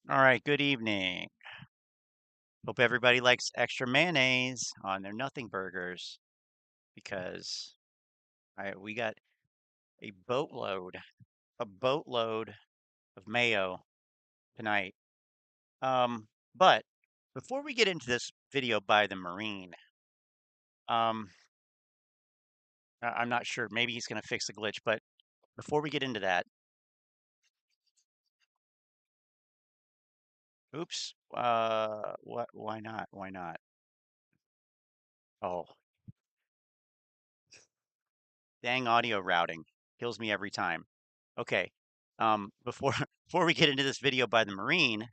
All right, good evening. Hope everybody likes extra mayonnaise on their nothing burgers because we got a boatload of mayo tonight. But before we get into this video by the Marine, um, I'm not sure. Maybe he's going to fix the glitch. But before we get into that, oops. What? Why not? Why not? Oh, dang audio routing kills me every time. Okay. Before before we get into this video by the Marine,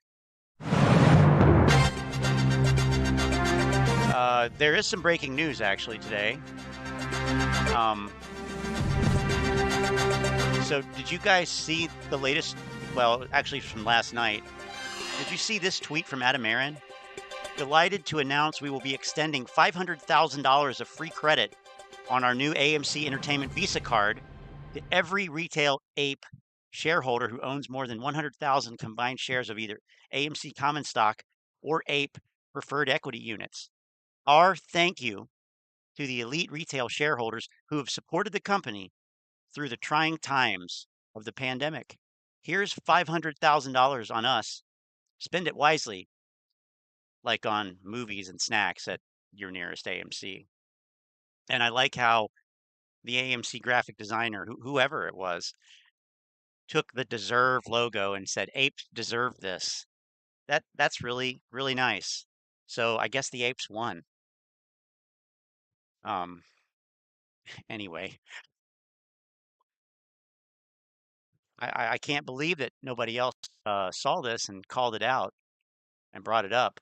there is some breaking news actually today. Um, so did you guys see the latest? Well, actually from last night. Did you see this tweet from Aron? Delighted to announce we will be extending $500,000 of free credit on our new AMC Entertainment Visa card to every retail ape shareholder who owns more than 100,000 combined shares of either AMC common stock or ape preferred equity units. Our thank you to the elite retail shareholders who have supported the company through the trying times of the pandemic. Here's $500,000 on us. Spend it wisely, like on movies and snacks at your nearest AMC. And I like how the AMC graphic designer, whoever it was, took the deserve logo and said apes deserve this. That's really really nice. So I guess the apes won. Um anyway, I can't believe that nobody else saw this and called it out and brought it up,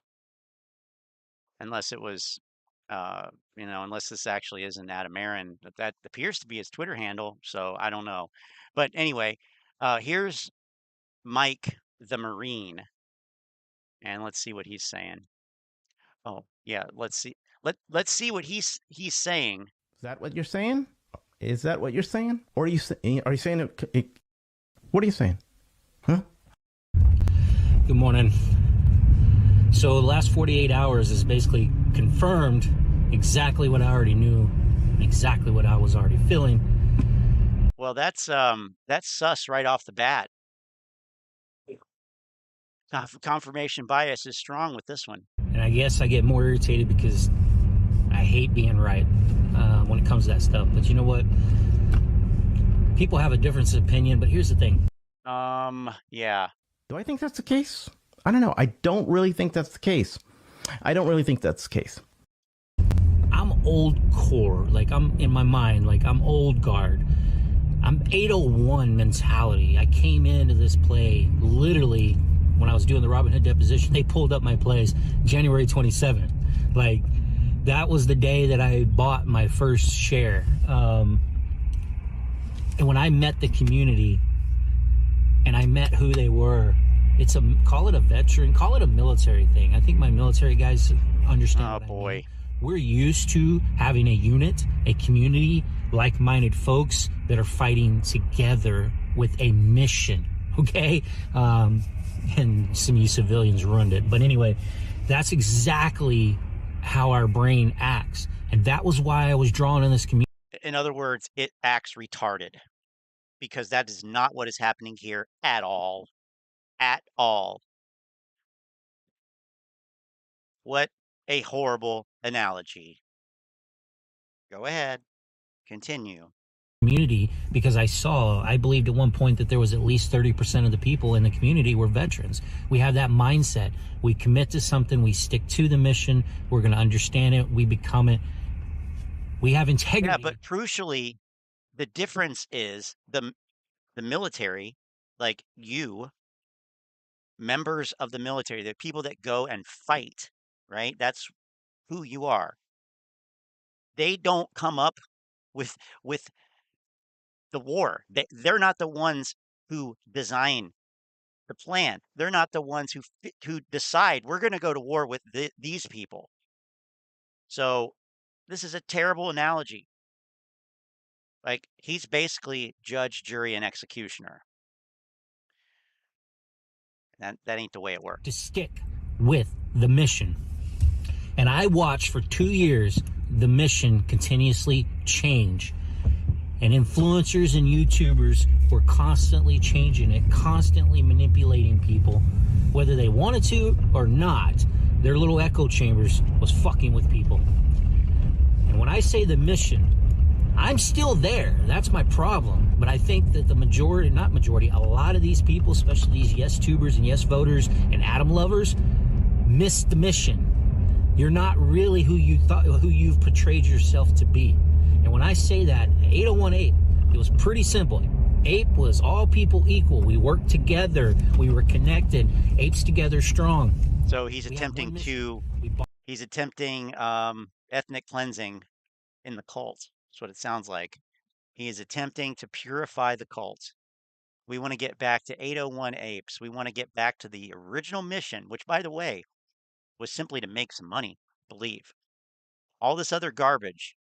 unless it was, unless this actually isn't Adam Aaron. But that appears to be his Twitter handle, so I don't know. But anyway, here's Mike the Marine, and let's see what he's saying. Oh yeah, let's see. Let's see what he's saying. Is that what you're saying? Is that what you're saying? Or are you saying what are you saying? Huh? Good morning. So the last 48 hours has basically confirmed exactly what I already knew, exactly what I was already feeling. Well, that's sus right off the bat. Confirmation bias is strong with this one. And I guess I get more irritated because I hate being right when it comes to that stuff. But you know what? People have a difference of opinion, but here's the thing. Yeah. Do I think that's the case? I don't know. I don't really think that's the case. I'm old core. Like, I'm in my mind, like, I'm old guard. I'm 801 mentality. I came into this play literally when I was doing the Robinhood deposition. They pulled up my plays January 27th. Like, that was the day that I bought my first share. And when I met the community and I met who they were, call it a veteran, call it a military thing. I think my military guys understand. Oh boy. We're used to having a unit, a community, like-minded folks that are fighting together with a mission, okay? And some of you civilians ruined it. But anyway, that's exactly how our brain acts. And that was why I was drawn in this community. In other words, it acts retarded, because that is not what is happening here at all. At all. What a horrible analogy. Go ahead. Continue. Community, because I believed at one point that there was at least 30% of the people in the community were veterans. We have that mindset. We commit to something, we stick to the mission, we're going to understand it, we become it. We have integrity. Yeah, but crucially, the difference is the military, like you, members of the military, the people that go and fight, right? That's who you are. They don't come up with the war. They're not the ones who design the plan. They're not the ones who decide we're going to go to war with these people. So this is a terrible analogy. Like, he's basically judge, jury, and executioner. That ain't the way it works. To stick with the mission. And I watched for 2 years the mission continuously change. And influencers and YouTubers were constantly changing it, constantly manipulating people, whether they wanted to or not. Their little echo chambers was fucking with people. And when I say the mission, I'm still there. That's my problem. But I think that the majority, not majority, a lot of these people, especially these yes tubers and yes voters and atom lovers, missed the mission. You're not really who you've portrayed yourself to be. And when I say that, 801 Ape, it was pretty simple. Ape was all people equal. We worked together. We were connected. Apes together strong. So he's attempting ethnic cleansing in the cult. That's what it sounds like. He is attempting to purify the cult. We want to get back to 801 Apes. We want to get back to the original mission, which, by the way, was simply to make some money, I believe. All this other garbage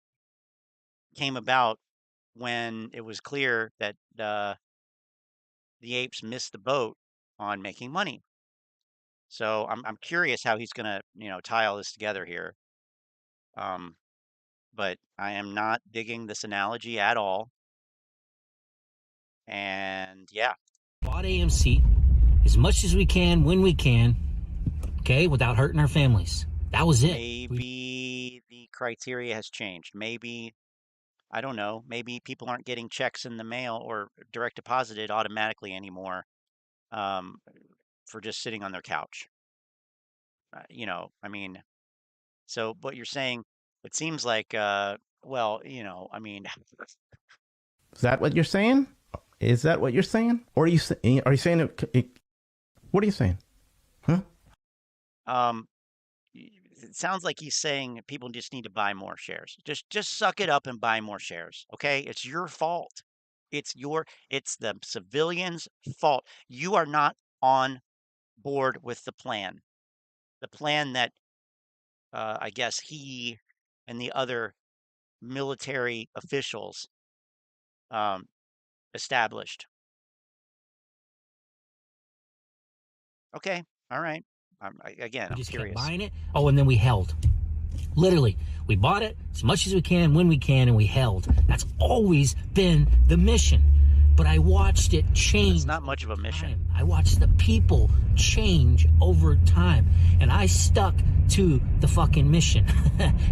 came about when it was clear that the apes missed the boat on making money. So I'm curious how he's going to, tie all this together here. But I am not digging this analogy at all. And yeah. Bought AMC as much as we can when we can, okay, without hurting our families. That was it. Maybe the criteria has changed. Maybe, I don't know, maybe people aren't getting checks in the mail or direct deposited automatically anymore for just sitting on their couch. So what you're saying, it seems like, well, Is that what you're saying? Is that what you're saying? Or are you saying what are you saying? Huh? It sounds like he's saying people just need to buy more shares. Just suck it up and buy more shares. Okay? It's your fault. It's the civilians' fault. You are not on board with the plan. The plan that I guess he and the other military officials established. Okay. All right. I'm Just curious. kept buying it. Oh, and then we held. Literally, we bought it as much as we can, when we can, and we held. That's always been the mission. But I watched it change. It's not much of a mission. I watched the people change over time. And I stuck to the fucking mission.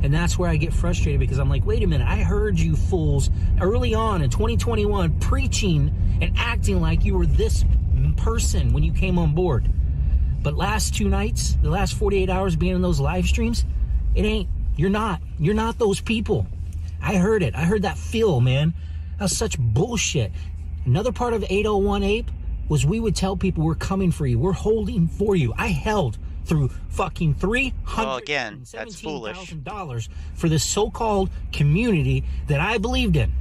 And that's where I get frustrated, because I'm like, wait a minute, I heard you fools early on in 2021 preaching and acting like you were this person when you came on board. But last 2 nights, the last 48 hours being in those live streams, you're not those people. I heard it. I heard that feel, man. That was such bullshit. Another part of 801 Ape was we would tell people we're coming for you. We're holding for you. I held through fucking $317,000 for this so-called community that I believed in.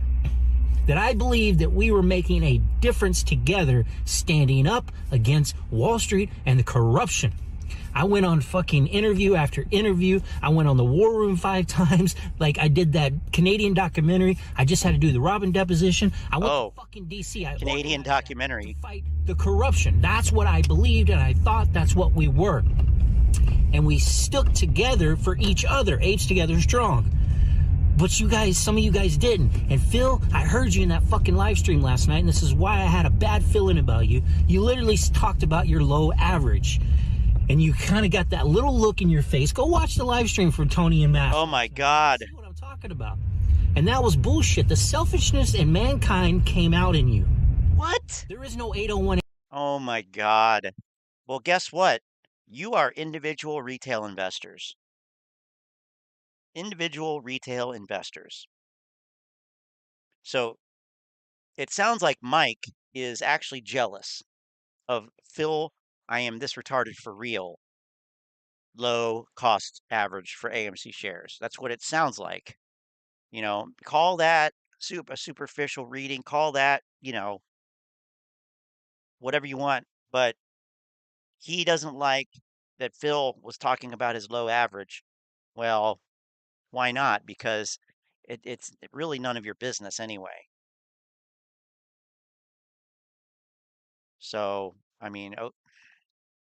That I believed that we were making a difference together, standing up against Wall Street and the corruption. I went on fucking interview after interview. I went on the War Room 5 times. Like, I did that Canadian documentary. I just had to do the Robin deposition. I went to fucking DC. Canadian documentary. To fight the corruption. That's what I believed, and I thought that's what we were. And we stuck together for each other. Apes together strong. But you guys, some of you guys didn't. And Phil, I heard you in that fucking live stream last night, and this is why I had a bad feeling about you. You literally talked about your low average. And you kind of got that little look in your face. Go watch the live stream from Tony and Matt. Oh my God. See what I'm talking about. And that was bullshit. The selfishness in mankind came out in you. What? There is no 801. Oh my God. Well, guess what? You are individual retail investors. Individual retail investors. So it sounds like Mike is actually jealous of Phil. I am this retarded for real. Low cost average for AMC shares. That's what it sounds like. Call that a superficial reading. Call that, whatever you want. But he doesn't like that Phil was talking about his low average. Well, why not? Because it's really none of your business anyway. So,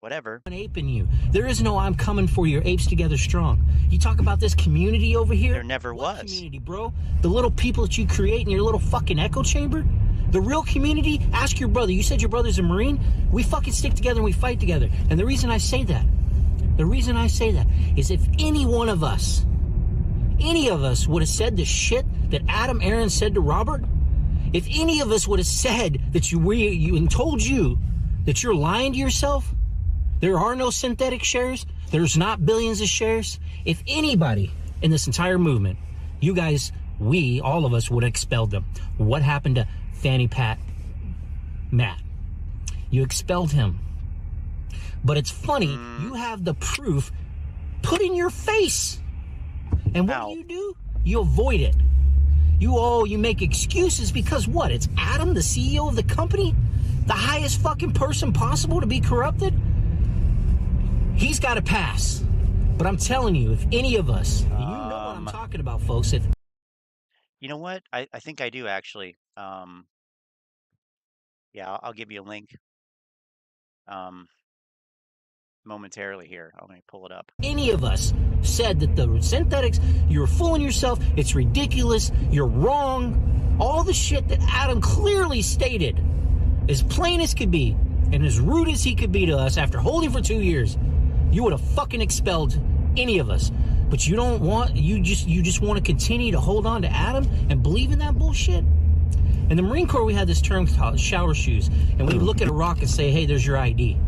whatever. An ape in you. There is no I'm coming for your apes together strong. You talk about this community over here. There never What was. Community, bro. The little people that you create in your little fucking echo chamber. The real community, ask your brother. You said your brother's a Marine? We fucking stick together and we fight together. And the reason I say that is if any of us would have said the shit that Aron said to Robert, if any of us would have said that and told you that you're lying to yourself, there are no synthetic shares, there's not billions of shares, if anybody in this entire movement, you guys, all of us would have expelled them. What happened to Fanny Pat Matt? You expelled him. But it's funny, you have the proof put in your face. And what do? You avoid it. You make excuses because what? It's Adam, the CEO of the company? The highest fucking person possible to be corrupted? He's got to pass. But I'm telling you, if any of us, and you know what I'm talking about, folks, if... You know what? I think I do, actually. Yeah, I'll give you a link momentarily here. Let me pull it up. Any of us said that the synthetics, you're fooling yourself, it's ridiculous, you're wrong, all the shit that Adam clearly stated, as plain as could be, and as rude as he could be to us after holding for 2 years, you would have fucking expelled any of us. But you don't want, you just want to continue to hold on to Adam and believe in that bullshit? In the Marine Corps, we had this term called shower shoes, and we look at a rock and say, hey, there's your ID.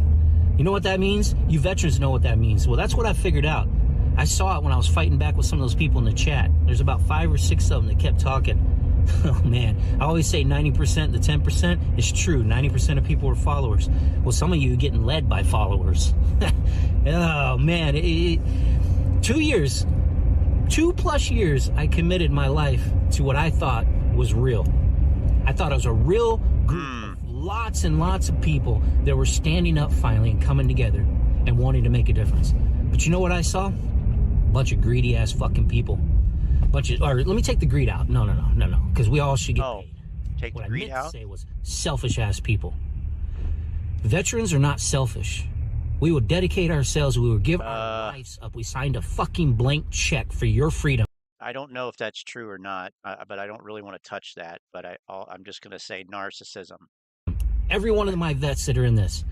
You know what that means? You veterans know what that means. Well, that's what I figured out. I saw it when I was fighting back with some of those people in the chat. There's about 5 or 6 of them that kept talking. Oh, man. I always say 90%, the 10% is true. 90% of people are followers. Well, some of you are getting led by followers. Oh, man. 2 years, 2+ years, I committed my life to what I thought was real. I thought it was a real group of lots and lots of people that were standing up finally and coming together and wanting to make a difference. But you know what I saw? A bunch of greedy ass fucking people. Or let me take the greed out. No, because we all should get paid. Take what the greed I meant out? to say was selfish ass people. Veterans are not selfish. We will dedicate ourselves. We will give our lives up. We signed a fucking blank check for your freedom. I don't know if that's true or not, but I don't really want to touch that. But I'm just going to say narcissism. Every one of my vets that are in this,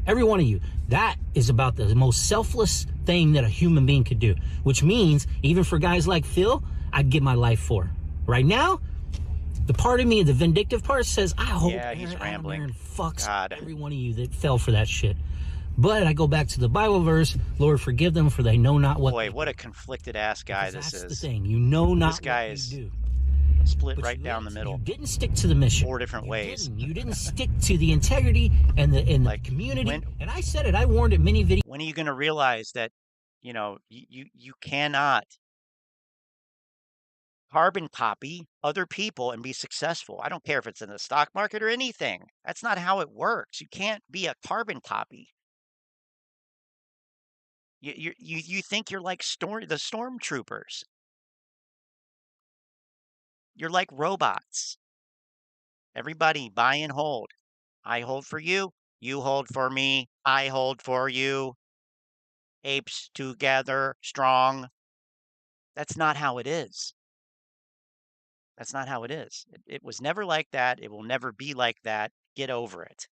every one of you, that is about the most selfless thing that a human being could do, which means even for guys like Phil, I'd give my life for. Right now, the part of me, the vindictive part, says, I hope he's rambling. Aaron fucks every one of you that fell for that shit. But I go back to the Bible verse, Lord, forgive them, for they know not what Boy, what a conflicted ass guy this is. That's the thing. You know not this guy what is you do. Split right down the middle. You didn't stick to the mission. 4 different ways. You didn't stick to the integrity and the community. And I said it. I warned it many videos. When are you going to realize that, you cannot carbon copy other people and be successful? I don't care if it's in the stock market or anything. That's not how it works. You can't be a carbon copy. You think you're like the stormtroopers. You're like robots. Everybody buy and hold. I hold for you. You hold for me. I hold for you. Apes together, strong. That's not how it is. That's not how it is. It was never like that. It will never be like that. Get over it.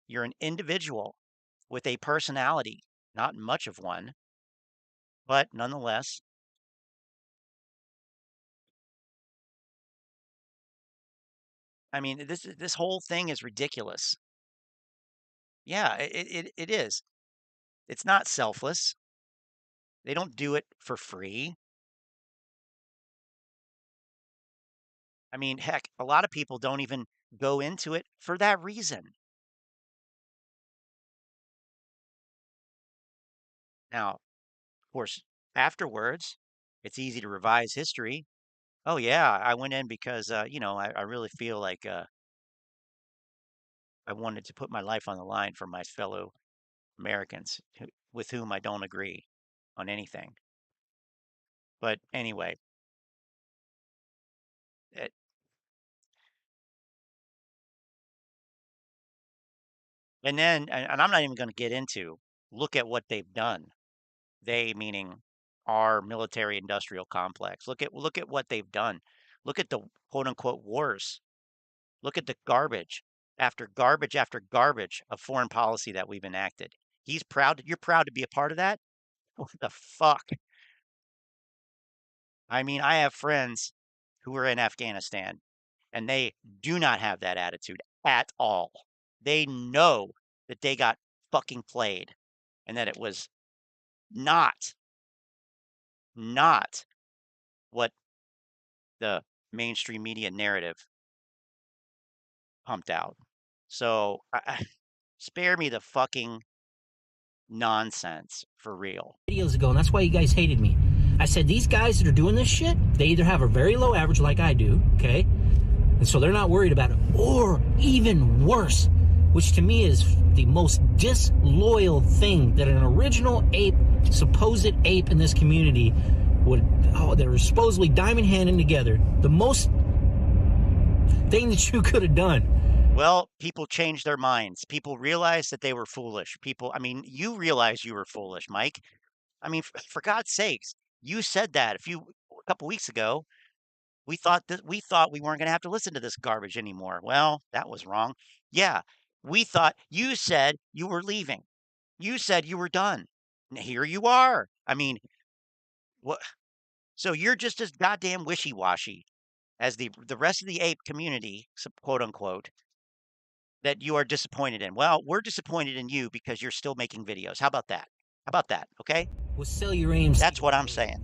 You're an individual with a personality, not much of one, but nonetheless. I mean, this whole thing is ridiculous. Yeah, it is. It's not selfless. They don't do it for free. I mean, heck, a lot of people don't even go into it for that reason. Now, of course, afterwards, it's easy to revise history. Oh, yeah, I went in because, I really feel like I wanted to put my life on the line for my fellow Americans with whom I don't agree on anything. But anyway, it, and I'm not even going to get into look at what they've done. They meaning our military industrial complex. Look at what they've done. Look at the quote unquote wars. Look at the garbage after garbage after garbage of foreign policy that we've enacted. He's proud. You're proud to be a part of that? What the fuck? I mean, I have friends who are in Afghanistan and they do not have that attitude at all. They know that they got fucking played and that it was not what the mainstream media narrative pumped out. So spare me the fucking nonsense for real. Videos ago, and that's why you guys hated me. I said these guys that are doing this shit, they either have a very low average like I do, okay? And so they're not worried about it, or even worse, which to me is the most disloyal thing that an original ape, supposed ape in this community would, they're supposedly diamond handing together. The most thing that you could have done. Well, people changed their minds. People realized that they were foolish. I mean, you realized you were foolish, Mike. I mean, for God's sakes, you said that a couple weeks ago. We thought we weren't going to have to listen to this garbage anymore. Well, that was wrong. Yeah, you said you were leaving. You said you were done. And here you are. I mean, what? So you're just as goddamn wishy-washy as the rest of the ape community, quote unquote, that you are disappointed in. Well, we're disappointed in you because you're still making videos. How about that? How about that? Okay. Well, sell your AMC. That's what I'm saying.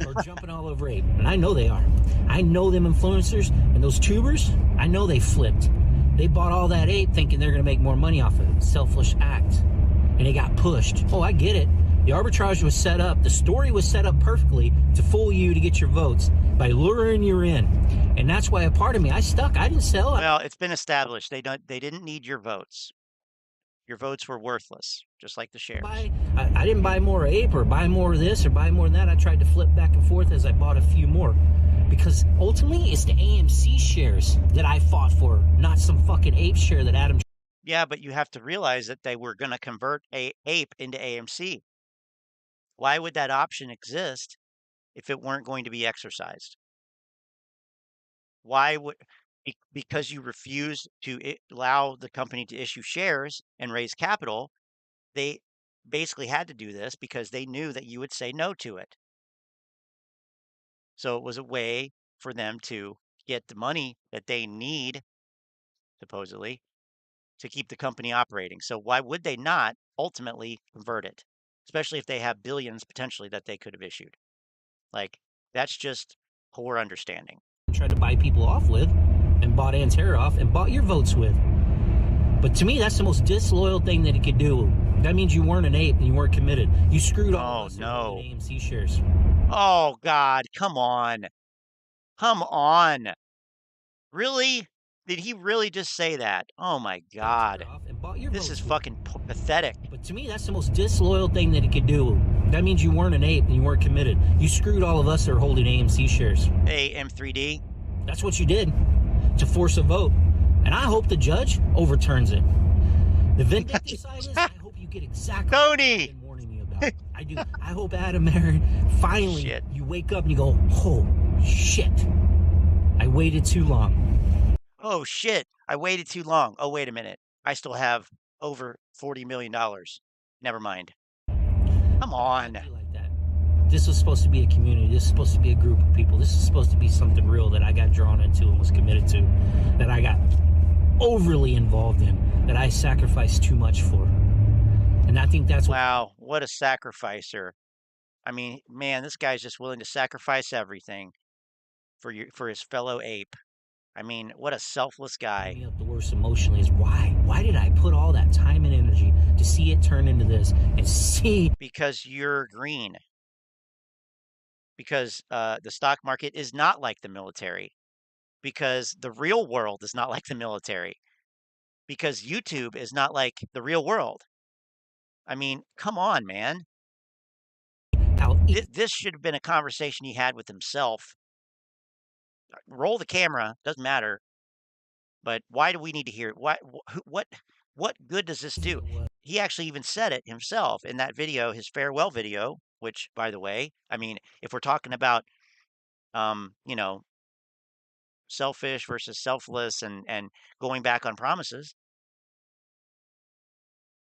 Or jumping all over ape. And I know they are. I know them influencers and those tubers. I know they flipped. They bought all that ape thinking they're going to make more money off of it. Selfish act. And they got pushed. Oh, I get it. The arbitrage was set up. The story was set up perfectly to fool you to get your votes by luring you in. And that's why a part of me, I stuck. I didn't sell. Well, it's been established. They didn't need your votes. Your votes were worthless, just like the shares. I didn't buy more ape or buy more of this or buy more than that. I tried to flip back and forth as I bought a few more. Because ultimately, it's the AMC shares that I fought for, not some fucking ape share that Adam... Yeah, but you have to realize that they were going to convert ape into AMC. Why would that option exist if it weren't going to be exercised? Why would... Because you refused to allow the company to issue shares and raise capital, they basically had to do this because they knew that you would say no to it. So it was a way for them to get the money that they need, supposedly, to keep the company operating. So why would they not ultimately convert it, especially if they have billions potentially that they could have issued? Like, that's just poor understanding. Tried to buy people off with and bought Antera off and bought your votes with. But to me, that's the most disloyal thing that it could do. That means you weren't an ape and you weren't committed. You screwed all of us no. with AMC shares. Oh, God, come on. Come on. Really? Did he really just say that? Oh, my God. This is fucking pathetic. But to me, that's the most disloyal thing that it could do. That means you weren't an ape and you weren't committed. You screwed all of us that are holding AMC shares. Hey, M3D. That's what you did to force a vote. And I hope the judge overturns it. The vindictive side is, I hope you get exactly Tony! what I've been warning you about. I do. I hope, Adam Aron, finally you wake up and you go, oh, shit. I waited too long. Oh, shit. I waited too long. Oh, wait a minute. I still have over $40 million. Never mind. Come on. Like that. This was supposed to be a community. This is supposed to be a group of people. This is supposed to be something real that I got drawn into and was committed to. That I got overly involved in. That I sacrificed too much for. And I think that's wow, what a sacrificer. I mean, man, this guy's just willing to sacrifice everything for his fellow ape. I mean, what a selfless guy. Me up the worst emotionally is why? Why did I put all that time and energy to see it turn into this and see? Because you're green. Because the stock market is not like the military. Because the real world is not like the military. Because YouTube is not like the real world. I mean, come on, man. This should have been a conversation he had with himself. Roll the camera, doesn't matter. But why do we need to hear it? What What good does this do? He actually even said it himself in that video, his farewell video, which, by the way, I mean, if we're talking about, you know, selfish versus selfless and going back on promises,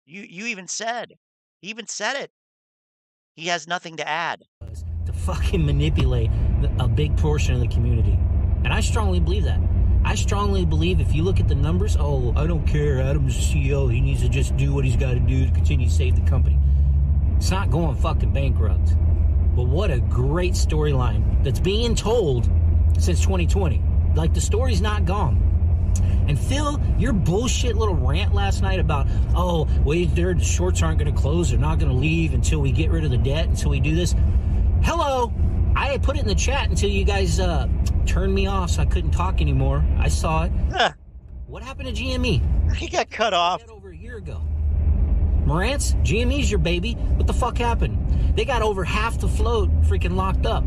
you even said, he even said it. He has nothing to add. To fucking manipulate a big portion of the community. And I strongly believe that. I strongly believe if you look at the numbers, oh, I don't care, Adam's the CEO, he needs to just do what he's got to do to continue to save the company. It's not going fucking bankrupt. But what a great storyline that's being told since 2020. Like, the story's not gone. And Phil, your bullshit little rant last night about, oh, wait there, the shorts aren't going to close, they're not going to leave until we get rid of the debt, until we do this. Hello, I put it in the chat until you guys turned me off so I couldn't talk anymore. I saw it. What happened to GME? He got cut off. Over a year ago. Marantz, GME's your baby. What the fuck happened? They got over half the float freaking locked up.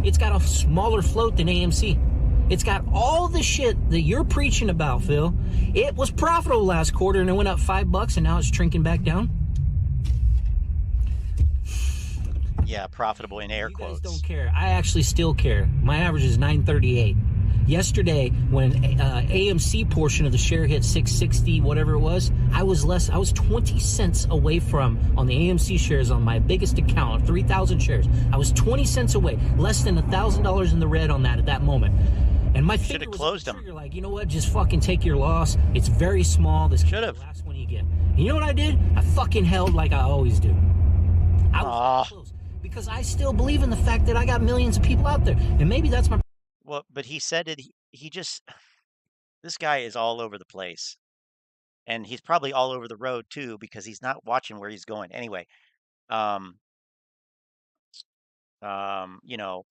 It's got a smaller float than AMC. It's got all the shit that you're preaching about, Phil. It was profitable last quarter and it went up $5 and now it's shrinking back down. Yeah, profitable in air quotes. You guys don't care. I actually still care. My average is 938. Yesterday, when AMC portion of the share hit 660, whatever it was, I was 20 cents away from, on the AMC shares on my biggest account of 3,000 shares. I was 20 cents away, less than $1,000 in the red on that at that moment. And my finger was closed them. Like, you know what? Just fucking take your loss. It's very small. This should have. The last one you get. And you know what I did? I fucking held like I always do. I was close because I still believe in the fact that I got millions of people out there, and maybe that's my. Well, but he said it. He just. This guy is all over the place, and he's probably all over the road too because he's not watching where he's going. Anyway, you know.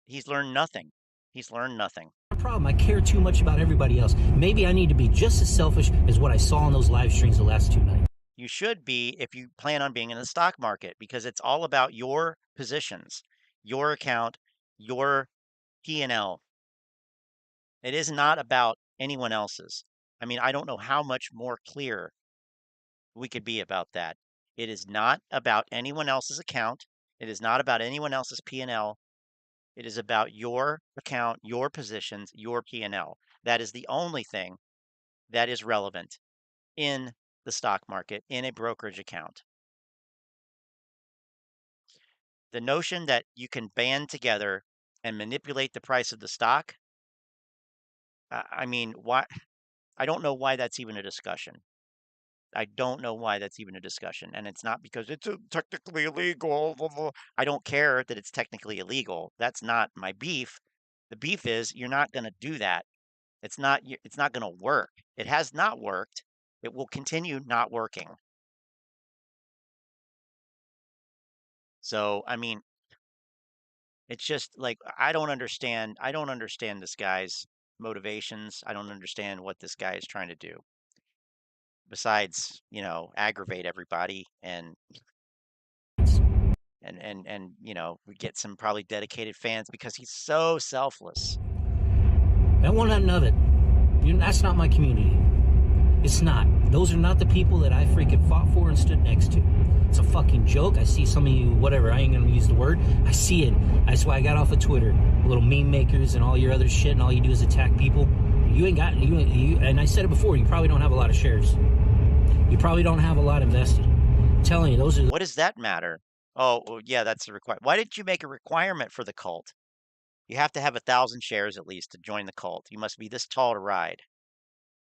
He's learned nothing. He's learned nothing. Problem. I care too much about everybody else. Maybe I need to be just as selfish as what I saw on those live streams the last 2 nights. You should be if you plan on being in the stock market because it's all about your positions, your account, your P&L. It is not about anyone else's. I mean, I don't know how much more clear we could be about that. It is not about anyone else's account. It is not about anyone else's P&L. It is about your account, your positions, your P&L. That is the only thing that is relevant in the stock market, in a brokerage account. The notion that you can band together and manipulate the price of the stock, I mean, why? I don't know why that's even a discussion. I don't know why that's even a discussion. And it's not because it's technically illegal. Blah, blah. I don't care that it's technically illegal. That's not my beef. The beef is you're not going to do that. It's not going to work. It has not worked. It will continue not working. So, I mean, it's just like I don't understand this guy's motivations. I don't understand what this guy is trying to do. Besides, you know, aggravate everybody and you know, we get some probably dedicated fans because he's so selfless. I want none of it. That's not my community. It's not. Those are not the people that I freaking fought for and stood next to. It's a fucking joke. I see some of you, whatever, I ain't gonna use the word. I see it. That's why I got off of Twitter. Little meme makers and all your other shit, and all you do is attack people. You ain't got, and I said it before, you probably don't have a lot of shares. You probably don't have a lot invested. I'm telling you, those are. What does that matter? Oh, well, yeah, that's the requirement. Why didn't you make a requirement for the cult? You have to have 1,000 shares at least to join the cult. You must be this tall to ride.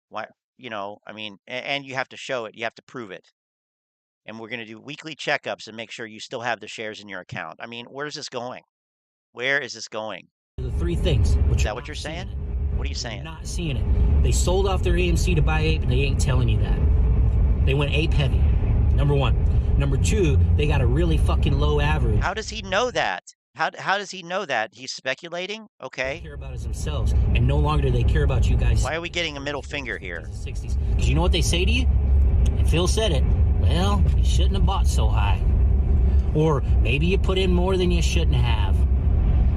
Why? You know, I mean, and you have to show it. You have to prove it. And we're going to do weekly checkups and make sure you still have the shares in your account. I mean, where's this going? Where is this going? The 3 things. Is that what you're saying? What are you saying? You're not seeing it. They sold off their AMC to buy ape, and they ain't telling you that. They went ape heavy. Number 1. Number 2, they got a really fucking low average. How does he know that? How does he know that? He's speculating? Okay. They care about is themselves, and no longer do they care about you guys. Why are we getting a middle finger here? 60s. Because you know what they say to you? And Phil said it. Well, you shouldn't have bought so high. Or maybe you put in more than you shouldn't have.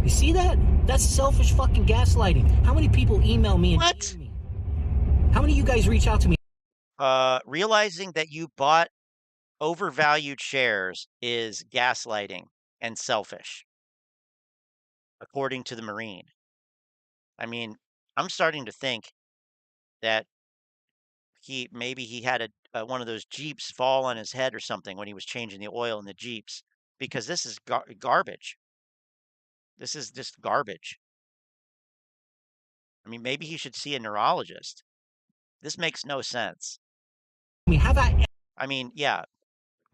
You see that? That's selfish fucking gaslighting. How many people email me and what? Me? How many of you guys reach out to me? Realizing that you bought overvalued shares is gaslighting and selfish, according to the Marine. I mean, I'm starting to think that maybe he had one of those Jeeps fall on his head or something when he was changing the oil in the Jeeps, because this is garbage. This is just garbage. I mean, maybe he should see a neurologist. This makes no sense. I mean, yeah,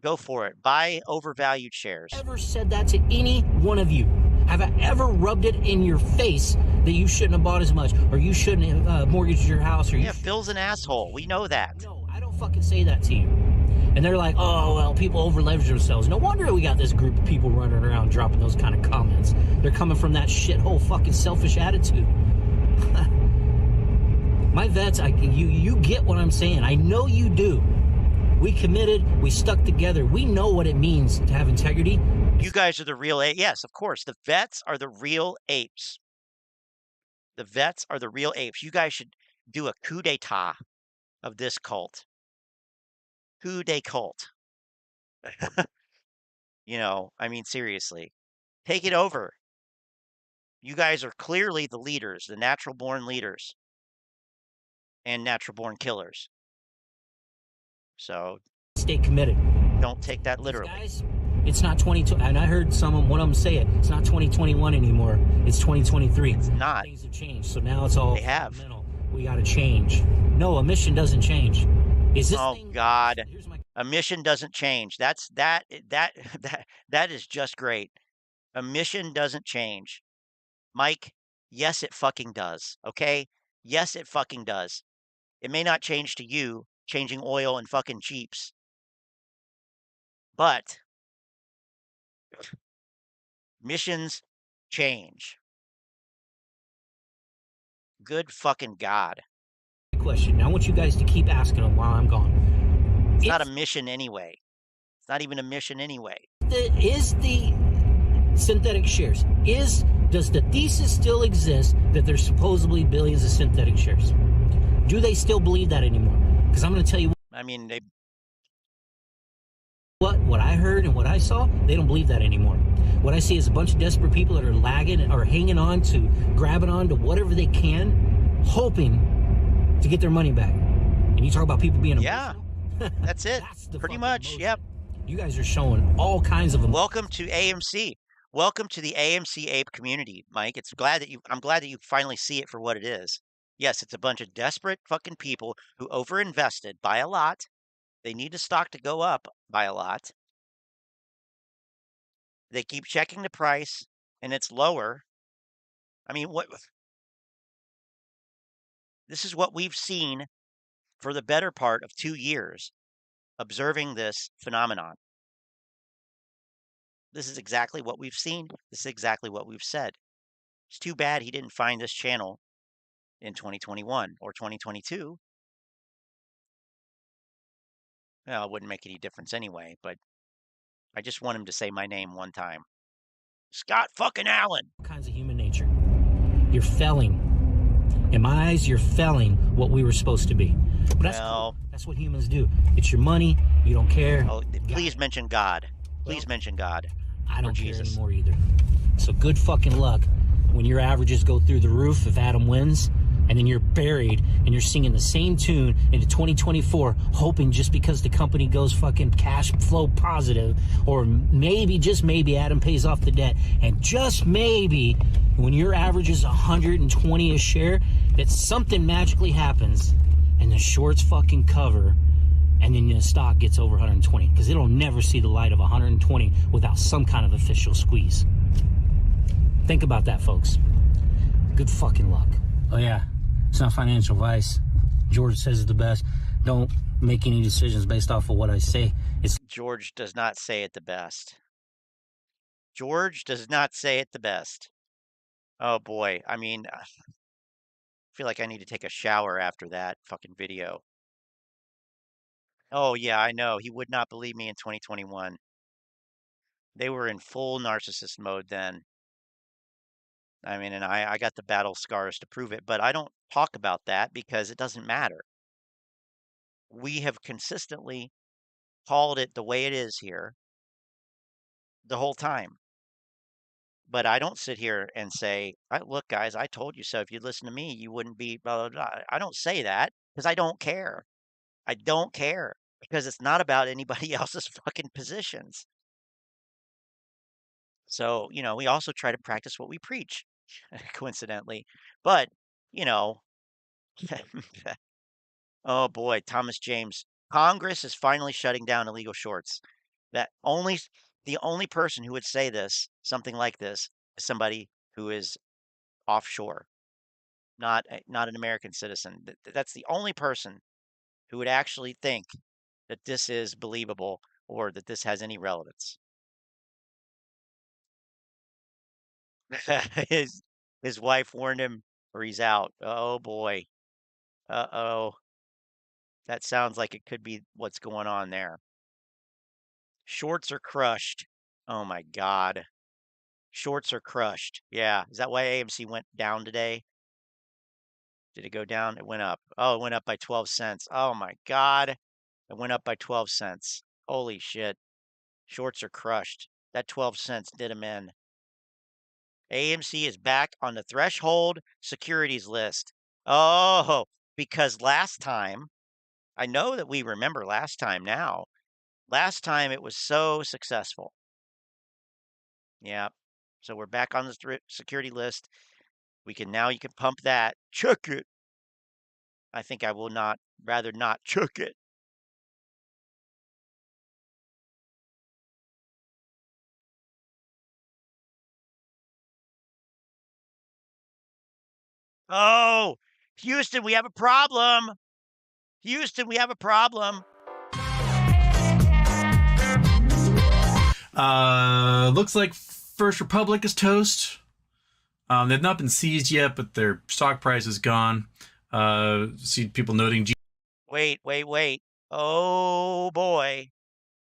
go for it. Buy overvalued shares. Ever said that to any one of you? Have I ever rubbed it in your face that you shouldn't have bought as much, or you shouldn't have mortgaged your house, or yeah, Phil's an asshole. We know that. No, I don't fucking say that to you. And they're like, oh, well, people over-leverage themselves. No wonder we got this group of people running around dropping those kind of comments. They're coming from that shithole fucking selfish attitude. My vets, you get what I'm saying. I know you do. We committed. We stuck together. We know what it means to have integrity. You guys are the real apes. Yes, of course. The vets are the real apes. The vets are the real apes. You guys should do a coup d'etat of this cult. Coup de cult. You know, I mean, seriously. Take it over. You guys are clearly the leaders, the natural-born leaders and natural-born killers. So stay committed. Don't take that literally. Guys, it's not 22, and I heard one of them say it. It's not 2021 anymore. It's 2023. It's not. Things have changed, so now it's all. They have. We got to change. No, a mission doesn't change. Is this? Oh God, a mission doesn't change. That is just great. A mission doesn't change, Mike. Yes, it fucking does. Okay. Yes, it fucking does. It may not change to you, changing oil and fucking Jeeps, but missions change. Good fucking God. Question. Now I want you guys to keep asking them while I'm gone. It's not a mission anyway. It's not even a mission anyway. Is the synthetic shares, does the thesis still exist that there's supposedly billions of synthetic shares? Do they still believe that anymore? Because I'm going to tell you. I mean, what I heard and what I saw, they don't believe that anymore. What I see is a bunch of desperate people that are lagging or hanging on to, grabbing on to whatever they can, hoping to get their money back. And you talk about people being emotional? That's it. Pretty much. Emotion. Yep. You guys are showing all kinds of them. Welcome to AMC. Welcome to the AMC ape community, Mike. I'm glad that you finally see it for what it is. Yes, it's a bunch of desperate fucking people who overinvested by a lot. They need the stock to go up by a lot. They keep checking the price and it's lower. I mean, this is what we've seen for the better part of 2 years, observing this phenomenon. This is exactly what we've seen. This is exactly what we've said. It's too bad he didn't find this channel in 2021 or 2022. Well, it wouldn't make any difference anyway, but I just want him to say my name one time. Scott fucking Allen. All kinds of human nature. You're failing. In my eyes, you're failing what we were supposed to be. But that's cool. That's what humans do. It's your money. You don't care. Oh, please mention God. Please mention God. I don't care anymore either. So good fucking luck when your averages go through the roof if Adam wins, and then you're buried and you're singing the same tune into 2024, hoping just because the company goes fucking cash flow positive, or maybe, just maybe, Adam pays off the debt, and just maybe when your average is 120 a share, that something magically happens and the shorts fucking cover, and then the stock gets over 120, because it'll never see the light of 120 without some kind of official squeeze. Think about that, folks. Good fucking luck. Oh yeah, it's not financial advice. George says it's the best. Don't make any decisions based off of what I say. George does not say it the best. George does not say it the best. Oh boy, I mean, I feel like I need to take a shower after that fucking video. Oh yeah, I know. He would not believe me in 2021. They were in full narcissist mode then. I mean, and I got the battle scars to prove it, but I don't talk about that because it doesn't matter. we have consistently called it the way it is here the whole time. But I don't sit here and say, look, guys, I told you so. If you'd listen to me, you wouldn't be blah, blah, blah. I don't say that because I don't care. I don't care because it's not about anybody else's fucking positions. So, we also try to practice what we preach, coincidentally. But, oh boy, Thomas James, Congress is finally shutting down illegal shorts. The only person who would say this, something like this, is somebody who is offshore, not an American citizen. That's the only person who would actually think that this is believable or that this has any relevance. His wife warned him or he's out. Oh boy. Uh-oh. That sounds like it could be what's going on there. Shorts are crushed. Oh my God. Shorts are crushed. Yeah. Is that why AMC went down today? Did it go down? It went up. Oh, it went up by 12 cents. Oh my God. It went up by 12 cents. Holy shit. Shorts are crushed. That 12 cents did them in. AMC is back on the threshold securities list. Oh, because last time, I know that we remember last time now. Last time it was so successful. Yeah. So we're back on the security list. You can pump that. Chuck it. I think I will rather not chuck it. Oh, Houston, we have a problem. Houston, we have a problem. Looks like First Republic is toast. They've not been seized yet, but their stock price is gone. See people noting. Wait. Oh boy.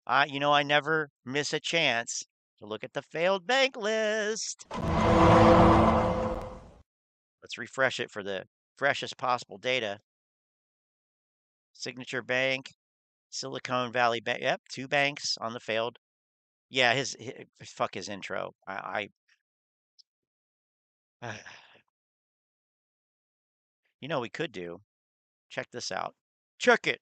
I never miss a chance to look at the failed bank list. Let's refresh it for the freshest possible data. Signature Bank, Silicon Valley Bank. Yep, 2 banks on the failed. Yeah, his fuck his intro. We could do. Check this out. Check it.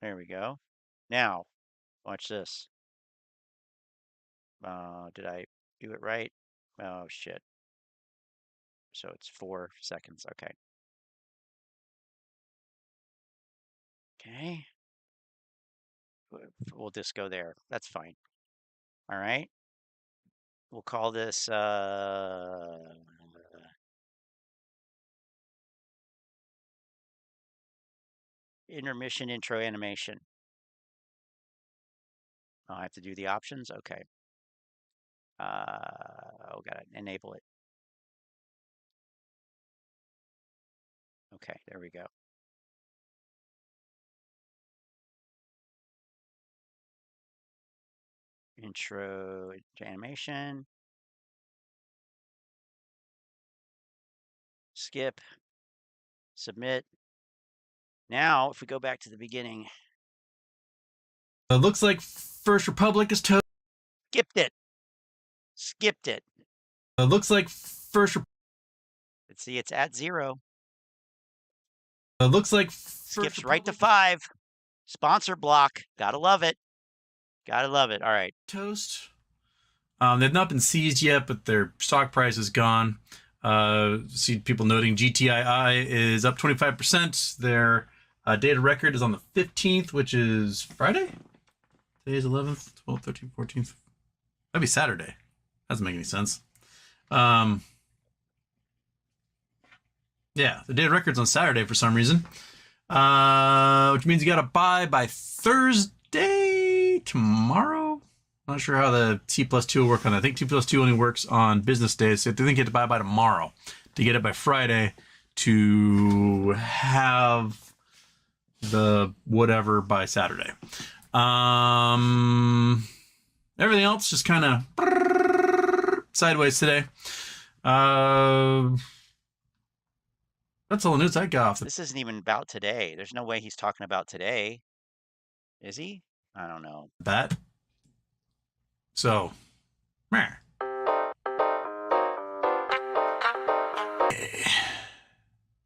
There we go. Now, watch this. Did I do it right? Oh, shit. So it's 4 seconds. Okay. Okay. We'll just go there. That's fine. All right. We'll call this intermission intro animation. Oh, I have to do the options? Okay. Gotta enable it. Okay, there we go. Intro to animation. Skip. Submit. Now, if we go back to the beginning. Looks like First Republic is toast. Skipped it. Looks like First. Let's see, it's at 0. Looks like skips right to 5. Sponsor block. Gotta love it. Gotta love it. All right. Toast. They've not been seized yet, but their stock price is gone. See people noting GTII is up 25%. Their data record is on the 15th, which is Friday. Today is 11th, 12th, 13th, 14th. That'd be Saturday. Doesn't make any sense. Yeah, the data record's on Saturday for some reason. Which means you got to buy by Thursday, tomorrow. Not sure how the T+2 will work on that. I think T+2 only works on business days. So I think you have to buy by tomorrow to get it by Friday to have the whatever by Saturday. Everything else just kind of sideways today. That's all the news I got off the This isn't even about today. There's no way he's talking about today. Is he? I don't know. bat. So, meh.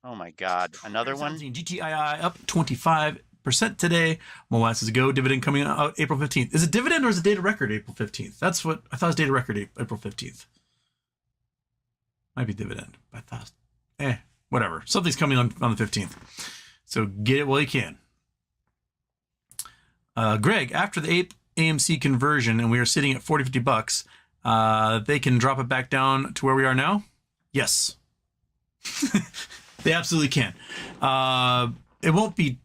Oh my God. Another one? GTII up 25% today. Molasses Go dividend coming out April 15th. Is it dividend or is it data record April 15th? That's what I thought it was data record April 15th. Might be dividend. I thought, whatever. Something's coming on the 15th. So get it while you can. Greg, after the AMC conversion and we are sitting at $40-50, they can drop it back down to where we are now? Yes. They absolutely can. It won't be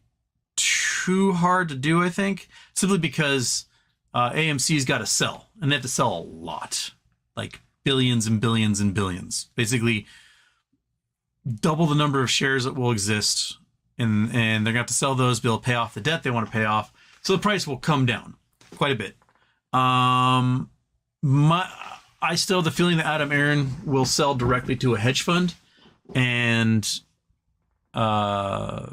too hard to do, I think, simply because AMC's got to sell, and they have to sell a lot, like billions and billions and billions. Basically, double the number of shares that will exist, and they're going to have to sell those to be able to pay off the debt they want to pay off. So the price will come down quite a bit. I still have the feeling that Aron will sell directly to a hedge fund, and that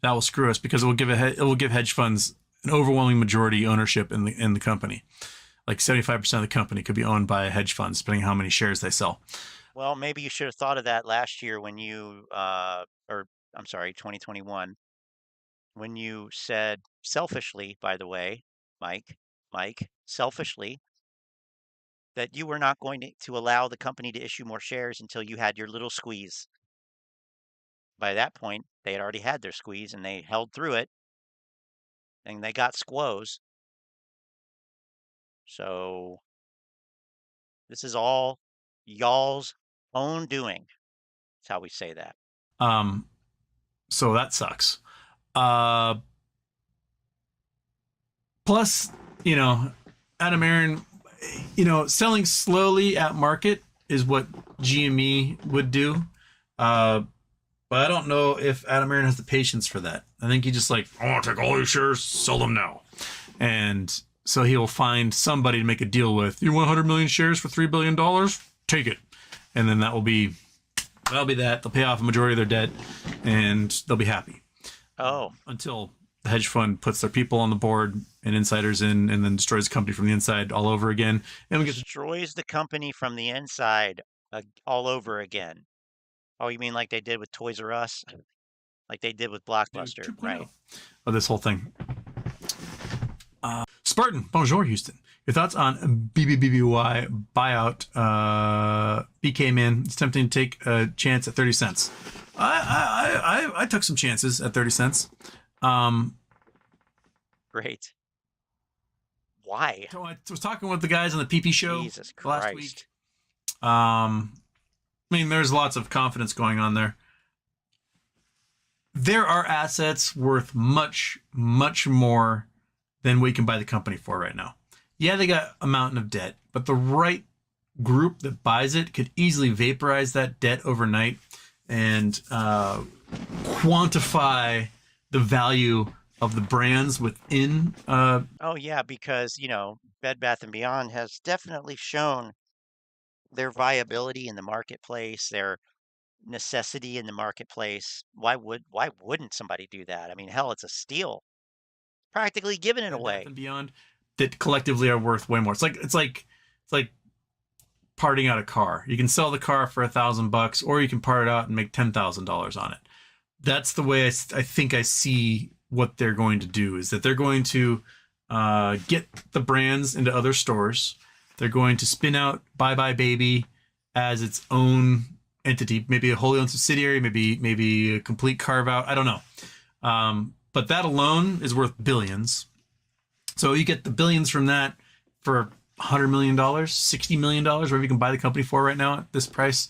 will screw us because it will give hedge funds an overwhelming majority ownership in the company. Like 75% of the company could be owned by a hedge fund, depending on how many shares they sell. Well, maybe you should have thought of that last year when you, 2021, when you said selfishly, by the way, Mike, selfishly, that you were not going to allow the company to issue more shares until you had your little squeeze. By that point, they had already had their squeeze and they held through it and they got squoze. So this is all y'all's own doing. That's how we say that. So that sucks. Plus, Aron, selling slowly at market is what GME would do. But I don't know if Aron has the patience for that. I think he just I want to take all your shares, sell them now. And so he'll find somebody to make a deal with. You want 100 million shares for $3 billion? Take it. And then that'll be that. They'll pay off a majority of their debt and they'll be happy. Oh. Until the hedge fund puts their people on the board and insiders in and then destroys the company from the inside all over again. And we destroys the company from the inside all over again. Oh, you mean like they did with Toys R Us? Like they did with Blockbuster, right? Oh, this whole thing. Spartan, bonjour, Houston. Your thoughts on BBBY buyout? B came in. It's tempting to take a chance at 30 cents. I took some chances at 30 cents. Great. Why? So I was talking with the guys on the PP show last week. There's lots of confidence going on there. There are assets worth much, much more than we can buy the company for right now. Yeah, they got a mountain of debt, but the right group that buys it could easily vaporize that debt overnight and quantify the value of the brands within. Oh, yeah, because, Bed Bath & Beyond has definitely shown their viability in the marketplace, their necessity in the marketplace. Why wouldn't somebody do that? I mean, hell, it's a steal. Practically giving it away. And Beyond that collectively are worth way more. It's like parting out a car. You can sell the car for $1,000, or you can part it out and make $10,000 on it. That's the way I think I see what they're going to do. Is that they're going to get the brands into other stores. They're going to spin out Bye Bye Baby as its own entity, maybe a wholly owned subsidiary, maybe a complete carve out. I don't know. But that alone is worth billions. So you get the billions from that for $100 million, $60 million, whatever you can buy the company for right now at this price.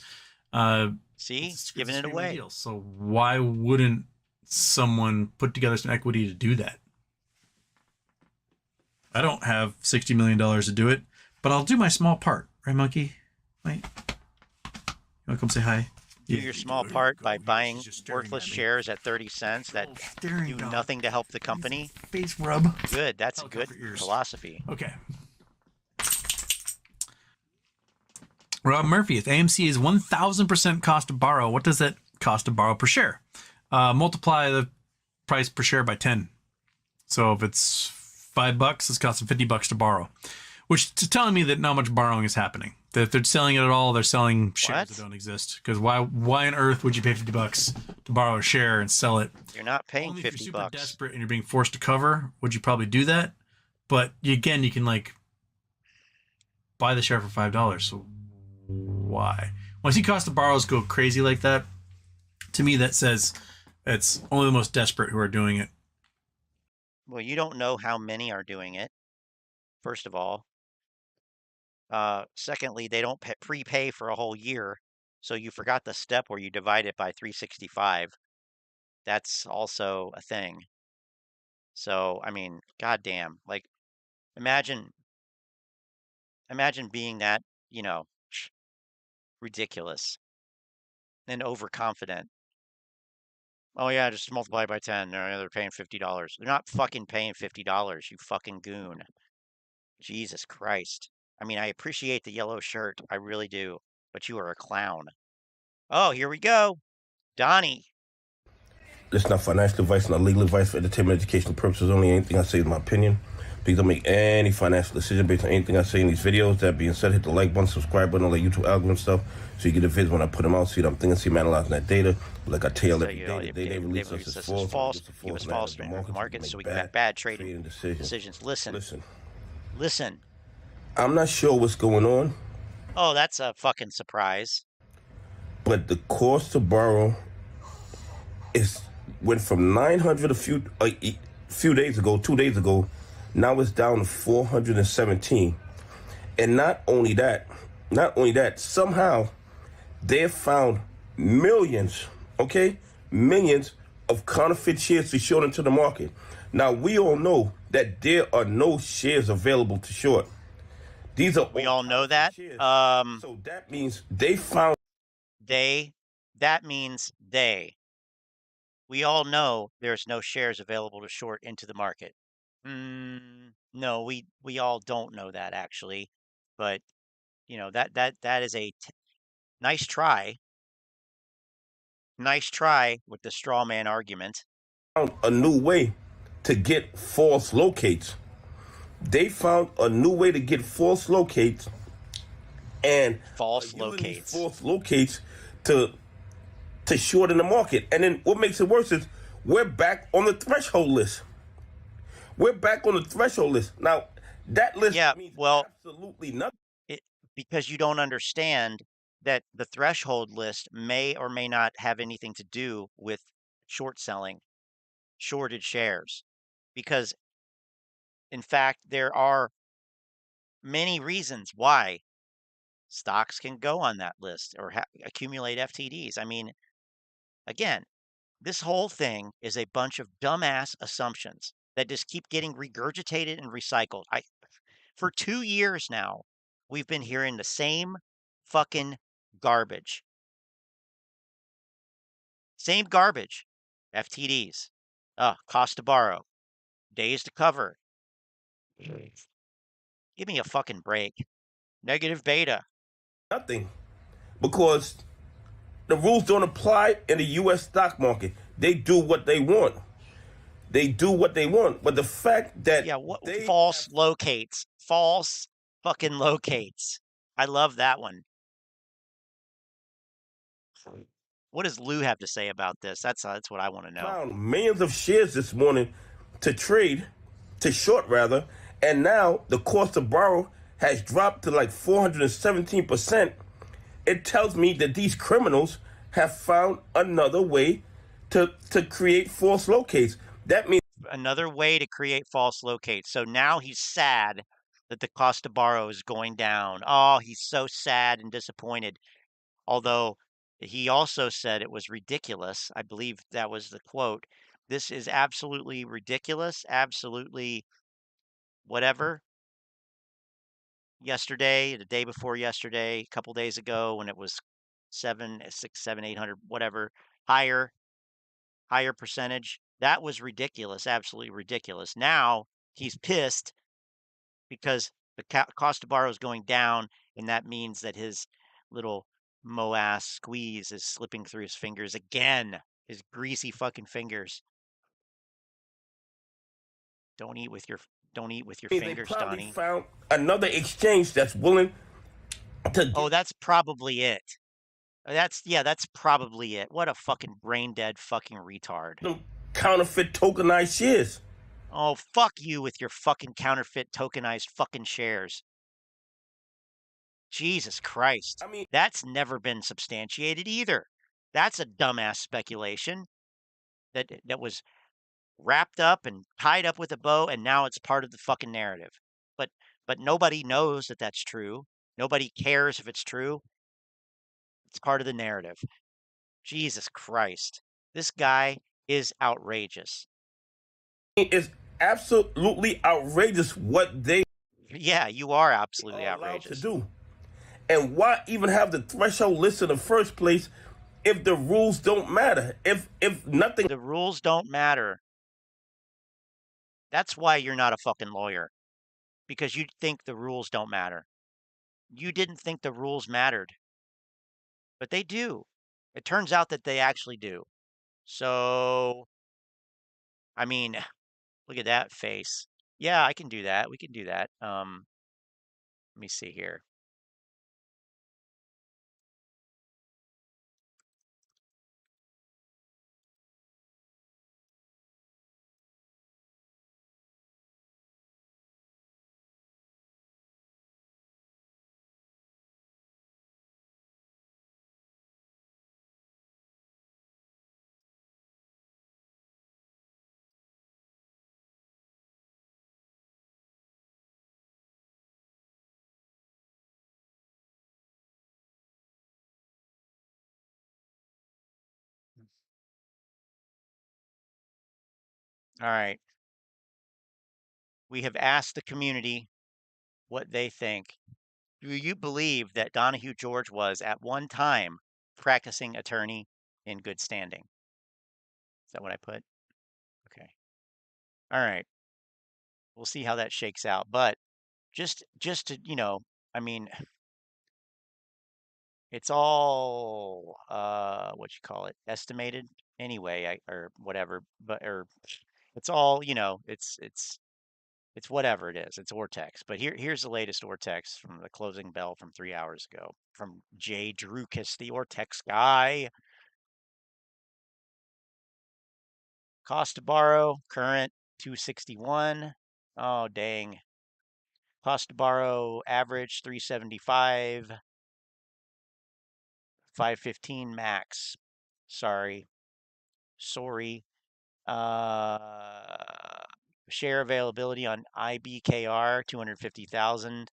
See, giving it away. Deal. So why wouldn't someone put together some equity to do that? I don't have $60 million to do it, but I'll do my small part. Right, Monkey? Wait. You want to come say hi? Do your small part by buying worthless shares at 30 cents that do nothing to help the company. Face rub. Good. That's a good philosophy. Okay. Rob Murphy, if AMC is 1,000% cost to borrow, what does that cost to borrow per share? Multiply the price per share by 10. So if it's $5, it's costing $50 to borrow, which is telling me that not much borrowing is happening. That if they're selling it at all, they're selling shares that don't exist. Because why on earth would you pay $50 to borrow a share and sell it? You're not paying Only $50. If you're super desperate and you're being forced to cover, would you probably do that? But again, you can like buy the share for $5. So why? When I see cost of borrows go crazy like that, to me that says it's only the most desperate who are doing it. Well, you don't know how many are doing it, first of all. Secondly, they don't prepay for a whole year. So you forgot the step where you divide it by 365. That's also a thing. So, I mean, goddamn, like imagine being that, you know, ridiculous and overconfident. Oh yeah, just multiply by 10. They're paying $50. They're not fucking paying $50, you fucking goon. Jesus Christ. I mean, I appreciate the yellow shirt. I really do. But you are a clown. Oh, here we go. Donnie. This is not financial advice, not legal advice for entertainment, educational purposes only. Anything I say is my opinion. Please don't make any financial decision based on anything I say in these videos. That being said, hit the like button, subscribe button, all that YouTube algorithm stuff, so you get the vids when I put them out. See what I'm thinking, see I'm analyzing that data. But like I tell you every day, the day they release us is false. Give us false markets so we can make bad trading decisions. Listen. I'm not sure what's going on. Oh, that's a fucking surprise. But the cost to borrow went from 900 a few days ago, 2 days ago. Now it's down to 417. And not only that, somehow they found millions of counterfeit shares to short into the market. Now, we all know that there are no shares available to short. We all know that. So that means they found... That means they. We all know there's no shares available to short into the market. No, we all don't know that actually, but you know that is a nice try. Nice try with the straw man argument. Found a new way to get false locates. They found a new way to get false locates and false locates to short in the market. And then what makes it worse is we're back on the threshold list. Now, that list means absolutely nothing. Because you don't understand that the threshold list may or may not have anything to do with short selling, shorted shares. Because, in fact, there are many reasons why stocks can go on that list or accumulate FTDs. I mean, again, this whole thing is a bunch of dumbass assumptions that just keep getting regurgitated and recycled. For 2 years now, we've been hearing the same fucking garbage. Same garbage. FTDs. Cost to borrow. Days to cover. Give me a fucking break. Negative beta. Nothing. Because the rules don't apply in the U.S. stock market. They do what they want. But the fact that false locates. False fucking locates. I love that one. What does Lou have to say about this? That's what I want to know. Found millions of shares this morning to short, and now the cost to borrow has dropped to like 417%. It tells me that these criminals have found another way to create false locates. That means another way to create false locates. So now he's sad that the cost to borrow is going down. Oh, he's so sad and disappointed. Although he also said it was ridiculous. I believe that was the quote. This is absolutely ridiculous. Absolutely whatever. Yesterday, the day before yesterday, a couple days ago, when it was 7, 6, 7, 800, whatever, higher percentage. That was ridiculous, absolutely ridiculous. Now he's pissed because the cost to borrow is going down, and that means that his little moass squeeze is slipping through his fingers again. His greasy fucking fingers. Don't eat with your They fingers, probably Donnie. found another exchange that's willing to Oh, that's probably it. That's probably it. What a fucking brain dead fucking retard. them counterfeit tokenized shares. Oh, fuck you with your fucking counterfeit tokenized fucking shares. Jesus Christ. I mean, That's never been substantiated either. That's a dumbass speculation that was wrapped up and tied up with a bow, and now it's part of the fucking narrative. But nobody knows that that's true. Nobody cares if it's true. It's part of the narrative. Jesus Christ. This guy is outrageous. it's absolutely outrageous what they Yeah, you are absolutely are allowed to outrageous. do. And why even have the threshold list in the first place if the rules don't matter? If nothing. The rules don't matter. That's why you're not a fucking lawyer. Because you think the rules don't matter. You didn't think the rules mattered. But they do. It turns out that they actually do. So, I mean, look at that face. Yeah, I can do that. We can do that. Let me see here. All right. We have asked the community what they think. Do you believe that Donahue George was at one time practicing attorney in good standing? Is that what I put? Okay. All right. We'll see how that shakes out. But just to, I mean, it's all what you call it, estimated anyway, or whatever, but or it's all, it's whatever it is. It's Ortex. But here's the latest Ortex from the closing bell from 3 hours ago from Jay Drukas, the Ortex guy. Cost to borrow, current 261. Oh, dang. Cost to borrow, average 375. 515 max. Sorry. Share availability on IBKR, 250,000.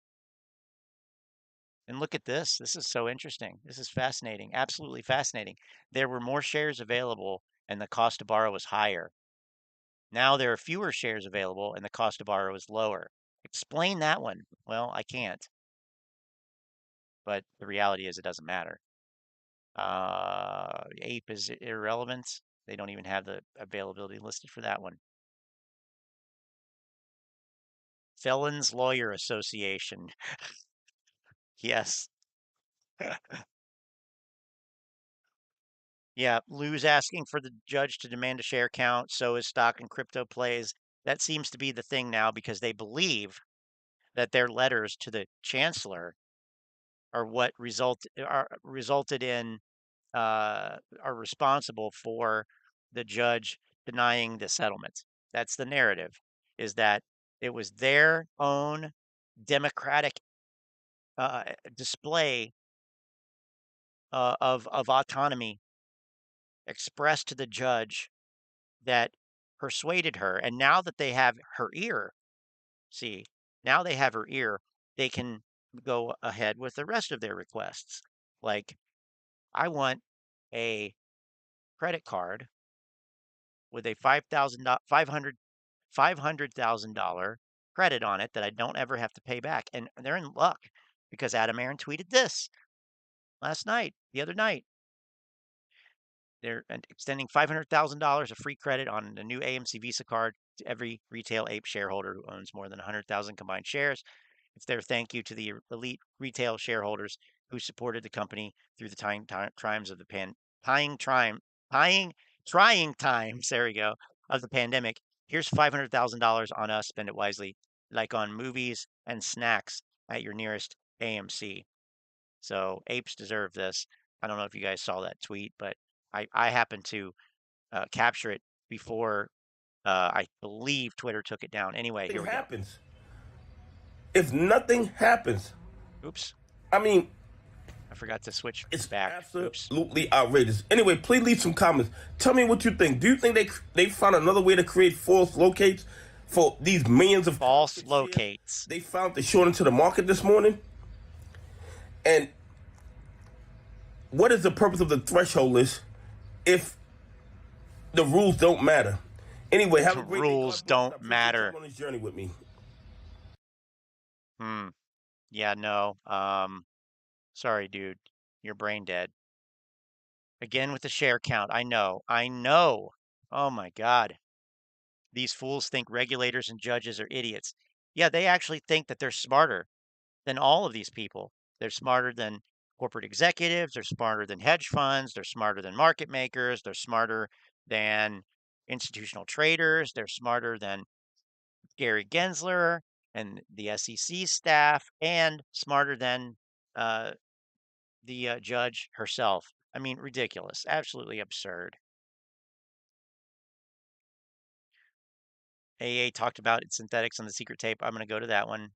And look at this. This is so interesting. This is fascinating. Absolutely fascinating. There were more shares available and the cost to borrow was higher. Now there are fewer shares available and the cost to borrow is lower. Explain that one. Well, I can't. But the reality is it doesn't matter. Ape is irrelevant. They don't even have the availability listed for that one. Felons Lawyer Association. Yes. Yeah, Lou's asking for the judge to demand a share count. So is stock and crypto plays. That seems to be the thing now because they believe that their letters to the chancellor are what resulted in are responsible for the judge denying the settlement. That's the narrative, is that it was their own democratic display of autonomy expressed to the judge that persuaded her. And now that they have her ear, see, now they have her ear, they can go ahead with the rest of their requests. Like, I want a credit card with a $500,000 credit on it that I don't ever have to pay back. And they're in luck because Adam Aron tweeted this the other night. They're extending $500,000 of free credit on the new AMC Visa card to every retail Ape shareholder who owns more than 100,000 combined shares. It's their thank you to the elite retail shareholders who supported the company through the times of the trying times, there we go, of the pandemic. Here's $500,000 on us. Spend it wisely, like on movies and snacks at your nearest AMC. So apes deserve this. I don't know if you guys saw that tweet, but I happened to capture it before I believe Twitter took it down. Anyway, here we go. If nothing happens, Oops, I mean, I forgot to switch it's back. absolutely outrageous. Anyway, please leave some comments. Tell me what you think. Do you think they found another way to create false locates for these millions of false locates? They found the short into the market this morning. And what is the purpose of the threshold list if the rules don't matter? Anyway, have a great day. Rules don't matter. On this journey with me. Yeah, no. Sorry, dude. You're brain dead. Again with the share count. I know. Oh my God. These fools think regulators and judges are idiots. Yeah, they actually think that they're smarter than all of these people. They're smarter than corporate executives. They're smarter than hedge funds. They're smarter than market makers. They're smarter than institutional traders. They're smarter than Gary Gensler and the SEC staff, and smarter than the judge herself. I mean, ridiculous. Absolutely absurd. AA talked about its synthetics on the secret tape. I'm going to go to that one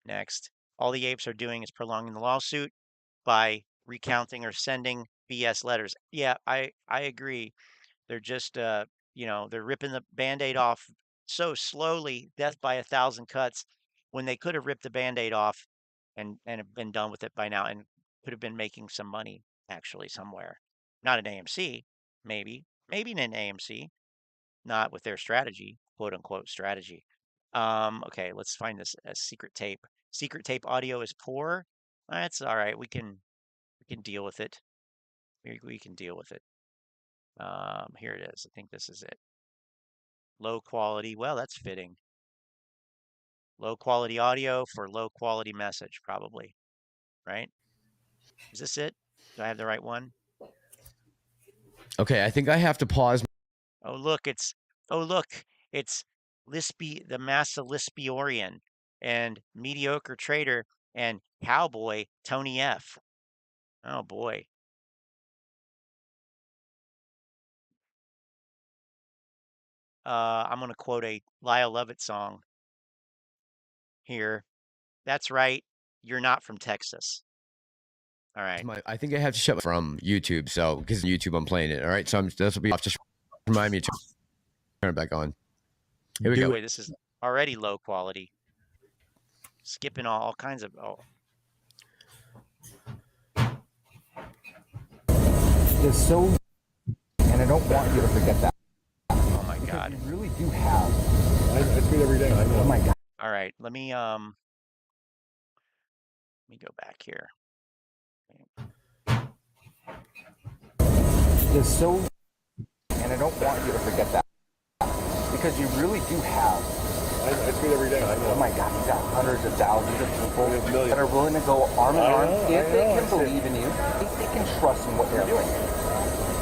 next. All the apes are doing is prolonging the lawsuit by recounting or sending BS letters. Yeah, I agree. They're just they're ripping the Band-Aid off so slowly, death by 1,000 cuts, when they could have ripped the Band-Aid off and have been done with it by now, and could have been making some money actually somewhere. Not an AMC, maybe in an AMC, not with their strategy, quote unquote strategy. Okay, let's find this secret tape. Secret tape audio is poor. That's all right. We can deal with it. We can deal with it. Here it is. I think this is it. Low quality. Well, that's fitting. Low quality audio for low quality message, probably. Right? Is this it? Do I have the right one? Okay, I think I have to pause. Oh look, it's the Massa Lispiorian and mediocre trader and cowboy Tony F. Oh boy. I'm gonna quote a Lyle Lovett song here. That's right. You're not from Texas. All right. I think I have to shut from YouTube, so because YouTube I'm playing it. All right, so this will be off. Just remind me to turn it back on. Here we go. Wait, this is already low quality. Skipping all kinds of. Oh. Is so, and I don't want you to forget that. Oh my God! You really do have. I tweet every day. I know. Oh my God! All right, let me go back here. Is so, and I don't want you to forget that because you really do have. I tweet every day. I know. Oh my God! You got hundreds of thousands of people that are willing to go arm in arm if they can believe in you, if they can trust in what you're doing.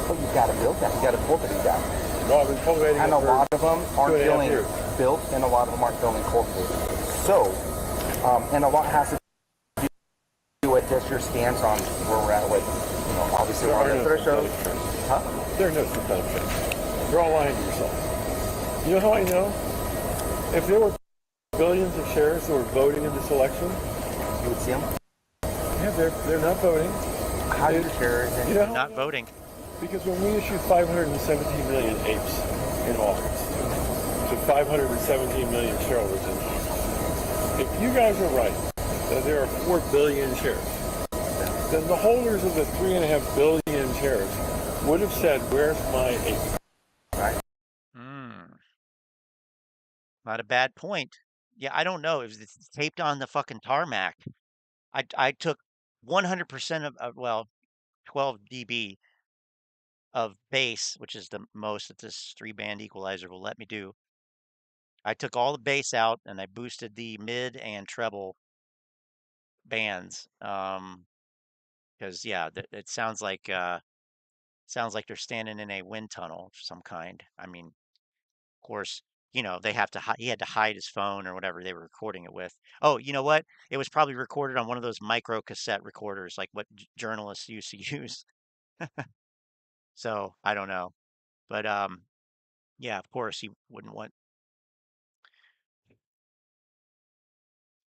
But you got to build that. You got to cultivate that. No, I've been cultivating. And a lot of them aren't feeling built, and a lot of them aren't feeling cultivated. So, and a lot has to do with just your stance on where we're at with, obviously we're on the third show. Huh? There are no synthetic trades. You're all lying to yourself. You know how I know? If there were billions of shares that were voting in this election, You would see them. yeah, they're not voting. How do you shares? You know how Not voting. Because when we issued 517 million apes in August to 517 million shareholders in August, if you guys are right that there are 4 billion shares, then the holders of the 3.5 billion shares would have said, "Where's my ape?" Right. Not a bad point. Yeah, I don't know. It was taped on the fucking tarmac. I took 100% of 12 dB of bass, which is the most that this 3-band equalizer will let me do. I took all the bass out and I boosted the mid and treble bands. Because yeah, it sounds like they're standing in a wind tunnel of some kind. I mean, of course, you know, they have to he had to hide his phone or whatever they were recording it with. Oh, you know what? It was probably recorded on one of those micro cassette recorders, like what journalists used to use. So I don't know, but yeah, of course he wouldn't want.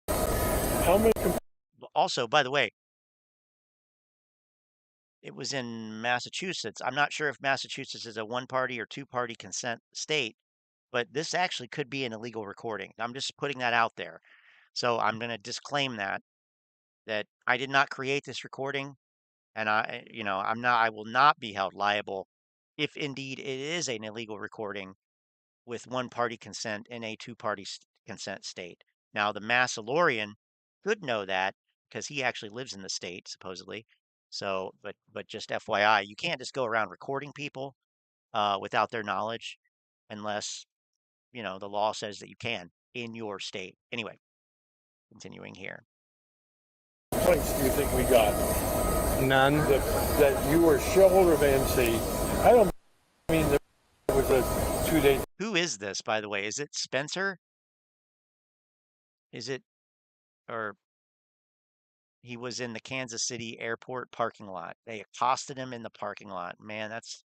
How many? Also, by the way, it was in Massachusetts. I'm not sure if Massachusetts is a one-party or two-party consent state, but this actually could be an illegal recording. I'm just putting that out there. So I'm going to disclaim that I did not create this recording, and I will not be held liable if indeed it is an illegal recording with one-party consent in a two-party consent state. Now, the Massalorian could know that because he actually lives in the state, supposedly. So, but just FYI, you can't just go around recording people without their knowledge unless, you know, the law says that you can in your state. Anyway, continuing here. Points do you think we got? None. That you were shareholder of AMC. I don't mean that it was a 2-day. Who is this, by the way? Is it Spencer? Is it, or he was in the Kansas City airport parking lot. They accosted him in the parking lot. Man, that's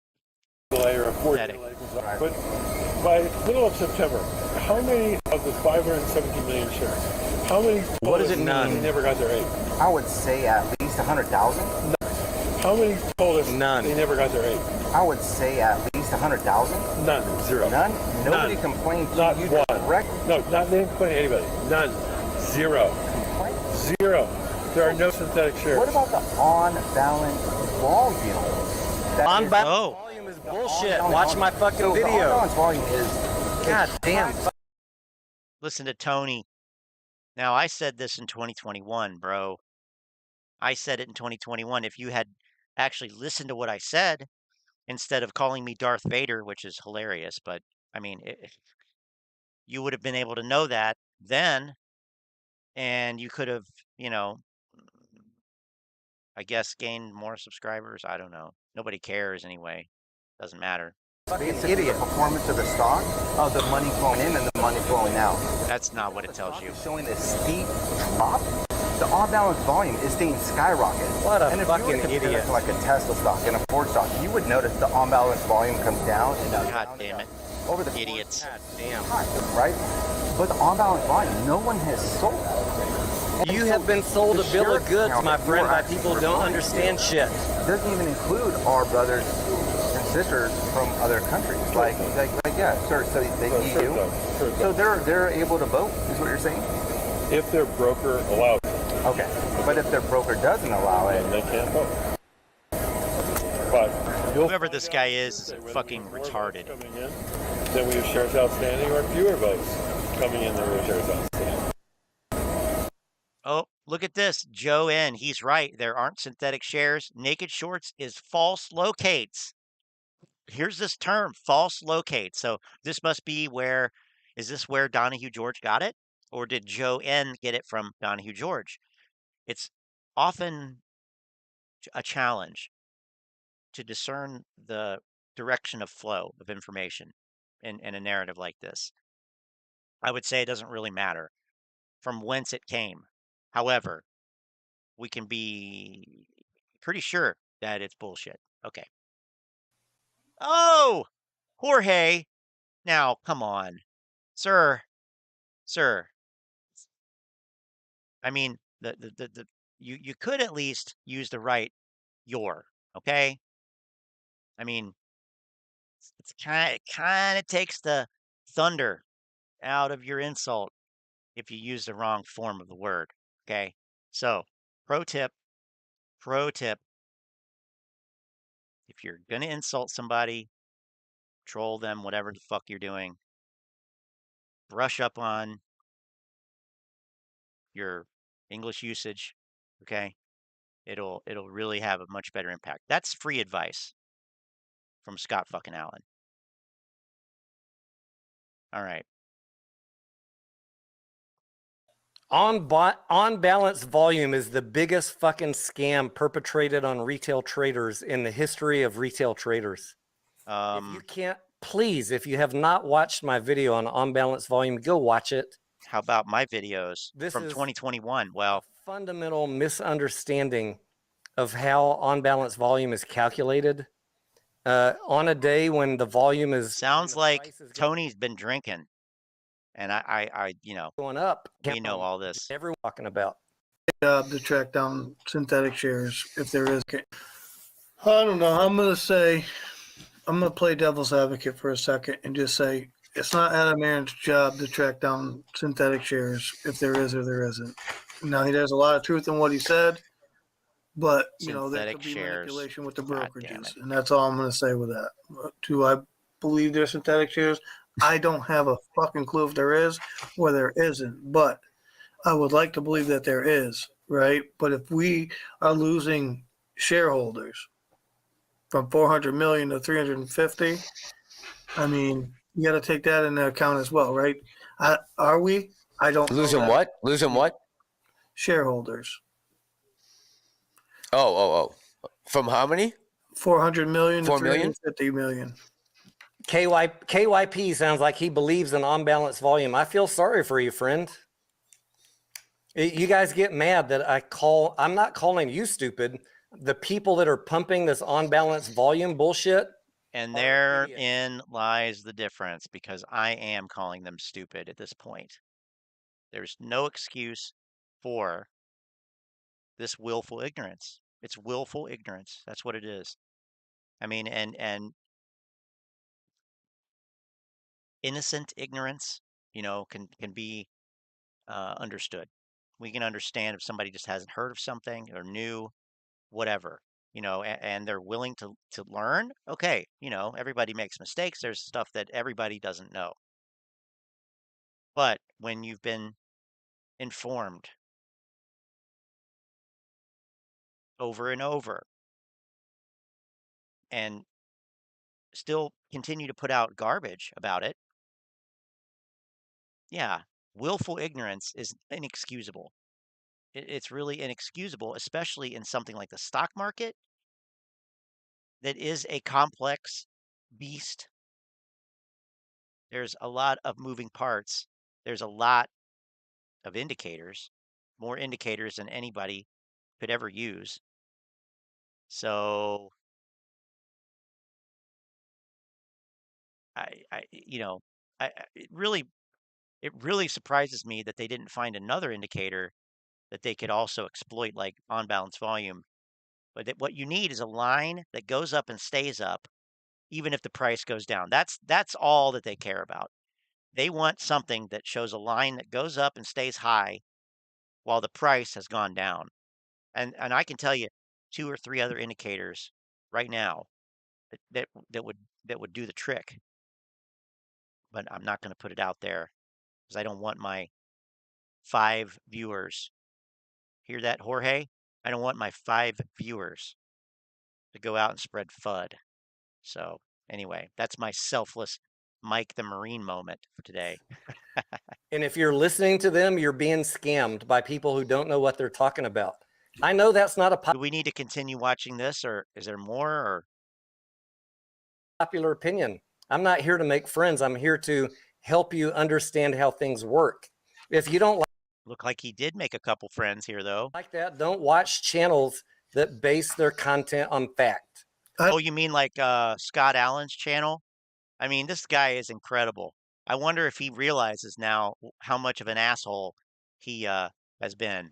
Delay or a 4-day pathetic. delay. But by middle of September, how many of the 570 million shares? How many? What does it mean? They never got their 8. I would say at least 100,000. How many told us None. they never got their 8? I would say at least 100,000. None. Zero. None? Nobody None. complained to Not you one. directly. No, not they didn't complain to anybody. None. Zero. Zero. There are no synthetic shares. What about the on-balance volume? On balance Oh, volume is bullshit. Watch my fucking So the video. on-balance volume is God damn. listen to Tony. Now, I said this in 2021, bro. I said it in 2021. If you had actually listened to what I said instead of calling me Darth Vader, which is hilarious, but I mean, you would have been able to know that then, and you could have, you know, I guess gained more subscribers. I don't know. Nobody cares anyway. Doesn't matter. basically the performance of the stock, of the money flowing in and the money flowing out. That's not what it tells you. Showing this steep drop. The on-balance volume is staying skyrocket. What a and if you were fucking to compare it idiot. to like a Tesla stock and a Ford stock, you would notice the on-balance volume comes down and down. God damn it. Over the Idiots. God damn. right? But the on-balance volume, no one has sold. And You so have been sold the a bill share of goods, count my that friend, you're by actually people who don't referring understand to shit. doesn't even include our brothers and sisters from other countries. Like yeah, sure. So the EU. So they're able to vote, is what you're saying? If their broker allows it, Okay. But if their broker doesn't allow it, then they can't vote. But you'll Whoever find this out guy Tuesday is whether fucking we have more votes retarded. coming in than we have shares outstanding, or fewer votes coming in than we have shares outstanding. Oh, look at this. Joe N. He's right. There aren't synthetic shares. Naked shorts is false locates. Here's this term, false locate. So this must be where, is this where Donahue George got it? Or did Joe N. get it from Donahue George? It's often a challenge to discern the direction of flow of information in a narrative like this. I would say it doesn't really matter from whence it came. However, we can be pretty sure that it's bullshit. Okay. Oh, Jorge. Now, come on, sir. I mean, you could at least use the right your, okay? I mean, it's kind of takes the thunder out of your insult if you use the wrong form of the word, okay? So, pro tip, if you're going to insult somebody, troll them, whatever the fuck you're doing, brush up on your English usage, okay? It'll really have a much better impact. That's free advice from Scott fucking Allen. All right. On balance volume is the biggest fucking scam perpetrated on retail traders in the history of retail traders. If you can't, please, if you have not watched my video on balance volume, go watch it. How about my videos from is 2021? Well, fundamental misunderstanding of how on balance volume is calculated. On a day when the volume is sounds like Tony's been drinking, and I you know, going up. We know all this. Everyone talking about. To track down synthetic shares if there is. I don't know. I'm gonna play devil's advocate for a second and just say it's not Adam Aron's job to track down synthetic shares if there is or there isn't. Now there's a lot of truth in what he said, but you know there could be manipulation with the brokerages, and that's all I'm gonna say with that. Do I believe there's synthetic shares? I don't have a fucking clue if there is or there isn't, but I would like to believe that there is, right? But if we are losing shareholders from 400 million to 350, I mean, you got to take that into account as well, right? Are we? I don't losing what? Losing what? Shareholders. Oh. From how many? 400 million to 4 million? 350 million. KYP sounds like he believes in on-balance volume. I feel sorry for you, friend. You guys get mad that I'm not calling you stupid. The people that are pumping this on-balance volume bullshit. And therein lies the difference, because I am calling them stupid at this point. There's no excuse for this willful ignorance. It's willful ignorance. That's what it is. I mean, and innocent ignorance, you know, can be understood. We can understand if somebody just hasn't heard of something or knew, whatever, you know, and they're willing to learn. Okay, you know, everybody makes mistakes. There's stuff that everybody doesn't know. But when you've been informed over and over and still continue to put out garbage about it, yeah, willful ignorance is inexcusable. It's really inexcusable, especially in something like the stock market that is a complex beast. There's a lot of moving parts. There's a lot of indicators, more indicators than anybody could ever use. So it really surprises me that they didn't find another indicator that they could also exploit, like on balance volume. But what you need is a line that goes up and stays up, even if the price goes down. That's all that they care about. They want something that shows a line that goes up and stays high while the price has gone down. And I can tell you 2 or 3 other indicators right now that would do the trick. But I'm not going to put it out there because I don't want my 5 viewers. Hear that, Jorge? I don't want my 5 viewers to go out and spread FUD. So anyway, that's my selfless Mike the Marine moment for today. And if you're listening to them, you're being scammed by people who don't know what they're talking about. I know that's not a Do we need to continue watching this, or is there more? Or popular opinion. I'm not here to make friends. I'm here to help you understand how things work. If you don't look like he did make a couple friends here, though. Like that, don't watch channels that base their content on fact. Oh, you mean like Scott Allen's channel? I mean, this guy is incredible. I wonder if he realizes now how much of an asshole he has been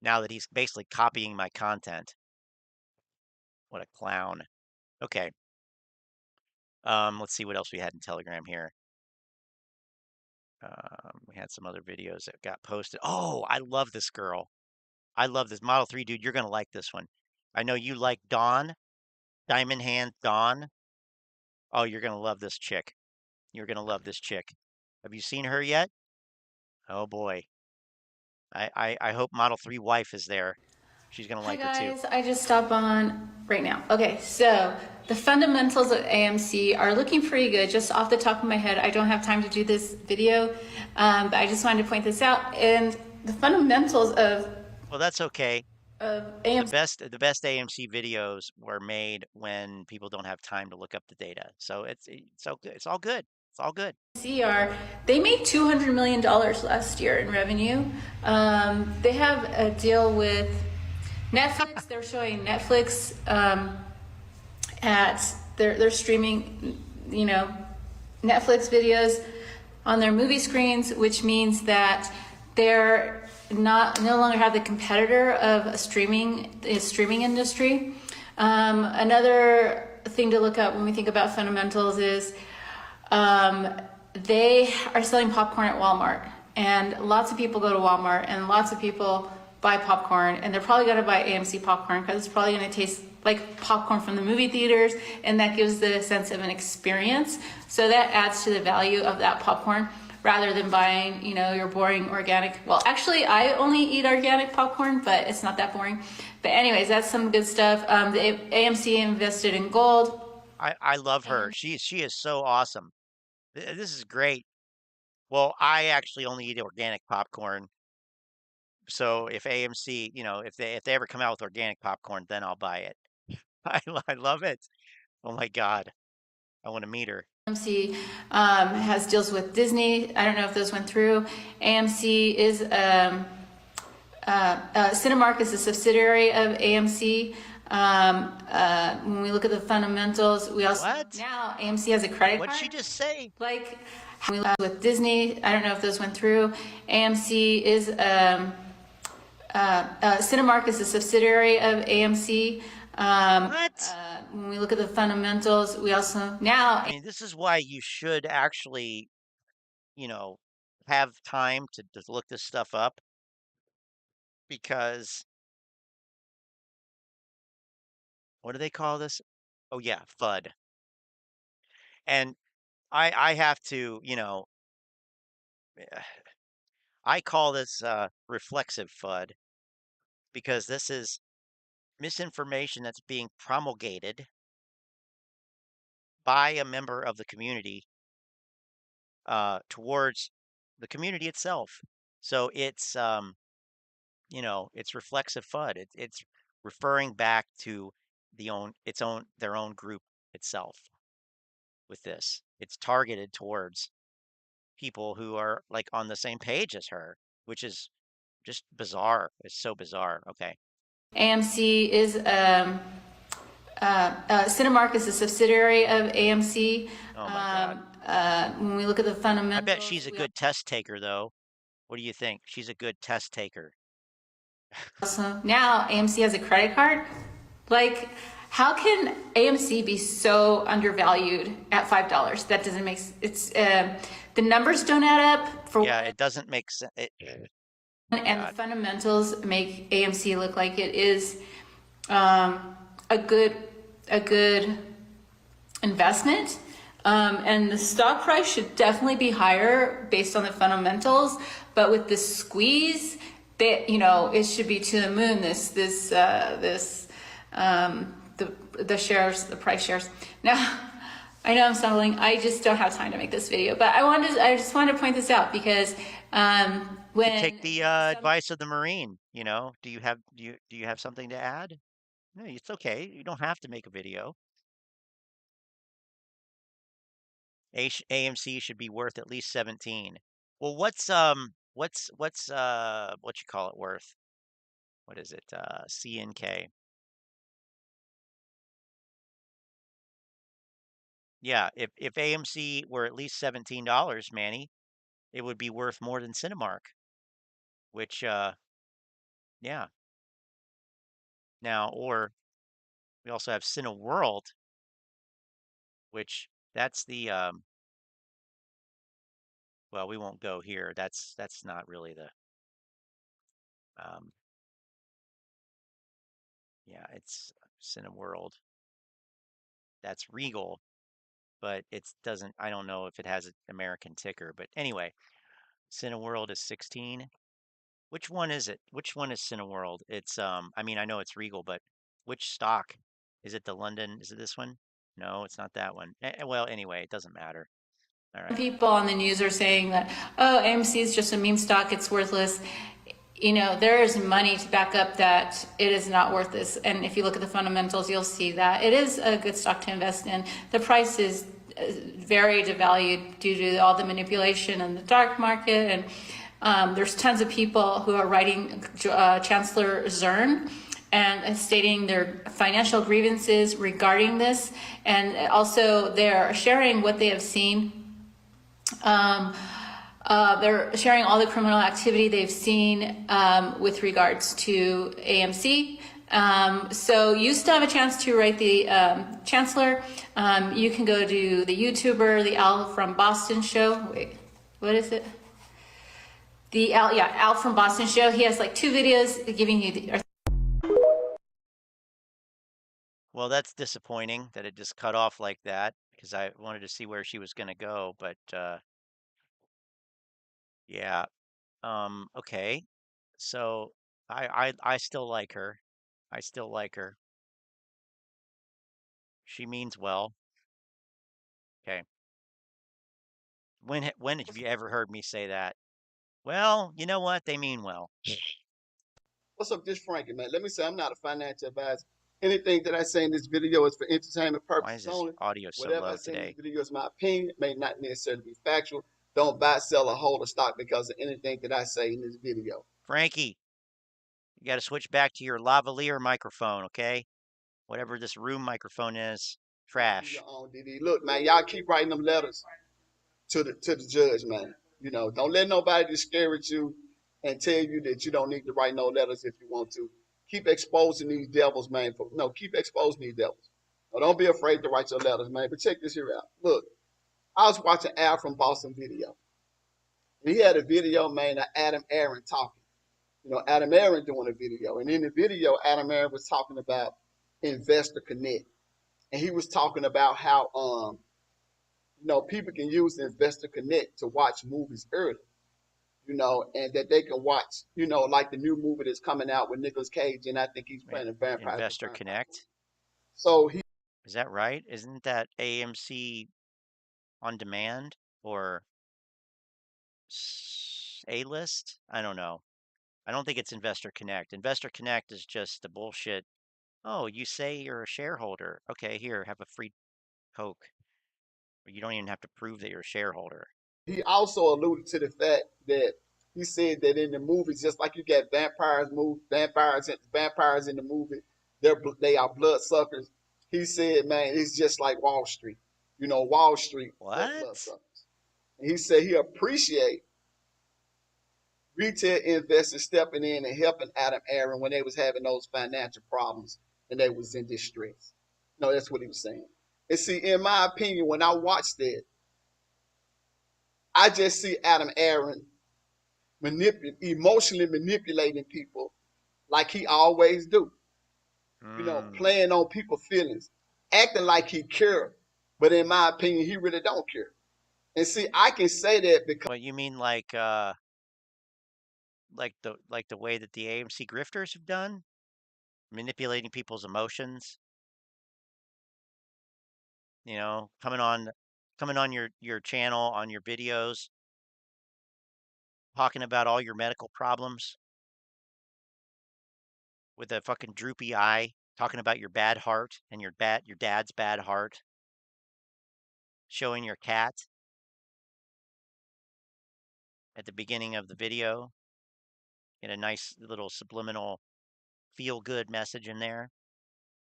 now that he's basically copying my content. What a clown. Okay. Let's see what else we had in Telegram here. We had some other videos that got posted. Oh, I love this girl. I love this Model 3 dude. You're going to like this one. I know you like Dawn, Diamond Hand Dawn. Oh, you're going to love this chick. You're going to love this chick. Have you seen her yet? Oh boy. I hope Model 3 wife is there. She's going to like her too. Hi guys, I just stopped on right now. Okay, so the fundamentals of AMC are looking pretty good. Just off the top of my head, I don't have time to do this video, but I just wanted to point this out. And the fundamentals of Well, that's okay. AMC. The best AMC videos were made when people don't have time to look up the data. So it's all good. It's all good. It's all good. They made $200 million last year in revenue. They have a deal with Netflix. They're showing Netflix they're streaming, you know, Netflix videos on their movie screens, which means that they're no longer have the competitor of a streaming industry. Another thing to look up when we think about fundamentals is they are selling popcorn at Walmart, and lots of people go to Walmart and lots of people buy popcorn, and they're probably going to buy AMC popcorn because it's probably going to taste like popcorn from the movie theaters, and that gives the sense of an experience. So that adds to the value of that popcorn rather than buying, you know, your boring organic. Well, actually, I only eat organic popcorn, but it's not that boring. But anyways, that's some good stuff. The AMC invested in gold. I love her. She is so awesome. This is great. Well, I actually only eat organic popcorn. So if AMC, you know, if they ever come out with organic popcorn, then I'll buy it. I love it. Oh my God. I want to meet her. AMC has deals with Disney. I don't know if those went through. AMC is Cinemark is a subsidiary of AMC. When we look at the fundamentals, we also now AMC has a credit card. What'd she just say? Like with Disney, I don't know if those went through. AMC is Cinemark is a subsidiary of AMC. When we look at the fundamentals, we also now. I mean, this is why you should actually, you know, have time to look this stuff up, because what do they call this? Oh yeah, FUD. And I have to, you know, I call this reflexive FUD, because this is misinformation that's being promulgated by a member of the community towards the community itself. So it's you know, it's reflexive FUD. It's referring back to their own group itself. With this, it's targeted towards people who are like on the same page as her, which is just bizarre. It's so bizarre. Okay. AMC is Cinemark is a subsidiary of AMC. Oh my God. When we look at the fundamentals, I bet she's a good test taker, though. What do you think? She's a good test taker. Also, now AMC has a credit card. Like, how can AMC be so undervalued at $5? That doesn't make it's the numbers don't add up. Yeah, it doesn't make sense. And the fundamentals make AMC look like it is a good investment. And the stock price should definitely be higher based on the fundamentals. But with the squeeze, that, you know, it should be to the moon. The shares, the price shares. Now, I know I'm stumbling. I just don't have time to make this video, but I just wanted to point this out because when take the advice of the Marine, you know, do you have something to add? No, it's okay. You don't have to make a video. AMC should be worth at least 17. Well, what's what you call it worth? What is it? CNK. Yeah, if AMC were at least $17, Manny, it would be worth more than Cinemark. Which yeah. Now, or we also have Cineworld, which that's the well, we won't go here. That's not really the yeah, it's Cineworld. That's Regal, but it doesn't, I don't know if it has an American ticker, but anyway, Cineworld is 16. Which one is it? Which one is Cineworld? It's I mean, I know it's Regal, but which stock? Is it the London? Is it this one? No, it's not that one. Well, anyway, it doesn't matter. All right. People on the news are saying that, oh, AMC is just a meme stock, it's worthless. you know, there is money to back up that it is not worth this. And if you look at the fundamentals, you'll see that it is a good stock to invest in. The price is very devalued due to all the manipulation in the dark market. And there's tons of people who are writing Chancellor Zern and stating their financial grievances regarding this. And also they're sharing what they have seen. They're sharing all the criminal activity they've seen with regards to AMC. So you still have a chance to write the Chancellor. You can go to the YouTuber, the Al from Boston show. Wait, what is it? The Al from Boston show. He has like 2 videos giving you the. Well, that's disappointing that it just cut off like that because I wanted to see where she was going to go, but yeah. Okay. So I still like her. I still like her. She means well. Okay. When have you ever heard me say that? Well, you know what? They mean well. What's up, this Frankie, man? Let me say I'm not a financial advisor. Anything that I say in this video is for entertainment purposes only. Audio so Whatever low I say today? in this video is my opinion. It may not necessarily be factual. Don't buy, sell, or hold a stock because of anything that I say in this video. Frankie, you got to switch back to your lavalier microphone, okay? Whatever this room microphone is, trash. Look, man, y'all keep writing them letters to the judge, man. You know, don't let nobody discourage you and tell you that you don't need to write no letters if you want to. Keep exposing these devils, man. Keep exposing these devils. No, don't be afraid to write your letters, man. But check this here out. Look, I was watching Al from Boston video. And he had a video, man, of Aron talking. You know, Aron doing a video. And in the video, Aron was talking about Investor Connect. And he was talking about how, you know, people can use Investor Connect to watch movies early. You know, and that they can watch, you know, like the new movie that's coming out with Nicolas Cage, and I think he's playing a vampire. Investor Connect. So is that right? Isn't that AMC on demand or A-list? I don't know. I don't think it's Investor Connect. Investor Connect is just a bullshit. Oh, you say you're a shareholder. Okay, here, have a free Coke. You don't even have to prove that you're a shareholder. He also alluded to the fact that he said that in the movies, just like you get vampires in the movie, they are blood suckers. He said, man, it's just like Wall Street. You know, Wall Street. What? Blood suckers. And he said he appreciate retail investors stepping in and helping Aron when they was having those financial problems and they was in distress. No, that's what he was saying. And see, in my opinion, when I watched that, I just see Aron emotionally manipulating people like he always do. You know, playing on people's feelings, acting like he cares, but in my opinion, he really don't care. And see, I can say that because. What you mean, like the way that the AMC grifters have done, manipulating people's emotions. You know, coming on your channel, on your videos, talking about all your medical problems with a fucking droopy eye, talking about your bad heart and your dad's bad heart, showing your cat at the beginning of the video. Get a nice little subliminal feel-good message in there.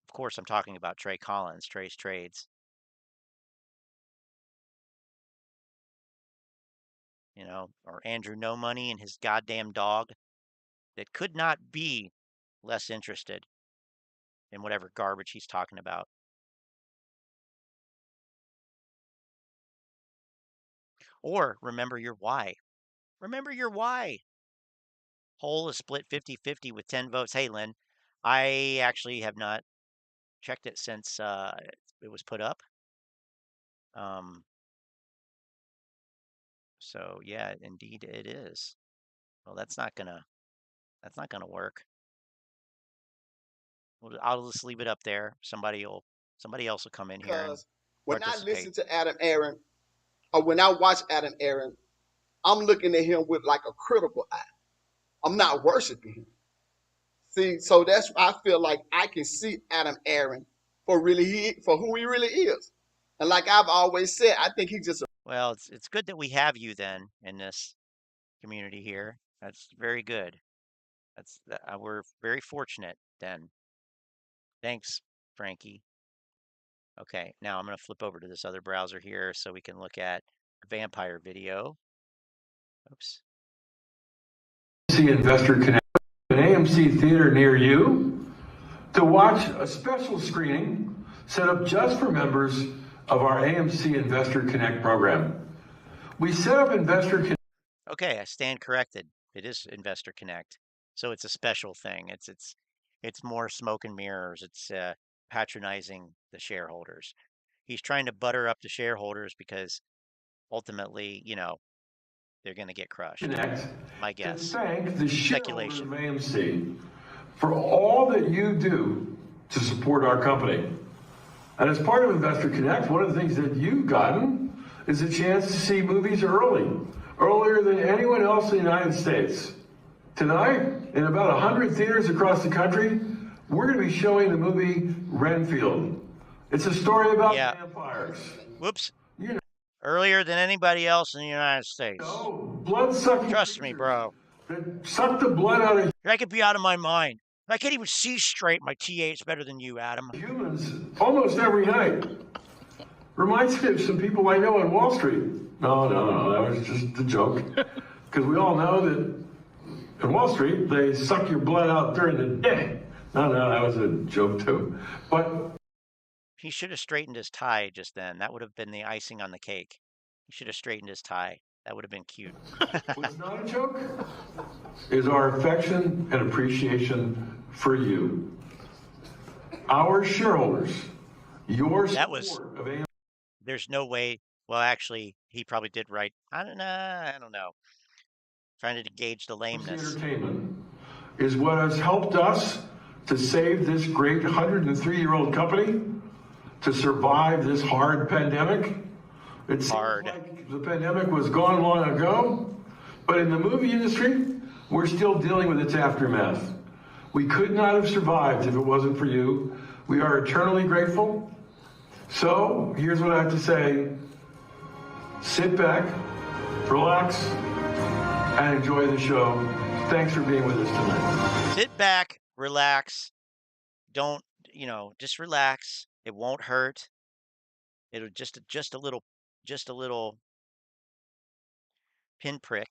Of course, I'm talking about Trey Collins, Trey's Trades. You know, or Andrew No Money and his goddamn dog that could not be less interested in whatever garbage he's talking about. Or remember your why. Remember your why. Poll is split 50-50 with 10 votes. Hey, Lynn, I actually have not checked it since it was put up. So yeah, indeed it is. Well, that's not gonna work. Well, I'll just leave it up there. Somebody else will come in here and when I listen to Aron, or when I watch Aron, I'm looking at him with like a critical eye. I'm not worshiping him. See, so that's I feel like I can see Adam Aron for who he really is. And like I've always said, I think he's just Well, it's good that we have you then in this community here. That's very good. We're very fortunate then. Thanks, Frankie. Okay, now I'm going to flip over to this other browser here so we can look at a vampire video. Oops. AMC Investor Connect, an AMC theater near you, to watch a special screening set up just for members of our AMC Investor Connect program. We set up Investor Connect. Okay, I stand corrected. It is Investor Connect, so it's a special thing. It's more smoke and mirrors. It's patronizing the shareholders. He's trying to butter up the shareholders because ultimately, you know, they're going to get crushed. Connect My guess. To thank the shareholders Speculation. of AMC for all that you do to support our company. And as part of Investor Connect, one of the things that you've gotten is a chance to see movies earlier than anyone else in the United States. Tonight, in about 100 theaters across the country, we're going to be showing the movie Renfield. It's a story about vampires. Whoops. You know, earlier than anybody else in the United States. Blood-sucking. Trust me, bro. Suck the blood out of I could be out of my mind. I can't even see straight. My TA is better than you, Adam. humans almost every night. Reminds me of some people I know on Wall Street. No, that was just a joke. Because we all know that in Wall Street, they suck your blood out during the day. No, that was a joke too. But he should have straightened his tie just then. That would have been the icing on the cake. He should have straightened his tie. That would have been cute. what's not a joke is our affection and appreciation for you. Our shareholders, your support That was. of AMC. There's no way. Well, actually, he probably did right. I don't know. Trying to gauge the lameness. Entertainment is what has helped us to save this great 103-year-old company, to survive this hard pandemic. It seems like the pandemic was gone long ago, but in the movie industry, we're still dealing with its aftermath. We could not have survived if it wasn't for you. We are eternally grateful. So here's what I have to say. Sit back, relax, and enjoy the show. Thanks for being with us tonight. Sit back, relax. Don't, just relax. It won't hurt. It'll just a little pinprick.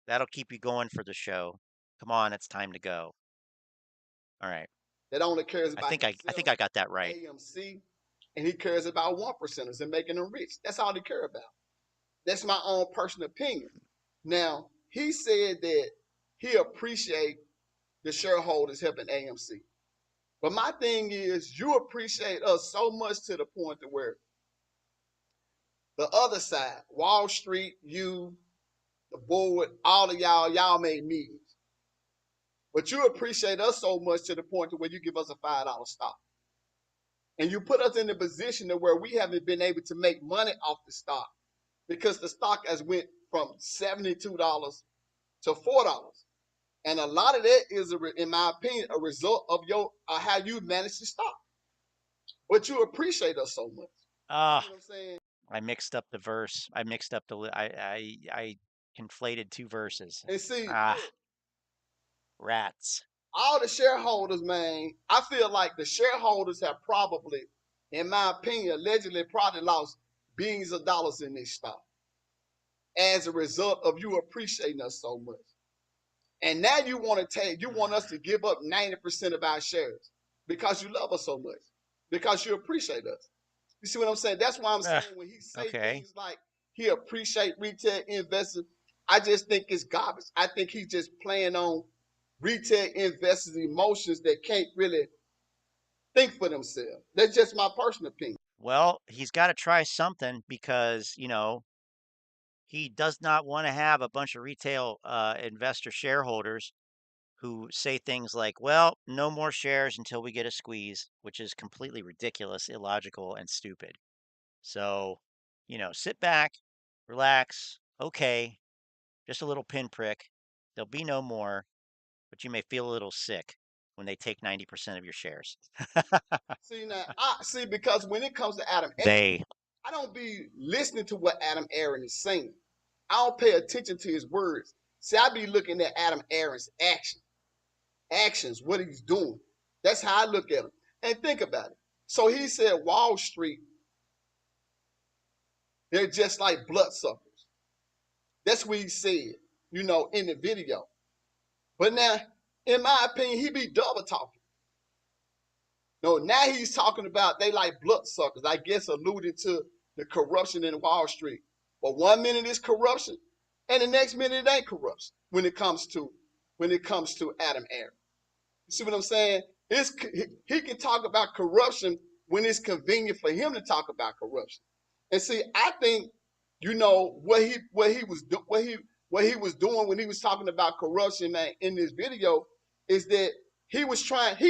That'll keep you going for the show. Come on, it's time to go. All right. that only cares about I think I got that right. AMC, and he cares about 1%ers and making them rich. That's all he cares about. That's my own personal opinion. Now, he said that he appreciate the shareholders helping AMC. But my thing is, you appreciate us so much to the point to where the other side, Wall Street, you, the board, all of y'all made millions. But you appreciate us so much to the point to where you give us a $5 stock. And you put us in a position to where we haven't been able to make money off the stock because the stock has went from $72 to $4. And a lot of that is, in my opinion, a result of how you manage the stock. But you appreciate us so much. You know what I'm saying? I mixed up the verse. I mixed up I conflated two verses. And see, rats. All the shareholders, man, I feel like the shareholders have probably, in my opinion, allegedly probably lost billions of dollars in this stock as a result of you appreciating us so much. And now you want us to give up 90% of our shares because you love us so much, because you appreciate us. You see what I'm saying? That's why I'm saying when he says things like he appreciate retail investors, I just think it's garbage. I think he's just playing on retail investors' emotions that can't really think for themselves. That's just my personal opinion. Well, he's got to try something because, he does not want to have a bunch of retail investor shareholders who say things like, well, no more shares until we get a squeeze, which is completely ridiculous, illogical, and stupid. So, sit back, relax. Okay. Just a little pinprick. There'll be no more, but you may feel a little sick when they take 90% of your shares. See now, because when it comes to Adam Aaron, I don't be listening to what Adam Aaron is saying. I don't pay attention to his words. See, I be looking at Adam Aaron's actions, what he's doing. That's how I look at him. And think about it. So he said Wall Street, they're just like bloodsuckers. That's what he said, in the video. But now, in my opinion, he be double talking. No, now he's talking about they like bloodsuckers, I guess alluding to the corruption in Wall Street. But 1 minute it's corruption, and the next minute it ain't corruption when it comes to Adam Aaron. You see what I'm saying? He can talk about corruption when it's convenient for him to talk about corruption. And see, I think, what he was doing when he was talking about corruption, man, in this video is that he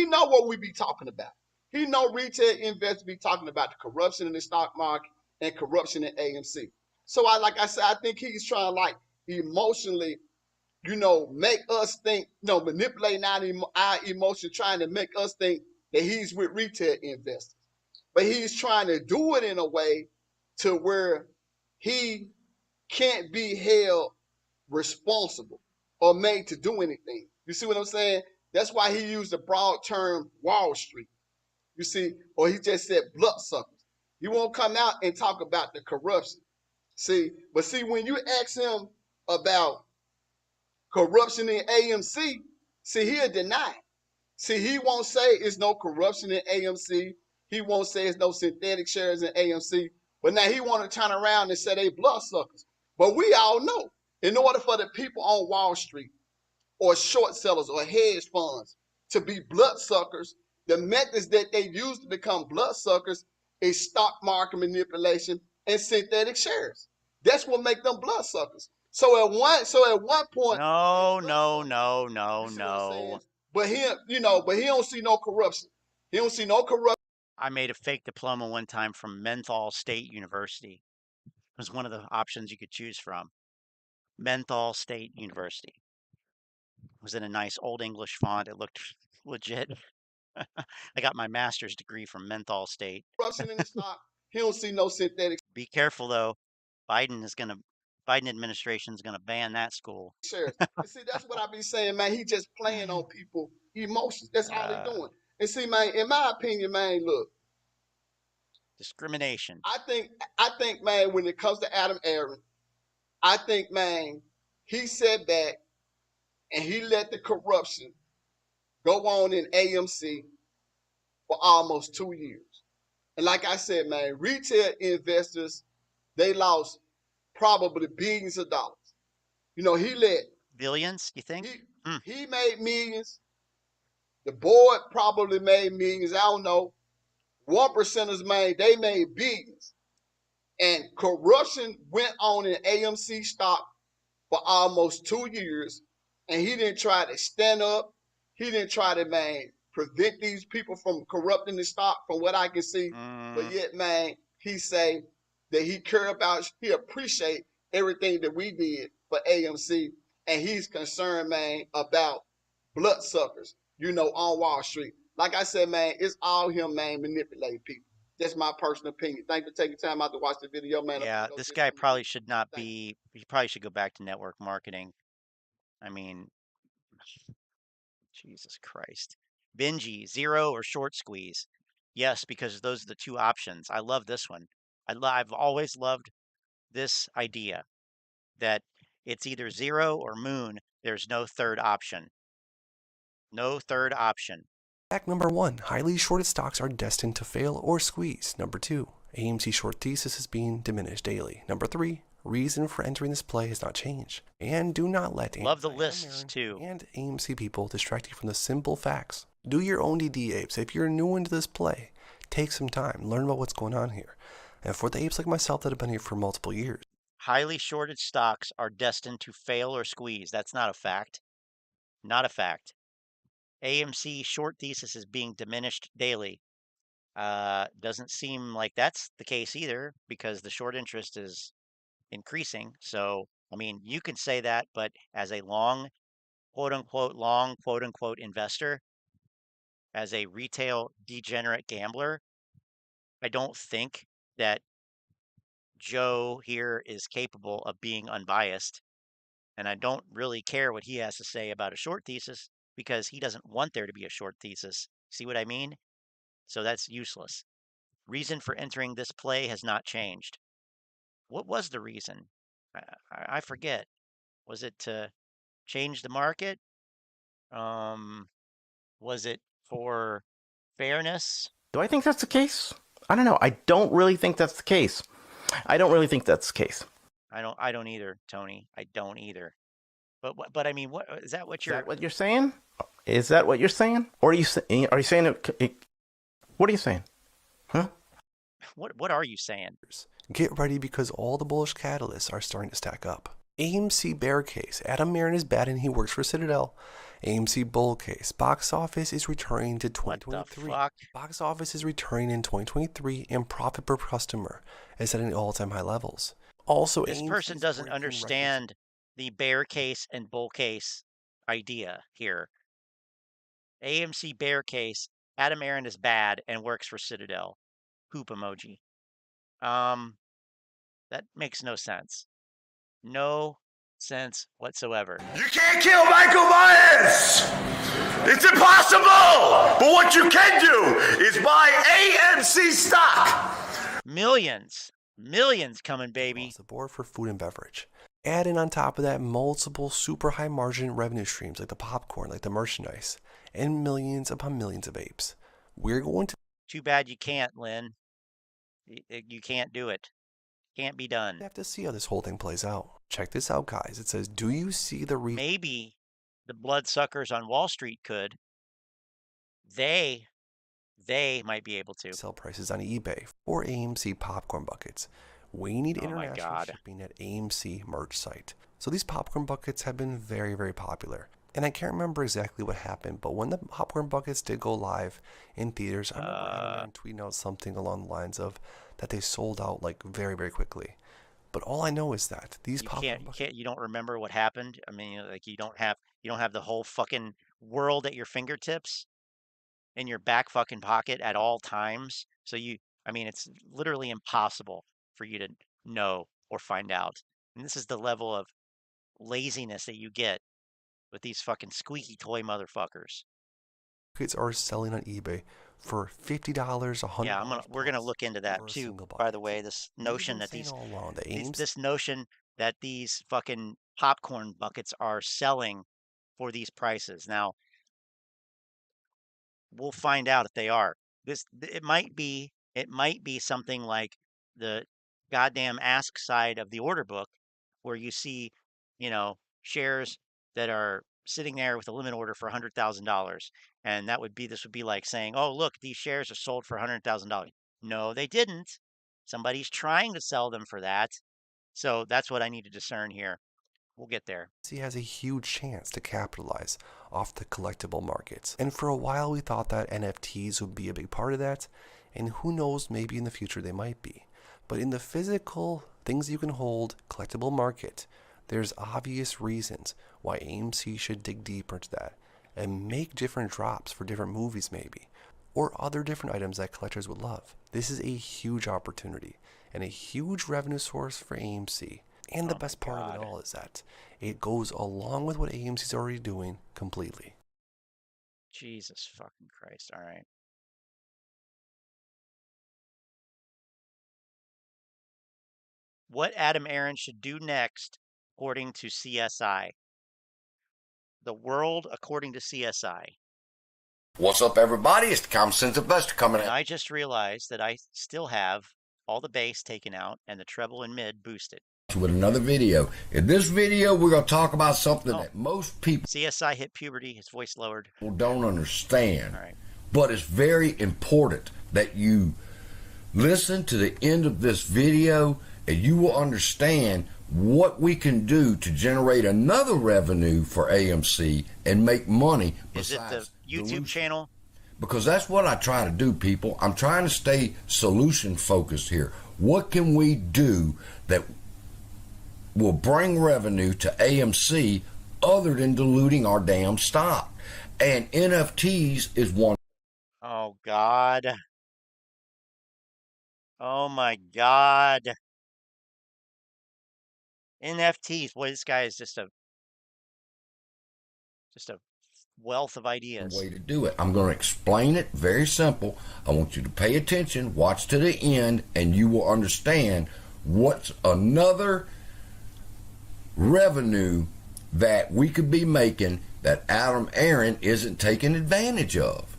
know what we be talking about. He know retail investors be talking about the corruption in the stock market and corruption in AMC. So like I said, I think he's trying like emotionally, make us think, manipulating our emotion, trying to make us think that he's with retail investors. But he's trying to do it in a way to where he can't be held responsible or made to do anything. You see what I'm saying? That's why he used the broad term Wall Street. You see, or he just said bloodsuckers. He won't come out and talk about the corruption. But when you ask him about corruption in AMC, he'll deny it. He won't say it's no corruption in AMC. He won't say it's no synthetic shares in AMC. But now he want to turn around and say they bloodsuckers. But we all know, in order for the people on Wall Street or short sellers or hedge funds to be bloodsuckers, the methods that they use to become bloodsuckers is stock market manipulation and synthetic shares. That's what make them bloodsuckers. So at one point, no. But he don't see no corruption. He don't see no corruption. I made a fake diploma one time from Menthol State University. It was one of the options you could choose from. Menthol State University. It was in a nice old English font. It looked legit. I got my master's degree from Menthol State. Corruption in the stock. He don't see no synthetic. Be careful though. Biden administration is gonna ban that school. Shares. And see, that's what I be saying, man. He just playing on people emotions. That's all they doing. And see, man, in my opinion, man, look. Discrimination. I think, man, when it comes to Adam Aaron, I think, man, he sat back and he let the corruption go on in AMC for almost 2 years. And like I said, man, retail investors, they lost probably billions of dollars. He let billions, you think? He made millions. The board probably made millions. I don't know. 1%ers they made billions. And corruption went on in AMC stock for almost 2 years. And he didn't try to stand up. He didn't try to, prevent these people from corrupting the stock, from what I can see. But yet, he say that he appreciate everything that we did for AMC. And he's concerned, about bloodsuckers, on Wall Street. Like I said, it's all him, manipulating people. That's my personal opinion. Thanks for taking time out to watch the video, man. Yeah, this guy probably should not be. He probably should go back to network marketing. I mean, Jesus Christ. Benji, zero or short squeeze? Yes, because those are the two options. I love this one. I've always loved this idea that it's either zero or moon. There's no third option. No third option. Fact number 1, highly shorted stocks are destined to fail or squeeze. Number 2, AMC short thesis is being diminished daily. Number 3, reason for entering this play has not changed. And do not let love the lists too and AMC people distract you from the simple facts. Do your own DD, apes. If you're new into this play, take some time, learn about what's going on here. And for the apes like myself that have been here for multiple years, highly shorted stocks are destined to fail or squeeze. That's not a fact. Not a fact. AMC short thesis is being diminished daily. Doesn't seem like that's the case either, because the short interest is increasing. So I mean, you can say that, but as a long, quote unquote, investor, as a retail degenerate gambler, I don't think that Joe here is capable of being unbiased. And I don't really care what he has to say about a short thesis because he doesn't want there to be a short thesis. See what I mean? So that's useless. Reason for entering this play has not changed. What was the reason? I forget. Was it to change the market? Was it for fairness? Do I think that's the case? I don't know. I don't really think that's the case. I don't really think that's the case. I don't either, Tony. I don't either. But I mean, what is that? What you're? Is that what you're saying? Is that what you're saying? Or are you saying what are you saying? Huh? What are you saying? Get ready because all the bullish catalysts are starting to stack up. AMC bear case. Adam Aron is bad and he works for Citadel. AMC bull case. Box office is returning to 2023. Box office is returning in 2023 and profit per customer is at an all-time high levels. Also, this person doesn't understand the bear case and bull case idea here. AMC bear case. Adam Aron is bad and works for Citadel. Poop emoji. That makes no sense. No sense whatsoever. You can't kill Michael Myers! It's impossible! But what you can do is buy AMC stock! Millions coming, baby. Across the board for food and beverage. Add in on top of that multiple super high margin revenue streams like the popcorn, like the merchandise, and millions upon millions of apes. We're going to... Too bad you can't, Lynn. You can't do it. Can't be done. We have to see how this whole thing plays out. Check this out, guys. It says, do you see the... Maybe the bloodsuckers on Wall Street could. They might be able to. Sell prices on eBay for AMC popcorn buckets. We need international shipping at AMC merch site. So these popcorn buckets have been very, very popular. And I can't remember exactly what happened, but when the popcorn buckets did go live in theaters, I remember tweeting out something along the lines of that they sold out like very, very quickly. But all I know is that these popcorn buckets... You don't remember what happened? I mean, like you don't have the whole fucking world at your fingertips in your back fucking pocket at all times. So I mean, it's literally impossible for you to know or find out. And this is the level of laziness that you get with these fucking squeaky toy motherfuckers. Buckets are selling on eBay for $50, $100. Yeah, we're gonna look into that too. By the way, this notion that this notion that these fucking popcorn buckets are selling for these prices. Now, we'll find out if they are. It might be something like the goddamn ask side of the order book, where you see, shares that are sitting there with a limit order for $100,000, and this would be like saying, oh look, these shares are sold for $100,000. No, they didn't. Somebody's trying to sell them for that. So that's what I need to discern here. We'll get there. He has a huge chance to capitalize off the collectible markets. And for a while we thought that NFTs would be a big part of that, and who knows, maybe in the future they might be. But in the physical things you can hold collectible market, there's obvious reasons why AMC should dig deeper into that and make different drops for different movies maybe, or other different items that collectors would love. This is a huge opportunity and a huge revenue source for AMC. And the best part of it all is that it goes along with what AMC's already doing completely. Jesus fucking Christ. All right. What Adam Aron should do next, according to CSI. The world according to CSI. What's up, everybody? It's the Common Sense Investor coming in. I just realized that I still have all the bass taken out and the treble and mid boosted. With another video. In this video, we're going to talk about something that most people... CSI hit puberty, his voice lowered. ...don't understand. All right. But it's very important that you listen to the end of this video and you will understand what we can do to generate another revenue for AMC and make money. Is it the YouTube channel? Because that's what I try to do, people. I'm trying to stay solution focused here. What can we do that will bring revenue to AMC other than diluting our damn stock. And NFTs is one. Oh, God. Oh, my God. NFTs. Boy, this guy is just a wealth of ideas. Way to do it. I'm going to explain it very simple. I want you to pay attention, watch to the end, and you will understand what's another revenue that we could be making that Aron isn't taking advantage of.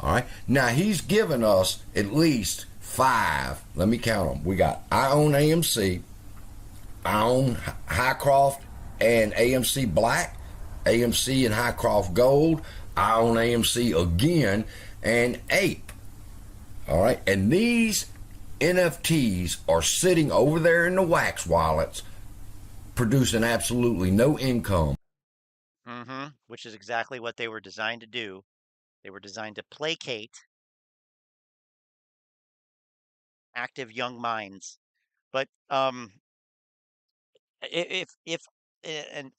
All right. Now he's given us at least 5. Let me count them. We got I own AMC, I own Highcroft and AMC Black, AMC and Highcroft Gold, I own AMC again, and Ape. All right. And these NFTs are sitting over there in the wax wallets, producing absolutely no income. Which is exactly what they were designed to do. They were designed to placate active young minds. But if and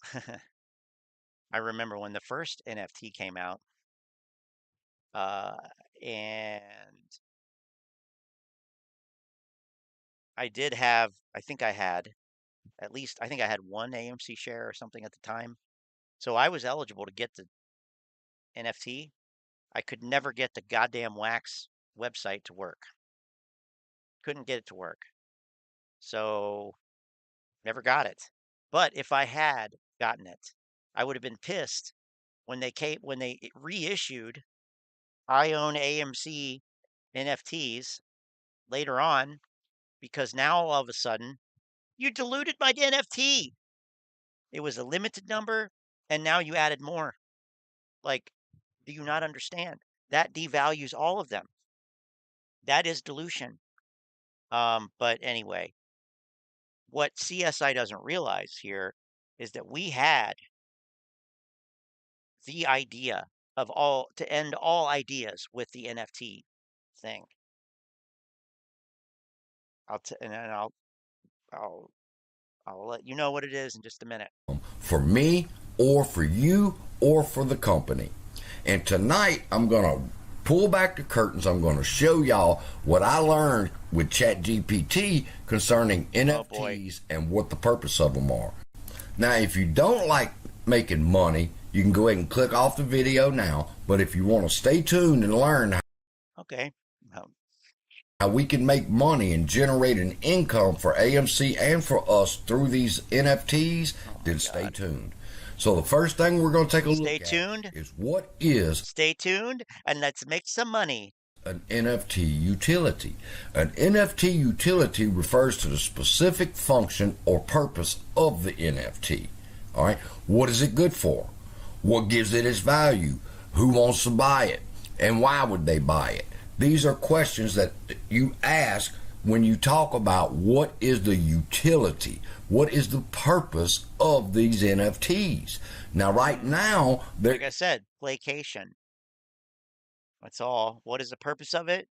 I remember when the first NFT came out, and I think I had one AMC share or something at the time. So I was eligible to get the NFT. I could never get the goddamn wax website to work. Couldn't get it to work. So never got it. But if I had gotten it, I would have been pissed when they reissued I own AMC NFTs later on, because now all of a sudden you diluted my NFT. It was a limited number, and now you added more. Like, do you not understand? That devalues all of them. That is dilution. But anyway, what CSI doesn't realize here is that we had the idea to end all ideas with the NFT thing. I'll let you know what it is in just a minute. For me, or for you, or for the company. And tonight, I'm going to pull back the curtains. I'm going to show y'all what I learned with ChatGPT concerning NFTs and what the purpose of them are. Now, if you don't like making money, you can go ahead and click off the video now. But if you want to stay tuned and learn how we can make money and generate an income for AMC and for us through these NFTs, then stay tuned. So the first thing we're going to take a look at is what is... Stay tuned and let's make some money. An NFT utility. An NFT utility refers to the specific function or purpose of the NFT. All right. What is it good for? What gives it its value? Who wants to buy it? And why would they buy it? These are questions that you ask when you talk about what is the utility, what is the purpose of these NFTs. Now, right now, like I said, placation. That's all. What is the purpose of it?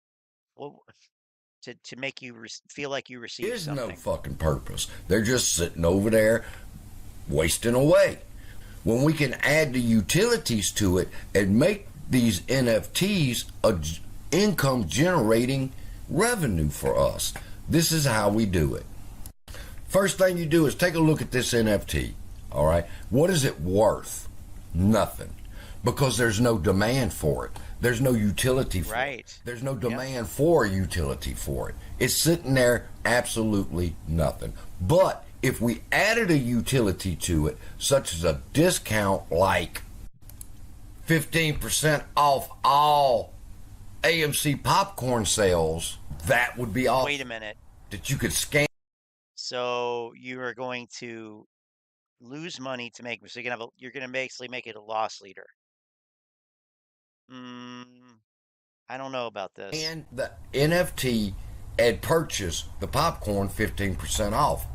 Well, to make you feel like you received something. There's no fucking purpose. They're just sitting over there wasting away. When we can add the utilities to it and make these NFTs a income generating revenue for us. This is how we do it. First thing you do is take a look at this NFT. All right. What is it worth? Nothing. Because there's no demand for it. There's no utility for it. There's no demand for a utility for it. It's sitting there absolutely nothing. But if we added a utility to it, such as a discount like 15% off all AMC popcorn sales, that would be all. Wait a minute. That you could scan. So you are going to lose money to make. So you're gonna basically make it a loss leader. I don't know about this. And the NFT and purchase the popcorn 15% off.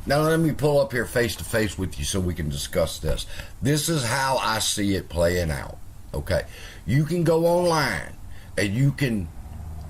Now let me pull up here face to face with you so we can discuss this. This is how I see it playing out. Okay, you can go online and you can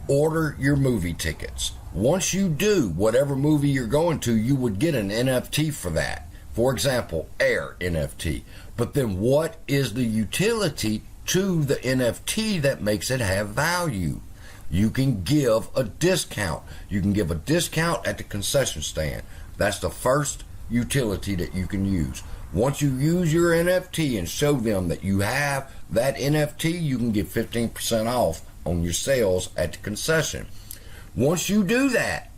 order your movie tickets Once you do whatever movie you're going to, you would get an NFT for that. For example, Air NFT. But then what is the utility to the NFT that makes it have value? You can give a discount. You can give a discount at the concession stand. That's the first utility that you can use. Once you use your NFT and show them that you have that NFT, you can get 15% off on your sales at the concession. Once you do that,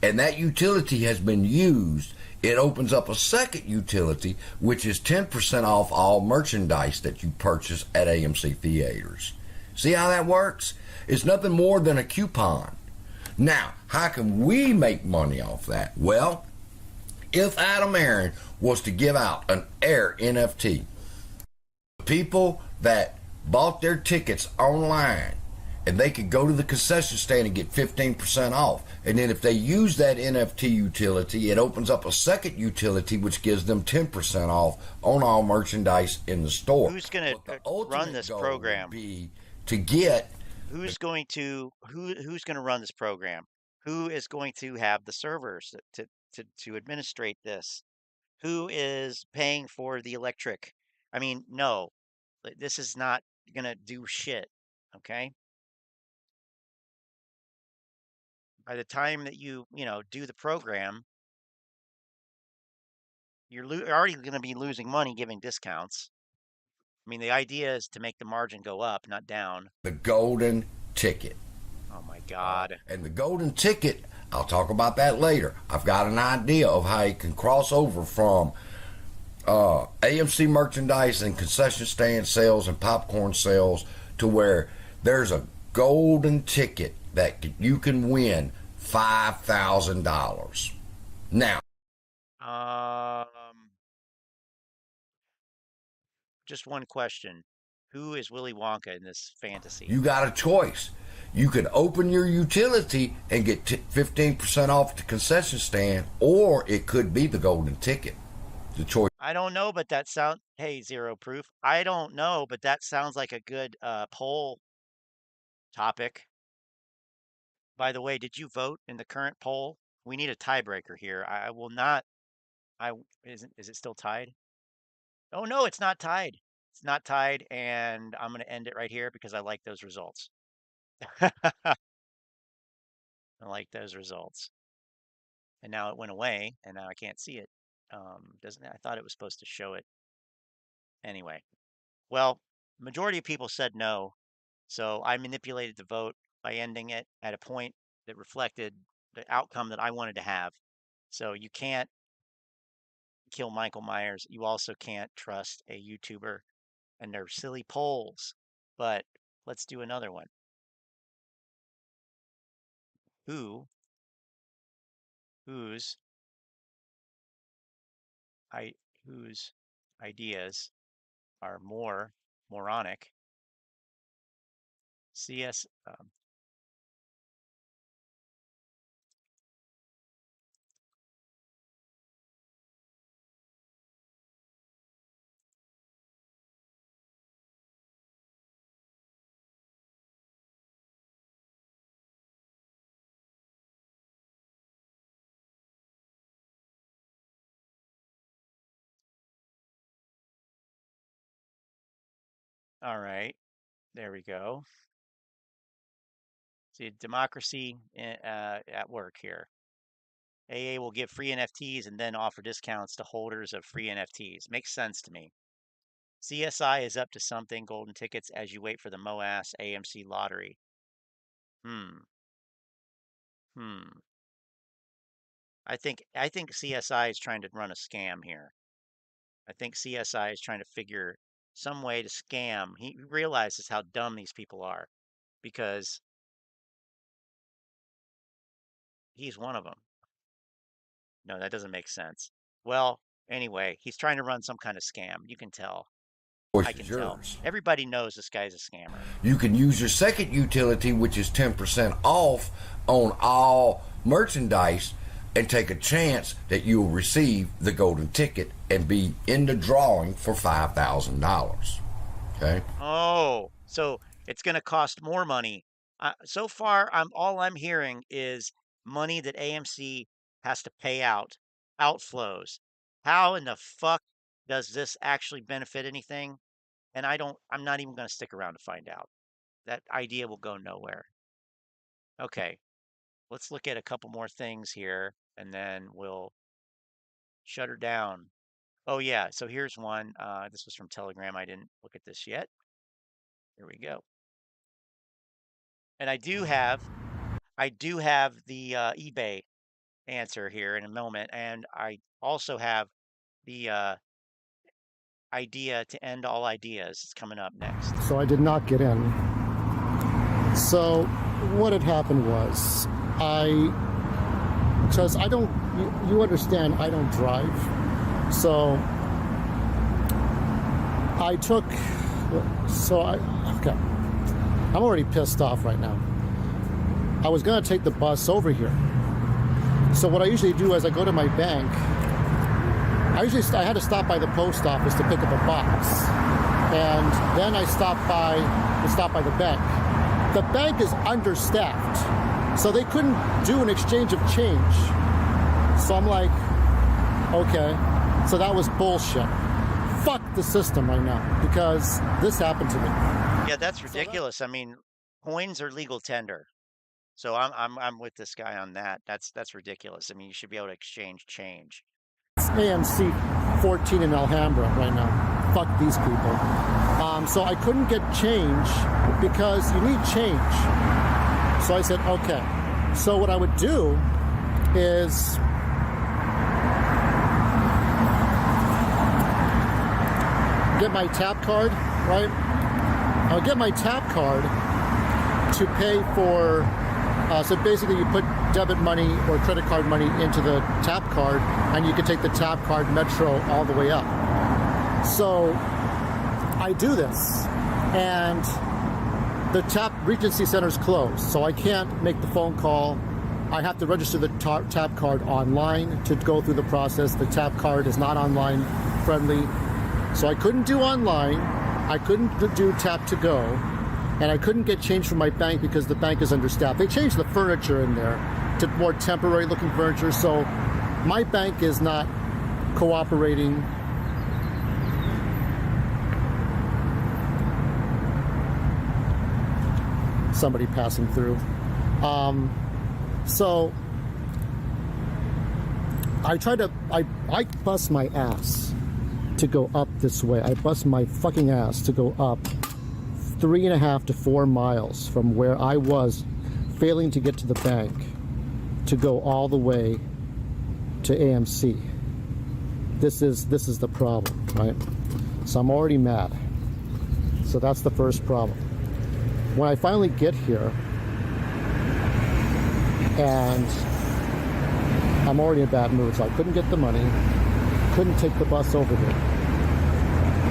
and that utility has been used, it opens up a second utility, which is 10% off all merchandise that you purchase at AMC theaters. See how that works? It's nothing more than a coupon. Now, how can we make money off that? Well, if Aron was to give out an Air NFT, people that bought their tickets online, and they could go to the concession stand and get 15% off. And then if they use that NFT utility, it opens up a second utility which gives them 10% off on all merchandise in the store. Who's going to run this program? Be to get who's going to run this program? Who is going to have the servers to administrate this? Who is paying for the electric? I mean, no, this is not going to do shit. Okay. By the time that you do the program, you're already going to be losing money giving discounts. I mean, the idea is to make the margin go up, not down. The golden ticket. Oh my God. And the golden ticket, I'll talk about that later. I've got an idea of how you can cross over from AMC merchandise and concession stand sales and popcorn sales to where there's a golden ticket that you can win $5,000. Now, just one question. Who is Willy Wonka in this fantasy? you got a choice. You could open your utility and get 15% off at the concession stand, or it could be the golden ticket. The choice. I don't know, but that sounds, hey, Zero Proof. I don't know, but that sounds like a good poll topic. By the way, did you vote in the current poll? We need a tiebreaker here. I will not. Is it still tied? Oh no, it's not tied. It's not tied, and I'm going to end it right here because I like those results. I like those results. And now it went away, and now I can't see it. Doesn't it? I thought it was supposed to show it. Anyway, well, majority of people said no, so I manipulated the vote by ending it at a point that reflected the outcome that I wanted to have. So you can't kill Michael Myers. You also can't trust a YouTuber and their silly polls. But let's do another one. Whose ideas are more moronic? CS all right, there we go. See, democracy at work here. AA will give free NFTs and then offer discounts to holders of free NFTs. Makes sense to me. CSI is up to something. Golden tickets as you wait for the MOAS AMC lottery. I think CSI is trying to run a scam here. I think CSI is trying to figure some way to scam. He realizes how dumb these people are because he's one of them. No, that doesn't make sense. Well, anyway, he's trying to run some kind of scam. You can tell. I can tell. Everybody knows this guy's a scammer. You can use your second utility, which is 10% off on all merchandise, and take a chance that you'll receive the golden ticket and be in the drawing for $5,000. Okay? Oh, so it's going to cost more money. So far, all I'm hearing is money that AMC has to pay out, outflows. How in the fuck does this actually benefit anything? And I'm not even going to stick around to find out. That idea will go nowhere. Okay, let's look at a couple more things here and then we'll shut her down. Oh yeah, so here's one. This was from Telegram. I didn't look at this yet. Here we go. And I do have the eBay answer here in a moment, and I also have the idea to end all ideas. It's coming up next. So I did not get in. So what had happened was because I don't, you understand, I don't drive. So okay. I'm already pissed off right now. I was going to take the bus over here. So what I usually do is I go to my bank. I had to stop by the post office to pick up a box. And then I stop by the bank. The bank is understaffed. So they couldn't do an exchange of change. So I'm like, okay. So that was bullshit. Fuck the system right now because this happened to me. Yeah, that's ridiculous. I mean, coins are legal tender. So I'm with this guy on that. That's ridiculous. I mean, you should be able to exchange change. It's AMC 14 in Alhambra right now. Fuck these people. So I couldn't get change because you need change. So I said, okay. So what I would do is get my tap card, right? I'll get my tap card to pay for, so basically you put debit money or credit card money into the tap card and you can take the tap card Metro all the way up. So I do this and the tap Regency Center's closed, so I can't make the phone call. I have to register the tap card online to go through the process. The tap card is not online friendly. So I couldn't do online. I couldn't do tap to go, and I couldn't get change from my bank because the bank is understaffed. They changed the furniture in there to more temporary looking furniture, so my bank is not cooperating. Somebody passing through. So I bust my ass to go up this way. I bust my fucking ass to go up 3.5 to 4 miles from where I was failing to get to the bank to go all the way to AMC. This is the problem, right? So I'm already mad. So that's the first problem. When I finally get here and I'm already in a bad mood, so I couldn't get the money, couldn't take the bus over here.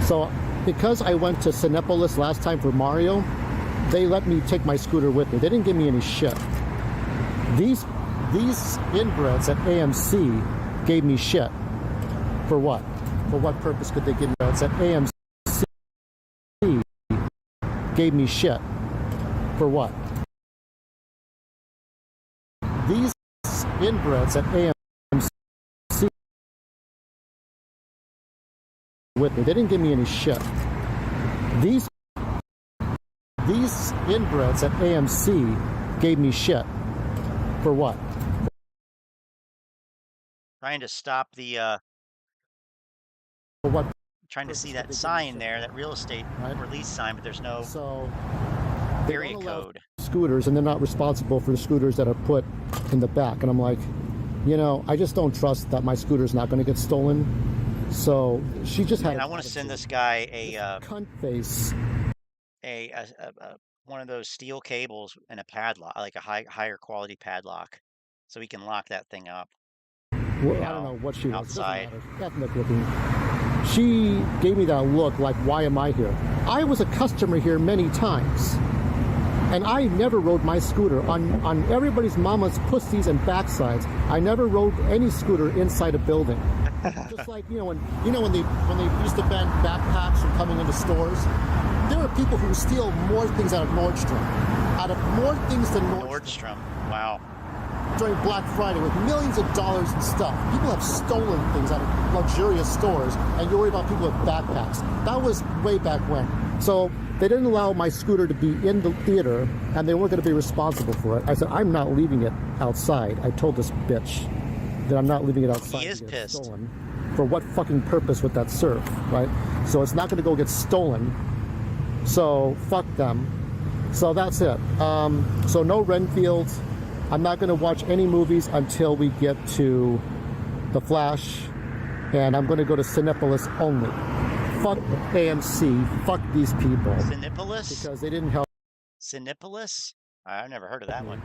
So because I went to Cinepolis last time for Mayo, they let me take my scooter with me. They didn't give me any shit. These inbreds at AMC gave me shit. For what? For what purpose could they give me? It's at AMC gave me shit. For what? These inbreds at AMC with me. They didn't give me any shit. These inbreds at AMC gave me shit. For what? Trying to stop the for what? Trying to see that sign there, that real estate release sign, but there's no area code. Scooters, and they're not responsible for the scooters that are put in the back. And I'm like, you know, I just don't trust that my scooter's not going to get stolen. So she just had. And I want to send this guy a cunt face, a one of those steel cables and a padlock, like a higher quality padlock, so we can lock that thing up. Well, I don't know what she was. Outside. Ethnic looking. She gave me that look like, why am I here? I was a customer here many times. And I never rode my scooter on everybody's mama's pussies and backsides. I never rode any scooter inside a building. Just like, when they used to ban backpacks from coming into stores, there are people who steal more things out of Nordstrom. Out of more things than Nordstrom. Wow. during Black Friday with millions of dollars in stuff. People have stolen things out of luxurious stores, and you worry about people with backpacks. That was way back when. So they didn't allow my scooter to be in the theater, and they weren't going to be responsible for it. I said, I'm not leaving it outside. I told this bitch that I'm not leaving it outside. He is pissed. Stolen. For what fucking purpose would that serve, right? So it's not going to go get stolen. So fuck them. So that's it. So no Renfield. I'm not going to watch any movies until we get to The Flash, and I'm going to go to Cinepolis only. Fuck AMC. Fuck these people. Cinepolis? Because they didn't help. Cinepolis? I've never heard of that one.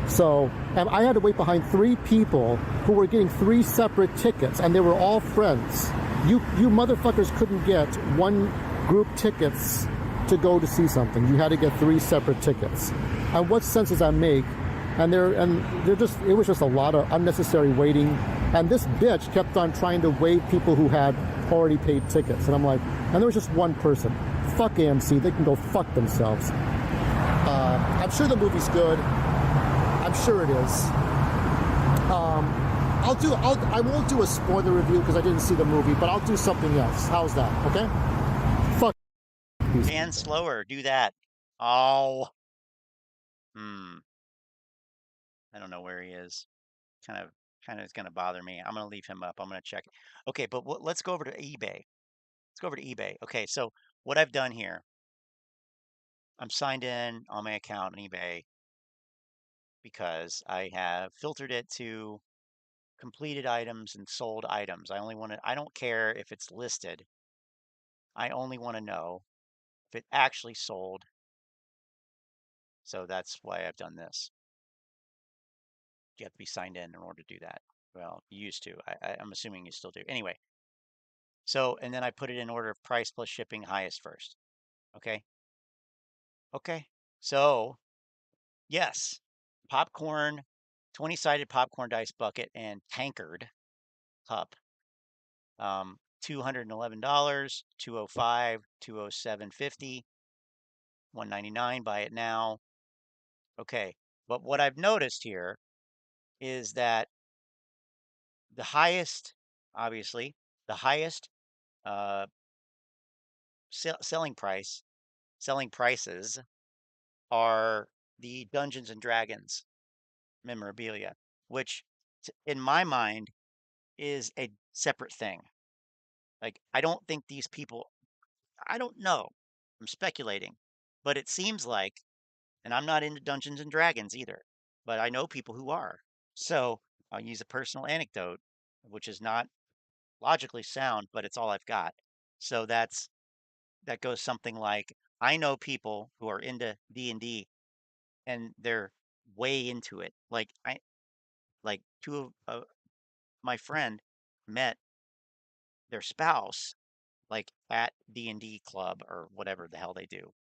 So, and I had to wait behind 3 people who were getting 3 separate tickets, and they were all friends. You motherfuckers couldn't get one group tickets to go to see something. You had to get 3 separate tickets. And what sense does that make? And it was just a lot of unnecessary waiting. And this bitch kept on trying to waive people who had already paid tickets. And I'm like, and there was just one person. Fuck AMC, they can go fuck themselves. I'm sure the movie's good. I'm sure it is. I won't do a spoiler review because I didn't see the movie, but I'll do something else. How's that? Okay? Fuck. And slower. Do that. Oh. I don't know where he is. Kind of is going to bother me. I'm going to leave him up. I'm going to check. Okay, but let's go over to eBay. Let's go over to eBay. Okay, so what I've done here, I'm signed in on my account on eBay because I have filtered it to completed items and sold items. I don't care if it's listed. I only want to know if it actually sold. So that's why I've done this. You have to be signed in order to do that. Well, you used to. I'm assuming you still do. Anyway, so, and then I put it in order of price plus shipping, highest first. Okay. Okay. So, yes, popcorn, 20-sided popcorn dice bucket and tankard cup. $211, $205, $207.50, $199. Buy it now. Okay. But what I've noticed here is that the highest, obviously, the highest selling prices are the Dungeons and Dragons memorabilia, which in my mind is a separate thing. Like, I don't think these people, I don't know, I'm speculating, but it seems like, and I'm not into Dungeons and Dragons either, but I know people who are. So I'll use a personal anecdote, which is not logically sound, but it's all I've got. So that goes something like, I know people who are into D&D and they're way into it. Like two of my friend met their spouse like at D&D club or whatever the hell they do.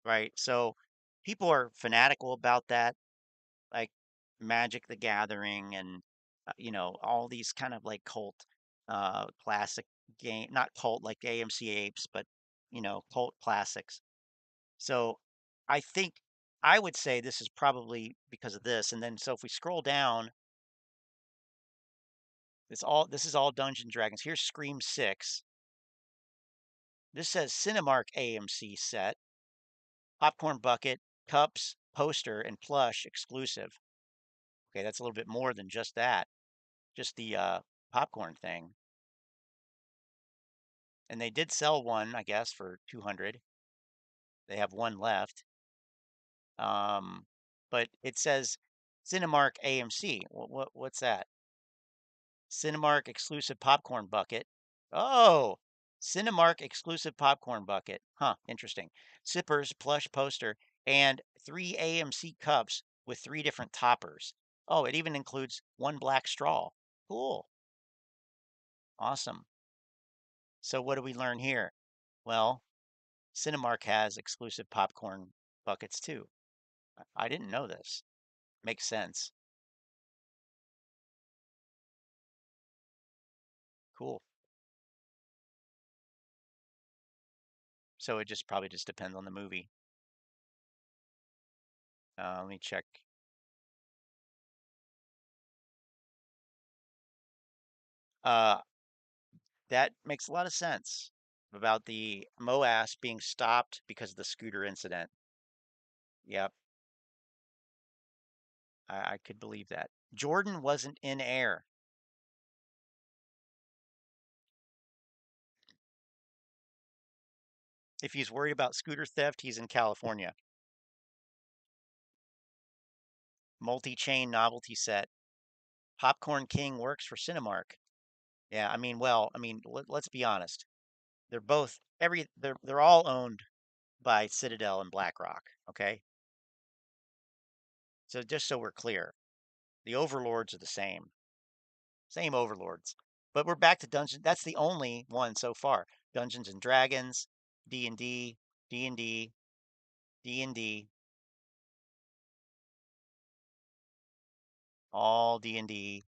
Right? So people are fanatical about that, like Magic the Gathering and all these kind of like cult classic game, not cult like AMC Apes, but cult classics. So I would say this is probably because of this. And then so if we scroll down, this is all Dungeons Dragons. Here's Scream 6. This says Cinemark AMC set, popcorn bucket, cups, poster, and plush exclusive. Okay, that's a little bit more than just that. Just the popcorn thing. And they did sell one, I guess, for $200. They have one left. But it says Cinemark AMC. What's that? Cinemark exclusive popcorn bucket. Oh, Cinemark exclusive popcorn bucket. Huh, interesting. Sippers, plush poster, and 3 AMC cups with 3 different toppers. Oh, it even includes 1 black straw. Cool. Awesome. So what do we learn here? Well, Cinemark has exclusive popcorn buckets too. I didn't know this. Makes sense. Cool. So it probably just depends on the movie. Let me check. That makes a lot of sense about the MOAS being stopped because of the scooter incident. Yep. I could believe that. Jordan wasn't in air. If he's worried about scooter theft, he's in California. Multi-chain novelty set. Popcorn King works for Cinemark. Yeah, I mean, let's be honest. They're both they're all owned by Citadel and BlackRock, okay? So just so we're clear, the overlords are the same. Same overlords. But we're back to Dungeons. That's the only one so far. Dungeons and Dragons, D&D, D&D, D&D, all D&D.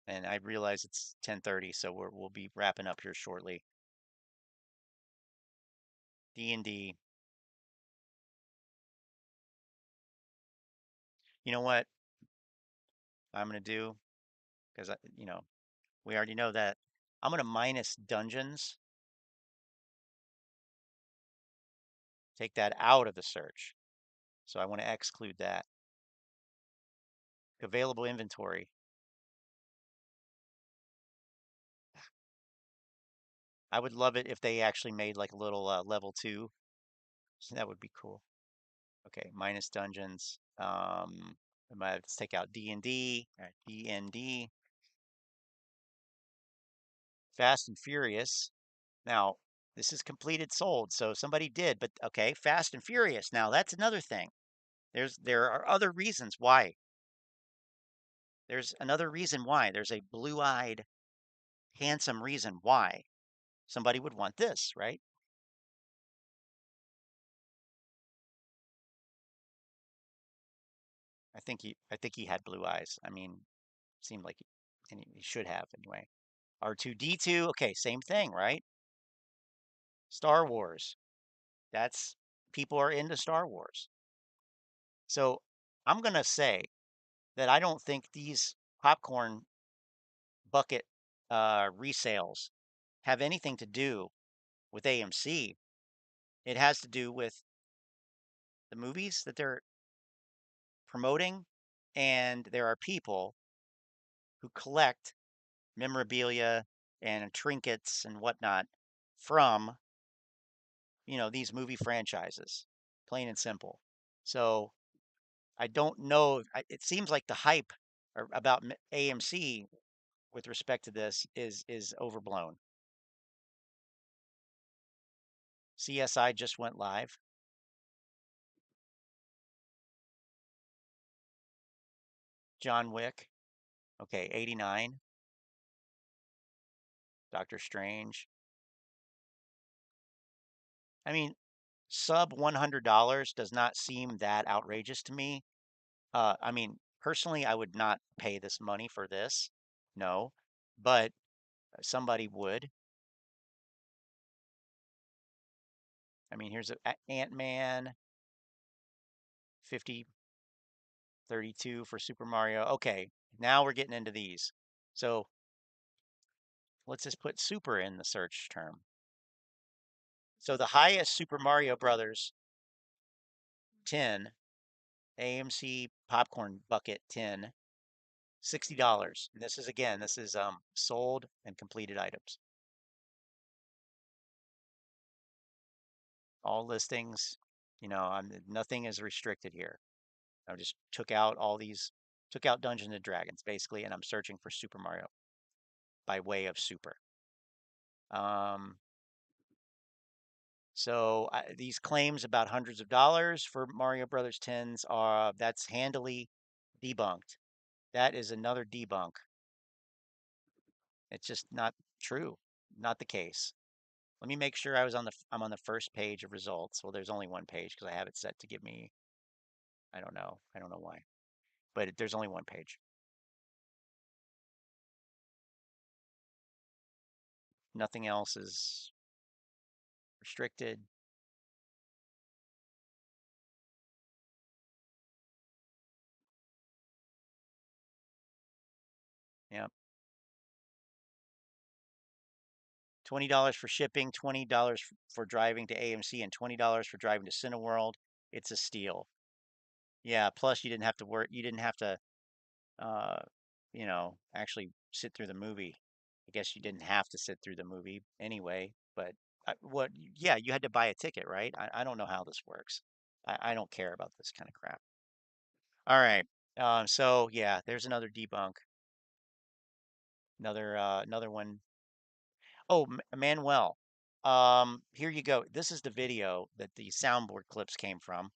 And I realize it's 10:30, so we'll be wrapping up here shortly. D&D. You know what I'm going to do? Because, we already know that. I'm going to minus dungeons. Take that out of the search. So I want to exclude that. Available inventory. I would love it if they actually made like a little level 2. That would be cool. Okay, minus dungeons. Let's take out D&D. All right, D&D. Fast and Furious. Now, this is completed sold, so somebody did, but okay, Fast and Furious. Now, that's another thing. There are other reasons why. There's another reason why. There's a blue-eyed, handsome reason why somebody would want this, right? I think he had blue eyes. I mean, seemed like he should have anyway. R2D2, okay, same thing, right? Star Wars. That's people are into Star Wars. So I'm gonna say that I don't think these popcorn bucket resales have anything to do with AMC. It has to do with the movies that they're promoting, and there are people who collect memorabilia and trinkets and whatnot from these movie franchises, plain and simple. So I don't know. It seems like the hype about AMC with respect to this is overblown. CSI just went live. John Wick. Okay, 89. Doctor Strange. I mean, sub $100 does not seem that outrageous to me. I mean, personally, I would not pay this money for this. No, but somebody would. I mean, here's Ant-Man 5032 for Super Mario. Okay, now we're getting into these. So let's just put super in the search term. So the highest Super Mario Brothers 10 AMC popcorn bucket 10, $60. And this is sold and completed items. All listings, nothing is restricted here. I just took out Dungeons and Dragons basically, and I'm searching for Super Mario by way of super. So these claims about hundreds of dollars for Mario Brothers 10s that's handily debunked. That is another debunk. It's just not true, not the case. Let me make sure I'm on the first page of results. Well, there's only one page because I have it set to give me, I don't know why, but there's only one page. Nothing else is restricted. $20 for shipping, $20 for driving to AMC, and $20 for driving to Cineworld. It's a steal. Yeah, plus you didn't have to work, you didn't have to you know, actually sit through the movie. I guess you didn't have to sit through the movie anyway, but yeah, you had to buy a ticket, right? I don't know how this works. I don't care about this kind of crap. All right. So yeah, there's another debunk. Another one. Oh, Manuel. Here you go. This is the video that the soundboard clips came from.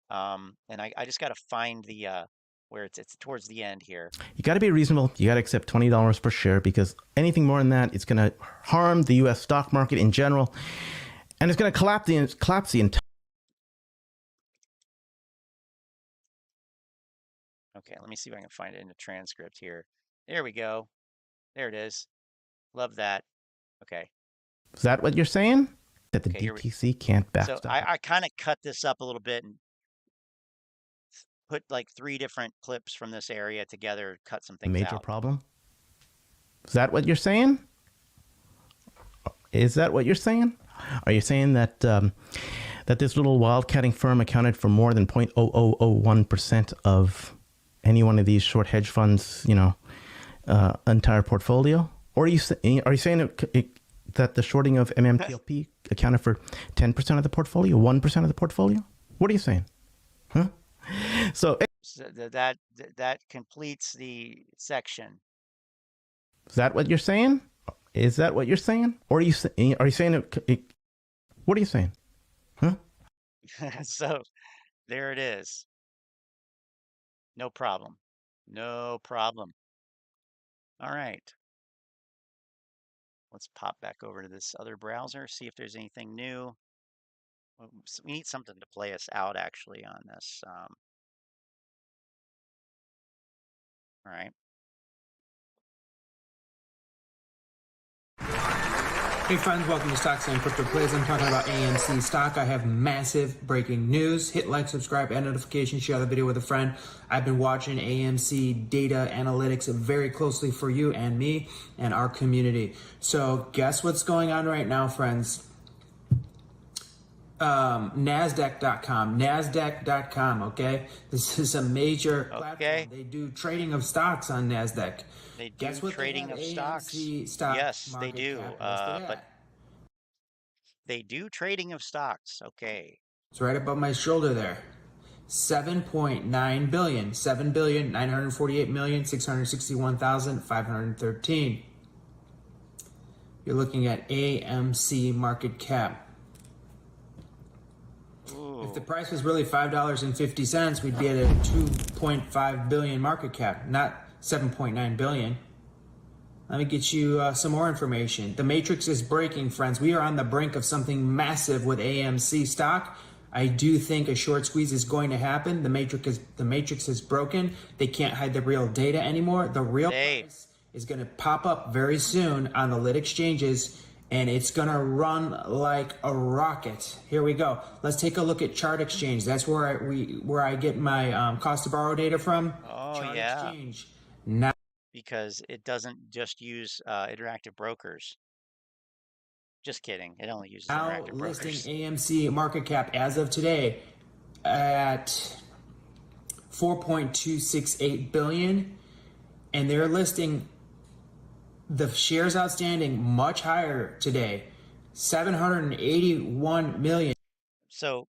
And I just got to find the where it's towards the end here. You got to be reasonable. You got to accept $20 per share, because anything more than that, it's going to harm the U.S. stock market in general, and it's going to collapse the entire. Okay, let me see if I can find it in the transcript here. There we go. There it is. Love that. Okay. Is that what you're saying? That the Okay, DTC can't backstop? So I kind of cut this up a little bit and put like 3 different clips from this area together, cut some things Major out. problem? Is that what you're saying? Is that what you're saying? Are you saying that that this little wildcatting firm accounted for more than 0.0001% of any one of these short hedge funds, you know, entire portfolio? Or are you saying that the shorting of MMTLP accounted for 10% of the portfolio, 1% of the portfolio? What are you saying? Huh? So that completes the section. Is that what you're saying? Is that what you're saying? Or are you saying what are you saying? Huh? So there it is. No problem. No problem. All right. Let's pop back over to this other browser, see if there's anything new. We need something to play us out actually on this. All right. Hey friends, welcome to Stocks and Crypto Plays. I'm talking about AMC stock. I have massive breaking news. Hit like, subscribe, and notification. Share the video with a friend. I've been watching AMC data analytics very closely for you and me and our community. So guess what's going on right now, friends? NASDAQ.com, okay? This is a major platform. They do trading of stocks on NASDAQ. They do trading of stocks. Yes, they do. But they do trading of stocks. Okay. It's right above my shoulder there. 7.9 billion. 7,948,661,513. You're looking at AMC market cap. If the price was really $5.50, we'd be at a 2.5 billion market cap, not 7.9 billion. Let me get you some more information. The matrix is breaking, friends. We are on the brink of something massive with AMC stock. I do think a short squeeze is going to happen. The matrix is broken. They can't hide the real data anymore. The real price is going to pop up very soon on the lit exchanges, and it's going to run like a rocket. Here we go. Let's take a look at Chart Exchange. That's where I get my cost to borrow data from. Oh, Chart yeah. Exchange. Now, because it doesn't just use interactive brokers. Just kidding. It only uses interactive brokers. Listing AMC market cap as of today at 4.268 billion, and they're listing the shares outstanding much higher today, 781 million. So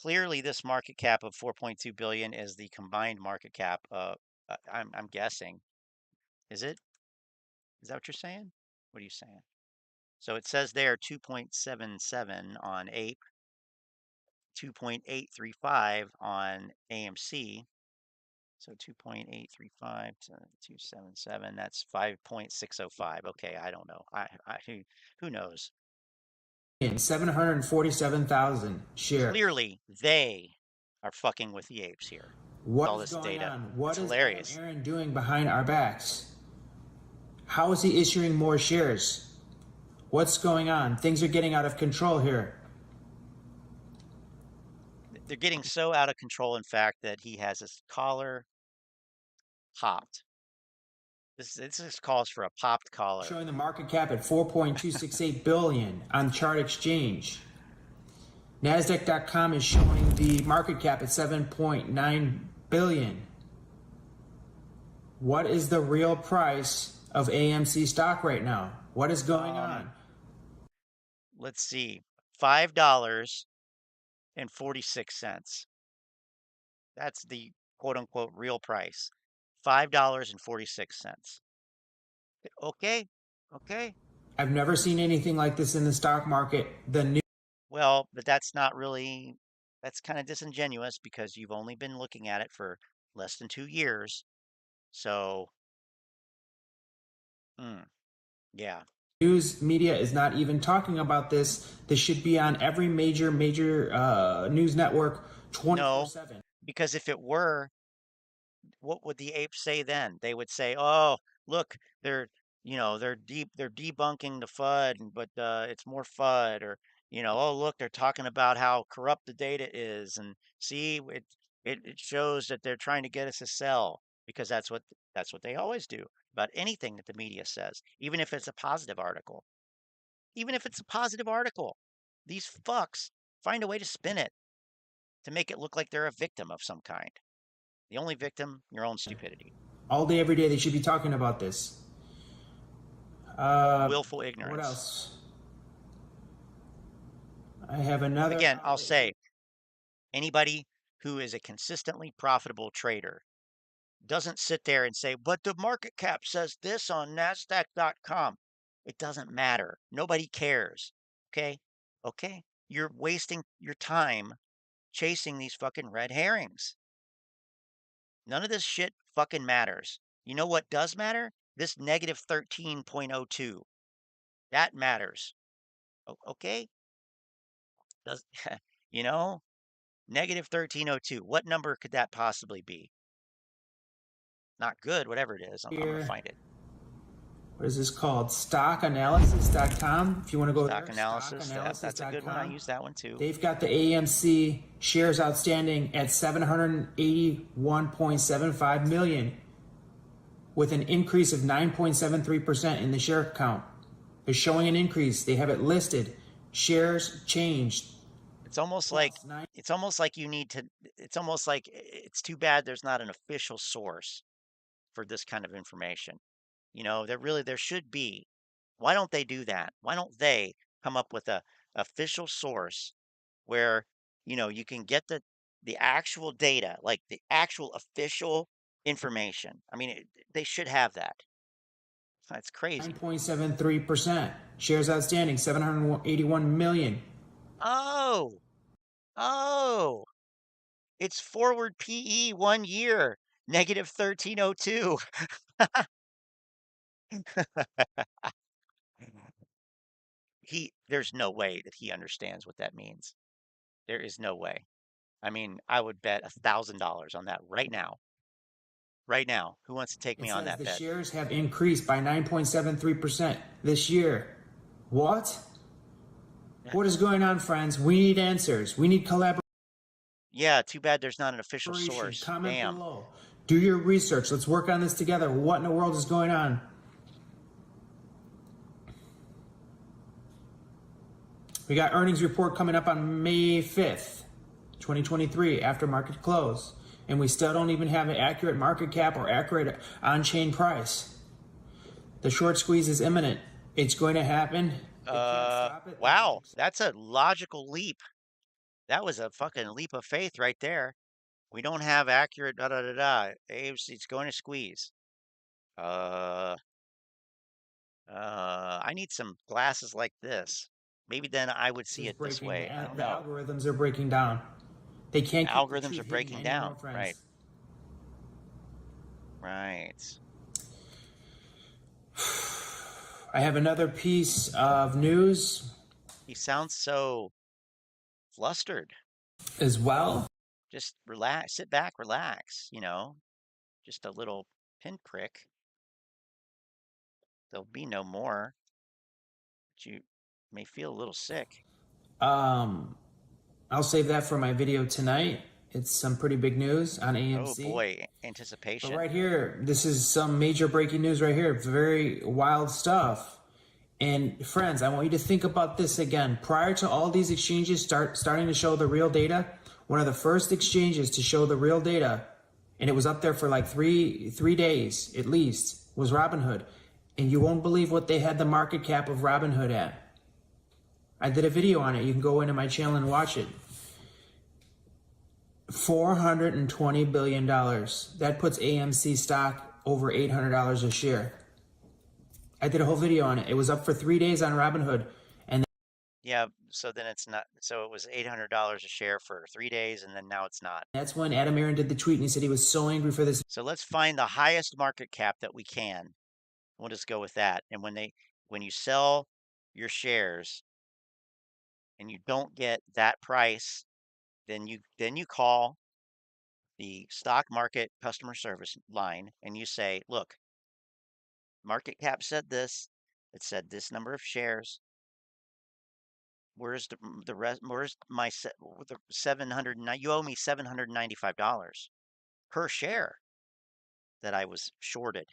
clearly this market cap of 4.2 billion is the combined market cap. I'm guessing. Is it? Is that what you're saying? What are you saying? So it says there 2.77 on APE, 2.835 on AMC. So 2.835 to 277, that's 5.605. Okay, I don't know. Who knows? 747,000 shares. Clearly, they are fucking with the apes here. What all is this going data. on? What it's is hilarious. Aron doing behind our backs? How is he issuing more shares? What's going on? Things are getting out of control here. They're getting so out of control, in fact, that he has his collar hopped. This just calls for a popped collar. Showing the market cap at 4.268 billion on Chart Exchange. Nasdaq.com is showing the market cap at 7.9 billion. What is the real price of AMC stock right now? What is going on? Let's see. $5.46. That's the quote unquote real price. $5.46. Okay. Okay. I've never seen anything like this in the stock market. Well, but that's not really, that's kind of disingenuous because you've only been looking at it for less than 2 years. So, yeah. News media is not even talking about this. This should be on every major news network 24/7. No, because if it were, what would the apes say then? They would say, "Oh, look, they're debunking the FUD, but it's more FUD," or "Oh, look, they're talking about how corrupt the data is, and see, it shows that they're trying to get us to sell," because that's what they always do about anything that the media says, even if it's a positive article. Even if it's a positive article, these fucks find a way to spin it to make it look like they're a victim of some kind. The only victim, your own stupidity. All day, every day, they should be talking about this. Willful ignorance. What else? I have another. Again, I'll say, anybody who is a consistently profitable trader doesn't sit there and say, "But the market cap says this on nasdaq.com." It doesn't matter. Nobody cares. Okay? Okay? You're wasting your time chasing these fucking red herrings. None of this shit fucking matters. You know what does matter? This negative 13.02. That matters. Okay? Does negative 1302. What number could that possibly be? Not good, whatever it is. I'm going to find it. What is this called? Stockanalysis.com. If you want to go Stock analysis. That's a good one. I use that one too. They've got the AMC shares outstanding at 781.75 million with an increase of 9.73% in the share count. They're showing an increase. They have it listed. Shares changed. It's almost like you need to, it's almost like it's too bad there's not an official source for this kind of information. There should be. Why don't they do that? Why don't they come up with a official source where, you can get the actual data, like the actual official information? I mean, they should have that. That's crazy. 9.73%. Shares outstanding, 781 million. Oh, it's forward PE 1 year, negative 1302. There's no way that he understands what that means. There is no way. I mean, I would bet $1,000 on that right now. Right now. Who wants to take me on that bet? The shares have increased by 9.73% this year. What? What is going on, friends? We need answers. We need collaboration. Yeah, too bad there's not an official source. Comment below. Do your research. Let's work on this together. What in the world is going on? We got earnings report coming up on May 5th, 2023, after market close. And we still don't even have an accurate market cap or accurate on-chain price. The short squeeze is imminent. It's going to happen. Wow, that's a logical leap. That was a fucking leap of faith right there. We don't have accurate It's going to squeeze. I need some glasses like this. Maybe then I would see it this way. I don't know. The algorithms are breaking down. They can't. Algorithms are breaking down. Right. Right. I have another piece of news. He sounds so flustered. As well. Just relax, sit back, relax, just a little pinprick. There'll be no more. But you may feel a little sick. I'll save that for my video tonight. It's some pretty big news on AMC. Oh boy, anticipation. But right here, this is some major breaking news right here. Very wild stuff. And friends, I want you to think about this again. Prior to all these exchanges starting to show the real data, one of the first exchanges to show the real data, and it was up there for like three days at least, was Robinhood. And you won't believe what they had the market cap of Robinhood at. I did a video on it. You can go into my channel and watch it. $420 billion. That puts AMC stock over $800 a share. I did a whole video on it. It was up for 3 days on Robinhood. And yeah, so then it's not. So it was $800 a share for 3 days, and then now it's not. That's when Adam Aron did the tweet, and he said he was so angry for this. So let's find the highest market cap that we can. We'll just go with that. And when you sell your shares and you don't get that price, then you call the stock market customer service line and you say, look, market cap said this. It said this number of shares. Where's the rest? Where's my the 700? You owe me $795 per share that I was shorted.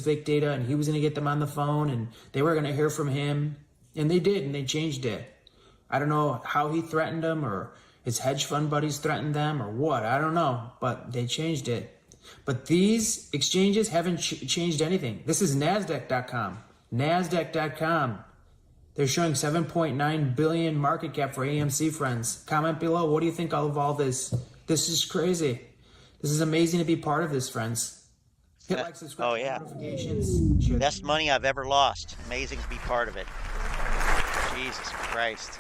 Fake data, and he was going to get them on the phone, and they were going to hear from him, and they did, and they changed it. I don't know how he threatened them, or his hedge fund buddies threatened them, or what. I don't know, but they changed it. But these exchanges haven't changed anything. This is nasdaq.com. Nasdaq.com. They're showing 7.9 billion market cap for AMC, friends. Comment below. What do you think of all this? This is crazy. This is amazing to be part of this, friends. Hit like, subscribe, oh yeah, notifications. Best money I've ever lost. Amazing to be part of it. Jesus Christ.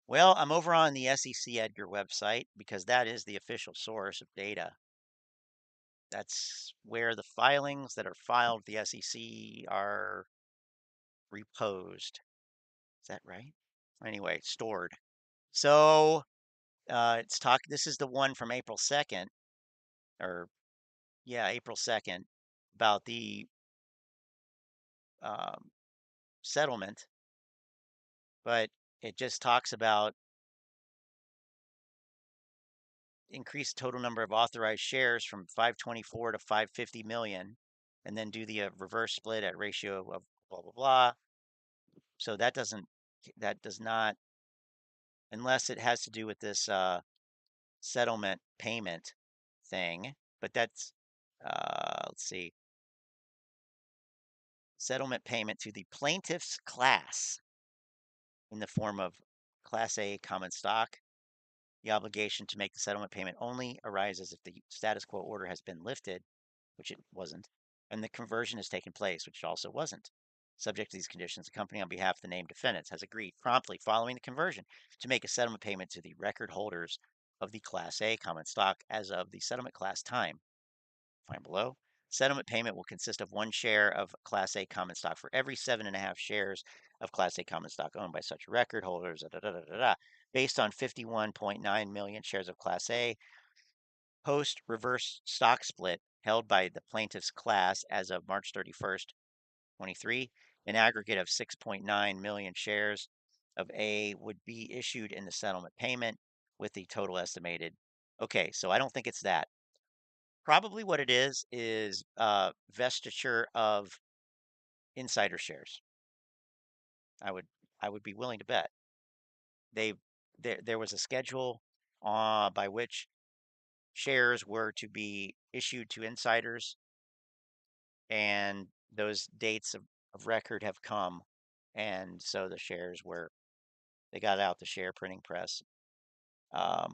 Well, I'm over on the SEC Edgar website because that is the official source of data. That's where the filings that are filed with the SEC are reposed. Is that right? Anyway, stored. So this is the one from April 2nd, or yeah, April 2nd, about the settlement, but it just talks about increase total number of authorized shares from 524 to 550 million, and then do the reverse split at ratio of blah blah blah. So that does not, unless it has to do with this settlement payment thing. But that's let's see, settlement payment to the plaintiff's class in the form of Class A common stock. The obligation to make the settlement payment only arises if the status quo order has been lifted, which it wasn't, and the conversion has taken place, which it also wasn't. Subject to these conditions, the company, on behalf of the named defendants, has agreed promptly following the conversion to make a settlement payment to the record holders of the Class A common stock as of the settlement class time. Find below. Settlement payment will consist of 1 share of Class A common stock for every 7.5 shares of Class A common stock owned by such record holders, based on 51.9 million shares of Class A post-reverse stock split held by the plaintiff's class as of March 31st, 23. An aggregate of 6.9 million shares of A would be issued in the settlement payment, with the total estimated. Okay, so I don't think it's that. Probably what it is vestiture of insider shares. I would be willing to bet. There was a schedule by which shares were to be issued to insiders, and those dates of record have come, and so the shares they got out the share printing press. Let's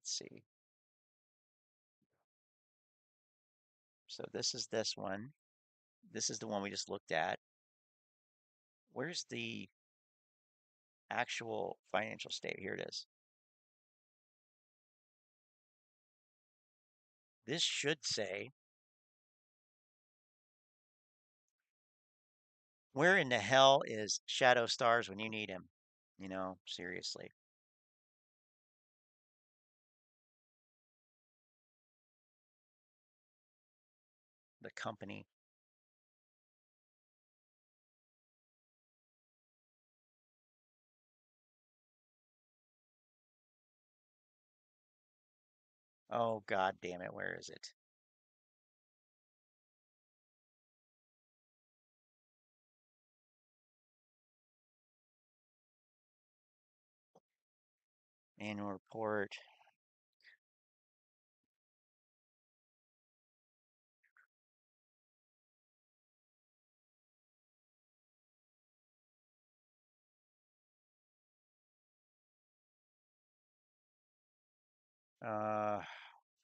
see. So this is this one. This is the one we just looked at. Where's the actual financial statement? Here it is. This should say, where in the hell is Shadow Stars when you need him? You know, seriously. The company. Oh, God damn it. Where is it? Annual report.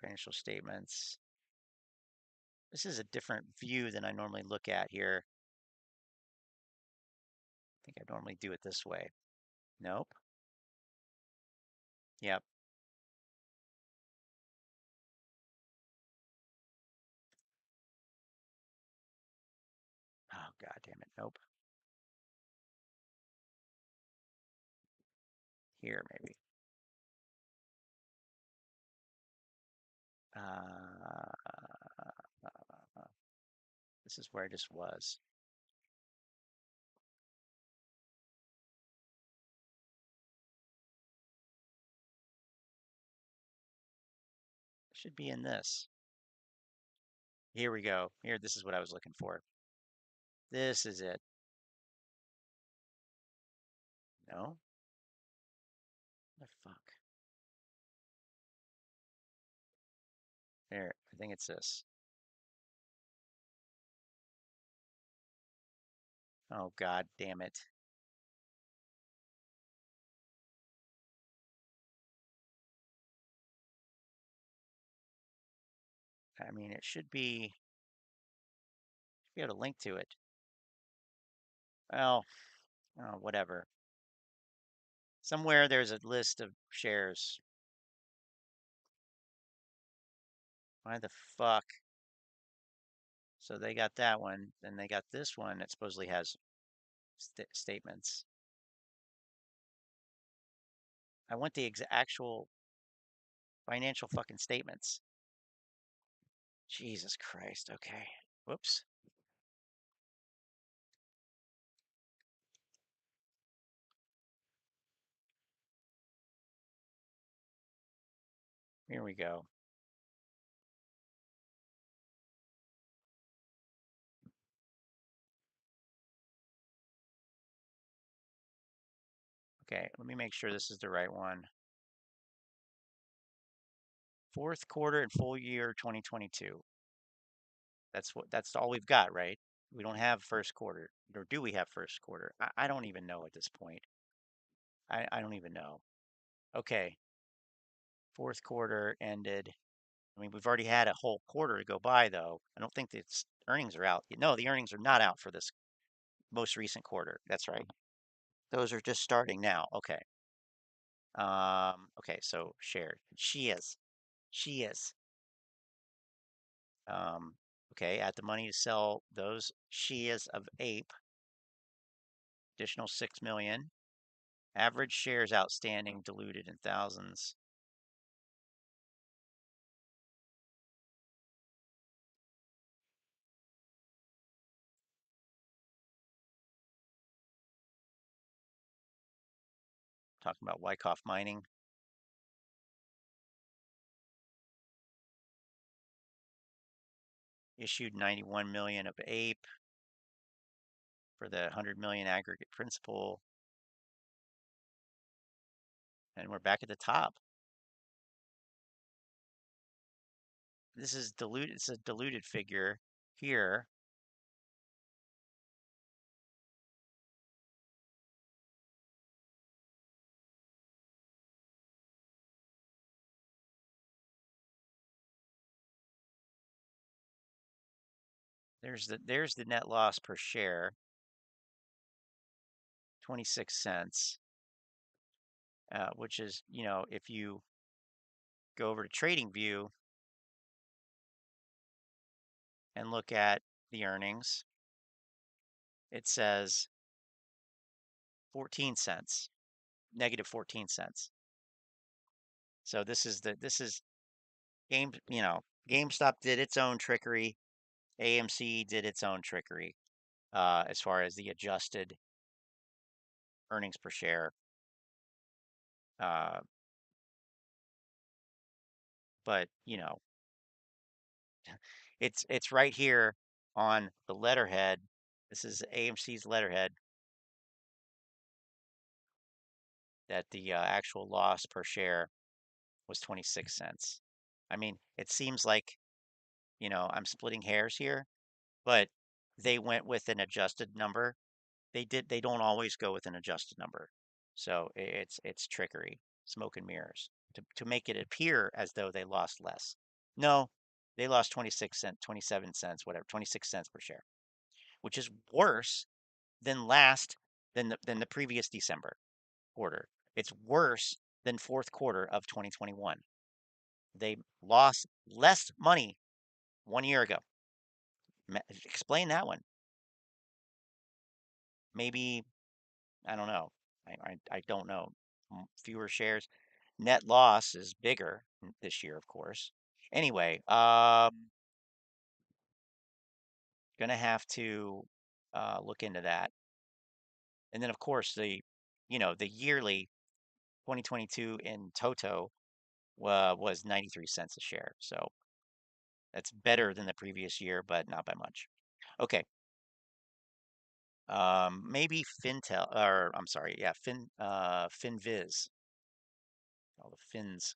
Financial statements. This is a different view than I normally look at here. I think I normally do it this way. Nope. Yep. Oh, God damn it. Nope. Here, maybe. This is where I just was. It should be in this. Here we go. Here, this is what I was looking for. This is it. No? The fuck? There, I think it's this. Oh, God damn it. I mean, it should be able to link to it. Well, oh, whatever. Somewhere there's a list of shares. Why the fuck? So they got that one, then they got this one that supposedly has statements. I want the actual financial fucking statements. Jesus Christ. Okay. Whoops. Here we go. Okay, let me make sure this is the right one. Fourth quarter and full year 2022. That's all we've got, right? We don't have first quarter, or do we have first quarter? I don't even know at this point. I don't even know. Okay. Fourth quarter ended. I mean, we've already had a whole quarter to go by, though. I don't think the earnings are out. No, the earnings are not out for this most recent quarter. That's right. Those are just starting now. Okay. Okay, so shared. She is. Okay, at the money to sell those Shias of ape. Additional 6 million. Average shares outstanding diluted in thousands. Talking about Wyckoff Mining. Issued 91 million of ape for the 100 million aggregate principal. And we're back at the top. This is diluted. It's a diluted figure here. There's the net loss per share. 26 cents. Which is, if you go over to TradingView and look at the earnings, it says 14 cents, negative 14 cents. So this is GameStop did its own trickery. AMC did its own trickery as far as the adjusted earnings per share. but you know, it's right here on the letterhead. This is AMC's letterhead that the actual loss per share was 26 cents. I mean, it seems like, you know, I'm splitting hairs here, but they went with an adjusted number. They don't always go with an adjusted number. So it's trickery, smoke and mirrors to make it appear as though they lost less. No, they lost 26 cents, 27 cents, whatever, 26 cents per share, which is worse than the previous December quarter. It's worse than fourth quarter of 2021. They lost less money 1 year ago. Explain that one. Maybe, I don't know. I don't know. Fewer shares. Net loss is bigger this year, of course. Anyway, gonna have to look into that. And then, of course, the yearly 2022 in toto was 93 cents a share. So that's better than the previous year, but not by much. Okay. Maybe Fintel, or I'm sorry, yeah, Finviz. All the fins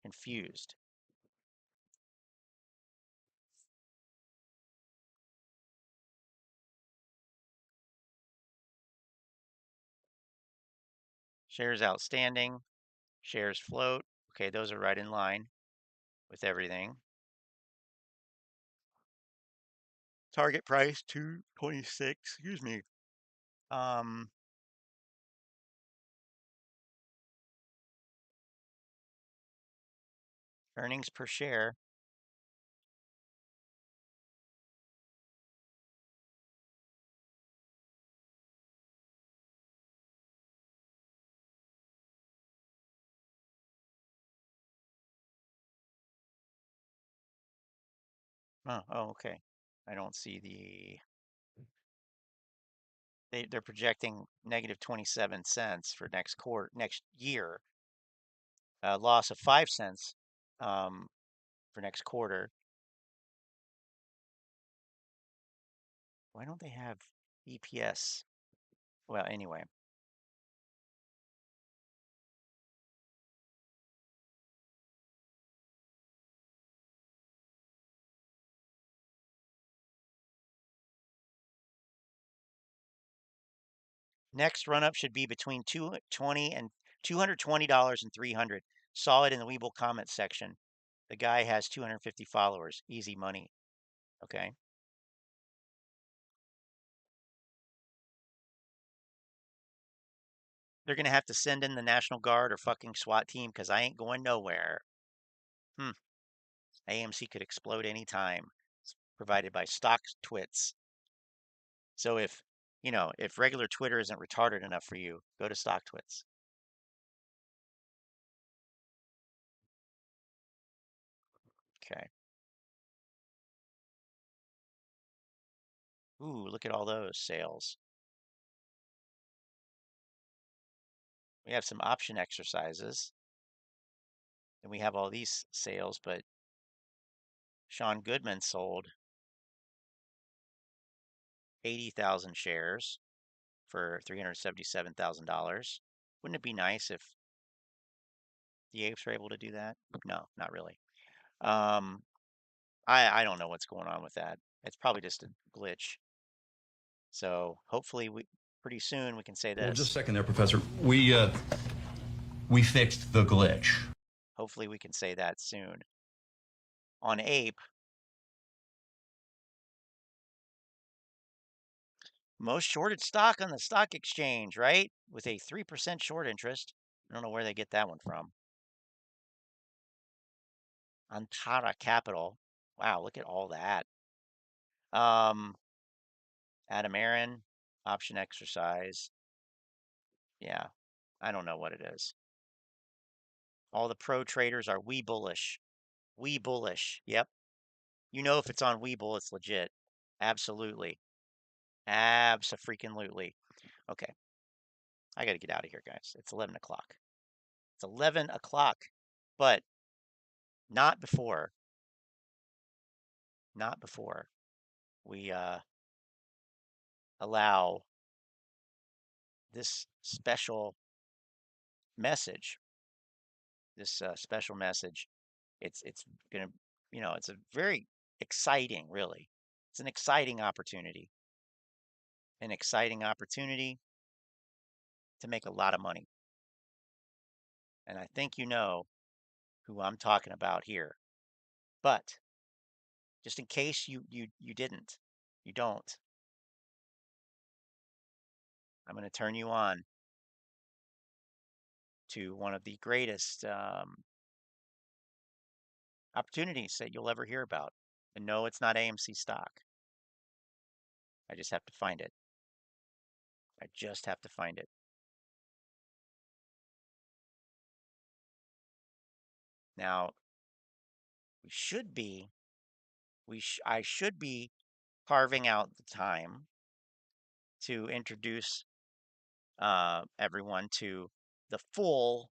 confused. Shares outstanding, shares float. Okay, those are right in line with everything. Target price 226. Excuse me. Earnings per share. Oh, okay. I don't see they're projecting negative 27 cents for next year. Loss of 5 cents for next quarter. Why don't they have EPS? Well, anyway. Next run up should be between $220 and $220 and $300. Saw it in the Weeble comment section. The guy has 250 followers. Easy money. Okay. They're gonna have to send in the National Guard or fucking SWAT team because I ain't going nowhere. AMC could explode anytime. It's provided by Stock Twits. So if regular Twitter isn't retarded enough for you, go to Stock Twits. Okay. Ooh, look at all those sales. We have some option exercises. And we have all these sales, but Sean Goodman sold 80,000 shares for $377,000. Wouldn't it be nice if the apes were able to do that? No, not really. I don't know what's going on with that. It's probably just a glitch. So hopefully pretty soon we can say this. Well, just a second there, Professor. We fixed the glitch. Hopefully we can say that soon. On ape, most shorted stock on the stock exchange, right? With a 3% short interest. I don't know where they get that one from. Antara Capital. Wow, look at all that. Adam Aron, option exercise. Yeah, I don't know what it is. All the pro traders are we bullish. We bullish. Yep. You know if it's on Webull, it's legit. Absolutely. Abso-freaking-lutely. Okay. I got to get out of here, guys. It's 11 o'clock. It's 11 o'clock. But Not before. Not before we allow this special message. This special message. It's gonna, it's a very exciting, really. It's an exciting opportunity. An exciting opportunity to make a lot of money. And I think you know who I'm talking about here. But just in case you don't, I'm going to turn you on to one of the greatest opportunities that you'll ever hear about. And no, it's not AMC stock. I just have to find it. I just have to find it. Now, I should be carving out the time to introduce everyone to the full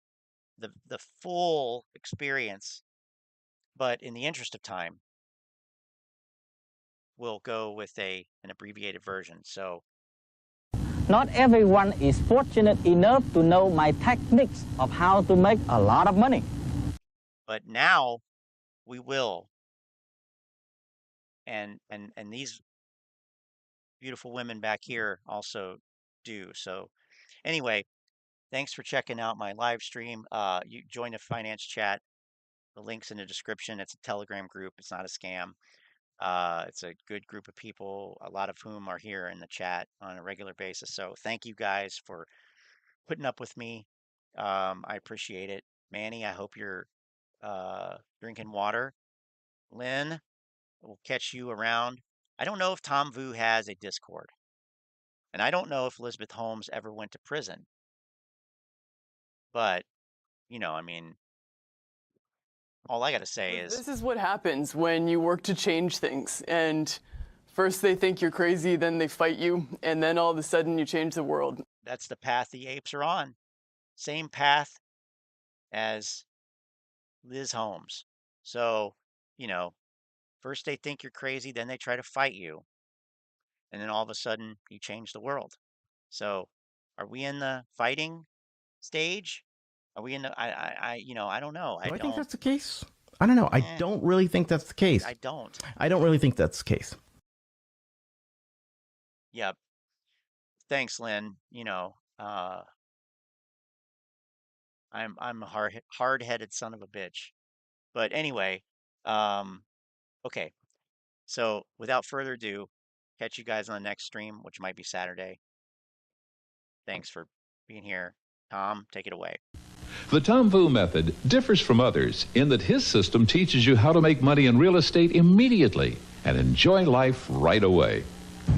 experience, but in the interest of time, we'll go with an abbreviated version. So, not everyone is fortunate enough to know my techniques of how to make a lot of money. But now we will. And these beautiful women back here also do. So anyway, thanks for checking out my live stream. You join the finance chat. The link's in the description. It's a Telegram group. It's not a scam. It's a good group of people, a lot of whom are here in the chat on a regular basis. So thank you guys for putting up with me. I appreciate it. Manny, I hope you're drinking water. Lynn, we'll catch you around. I don't know if Tom Vu has a Discord. And I don't know if Elizabeth Holmes ever went to prison. But, I mean, all I got to say is... This is what happens when you work to change things. And first they think you're crazy, then they fight you, and then all of a sudden you change the world. That's the path the apes are on. Same path as Liz Holmes. So, first they think you're crazy, then they try to fight you. And then all of a sudden you change the world. So are we in the fighting stage? Are we in the, I don't know. Do I think that's the case? I don't know. I don't really think that's the case. I don't really think that's the case. Yep. Thanks, Lynn. I'm a hard-headed son of a bitch. But anyway, okay. So without further ado, catch you guys on the next stream, which might be Saturday. Thanks for being here. Tom, take it away. The Tom Vu method differs from others in that his system teaches you how to make money in real estate immediately and enjoy life right away.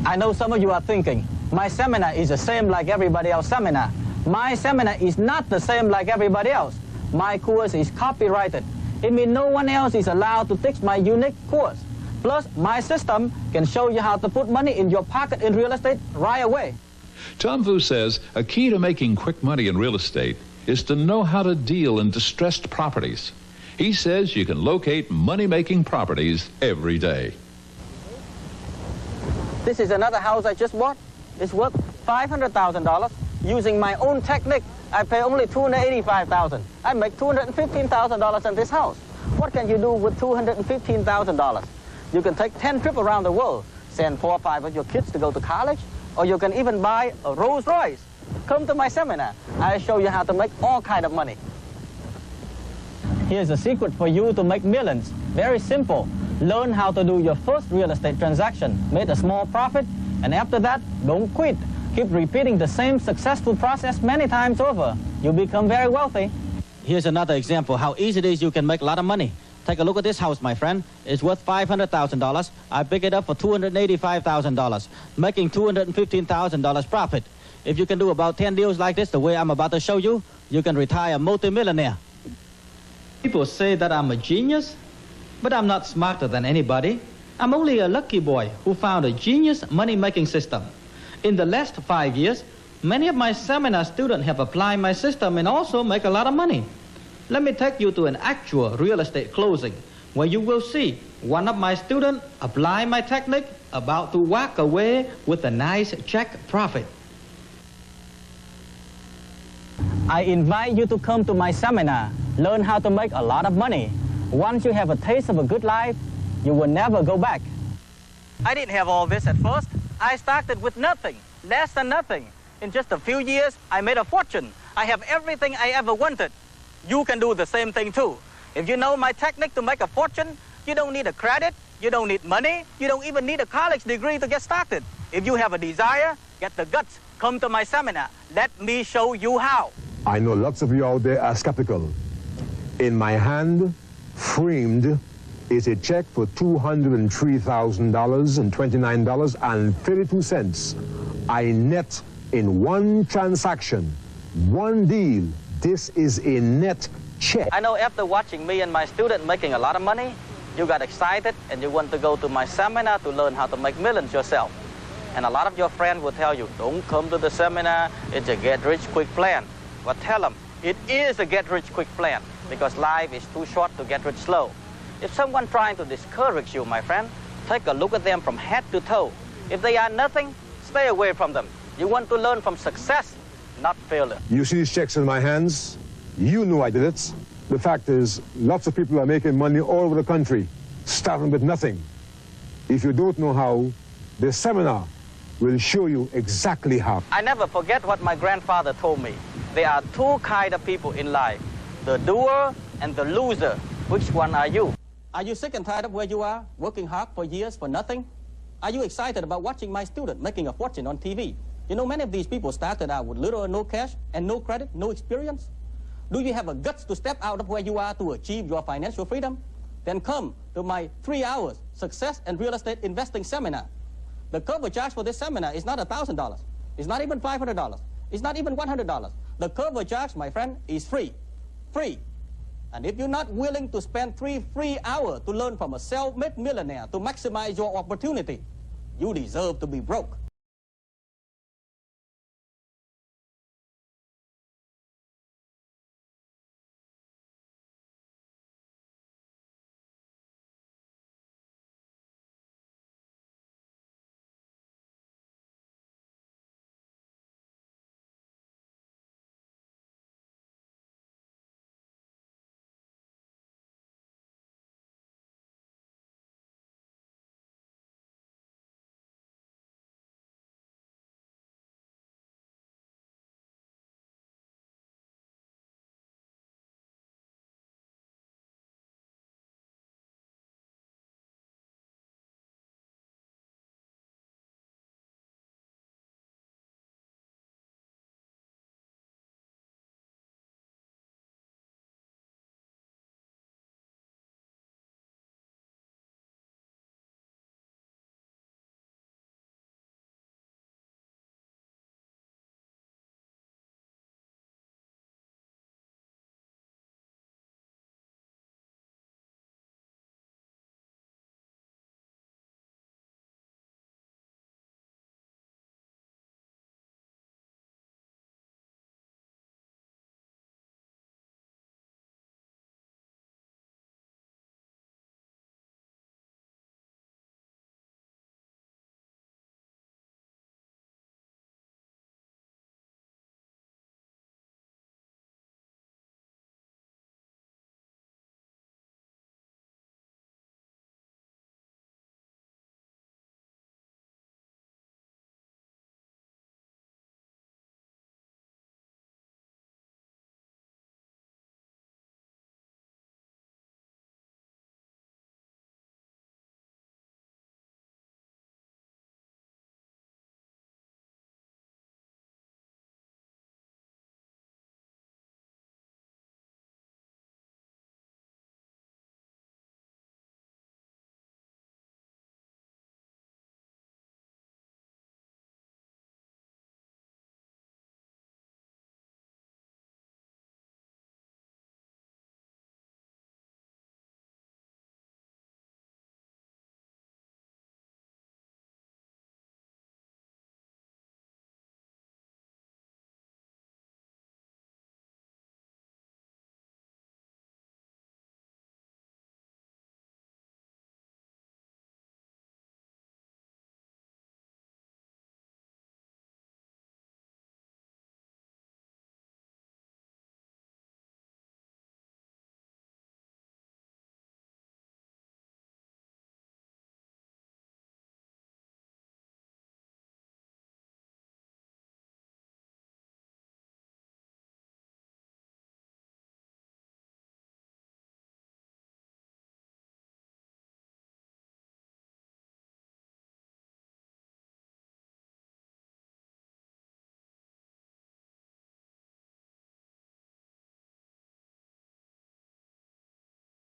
I know some of you are thinking, my seminar is the same like everybody else's seminar. My seminar is not the same like everybody else. My course is copyrighted. It means no one else is allowed to teach my unique course. Plus, my system can show you how to put money in your pocket in real estate right away. Tom Vu says a key to making quick money in real estate is to know how to deal in distressed properties. He says you can locate money-making properties every day. This is another house I just bought. It's worth $500,000. Using my own technique, I pay only $285,000. I make $215,000 in this house. What can you do with $215,000? You can take 10 trips around the world, send 4 or 5 of your kids to go to college, or you can even buy a Rolls Royce. Come to my seminar. I'll show you how to make all kinds of money. Here's a secret for you to make millions. Very simple. Learn how to do your first real estate transaction, make a small profit, and after that, don't quit. Keep repeating the same successful process many times over. You'll become very wealthy. Here's another example how easy it is you can make a lot of money. Take a look at this house, my friend. It's worth $500,000. I pick it up for $285,000, making $215,000 profit. If you can do about 10 deals like this, the way I'm about to show you, you can retire multimillionaire. People say that I'm a genius, but I'm not smarter than anybody. I'm only a lucky boy who found a genius money-making system. In the last 5 years, many of my seminar students have applied my system and also make a lot of money. Let me take you to an actual real estate closing where you will see one of my students apply my technique about to walk away with a nice check profit. I invite you to come to my seminar, learn how to make a lot of money. Once you have a taste of a good life, you will never go back. I didn't have all this at first. I started with nothing, less than nothing. In just a few years, I made a fortune. I have everything I ever wanted. You can do the same thing too. If you know my technique to make a fortune, you don't need a credit, you don't need money, you don't even need a college degree to get started. If you have a desire, get the guts, come to my seminar. Let me show you how. I know lots of you out there are skeptical. In my hand, framed, is a check for $203,029.32. I net in one transaction, one deal. This is a net check. I know after watching me and my student making a lot of money, you got excited and you want to go to my seminar to learn how to make millions yourself. And a lot of your friends will tell you, don't come to the seminar, it's a get-rich-quick plan. But tell them, it is a get-rich-quick plan because life is too short to get rich slow. If someone trying to discourage you, my friend, take a look at them from head to toe. If they are nothing, stay away from them. You want to learn from success, not failure. You see these checks in my hands? You know I did it. The fact is, lots of people are making money all over the country, starting with nothing. If you don't know how, the seminar will show you exactly how. I never forget what my grandfather told me. There are two kinds of people in life, the doer and the loser. Which one are you? Are you sick and tired of where you are, working hard for years for nothing? Are you excited about watching my student making a fortune on TV? You know, many of these people started out with little or no cash and no credit, no experience. Do you have a guts to step out of where you are to achieve your financial freedom? Then come to my 3 hours Success and Real Estate Investing Seminar. The cover charge for this seminar is not $1,000. It's not even $500. It's not even $100. The cover charge, my friend, is free. Free. And if you're not willing to spend 3 free hours to learn from a self-made millionaire to maximize your opportunity, you deserve to be broke.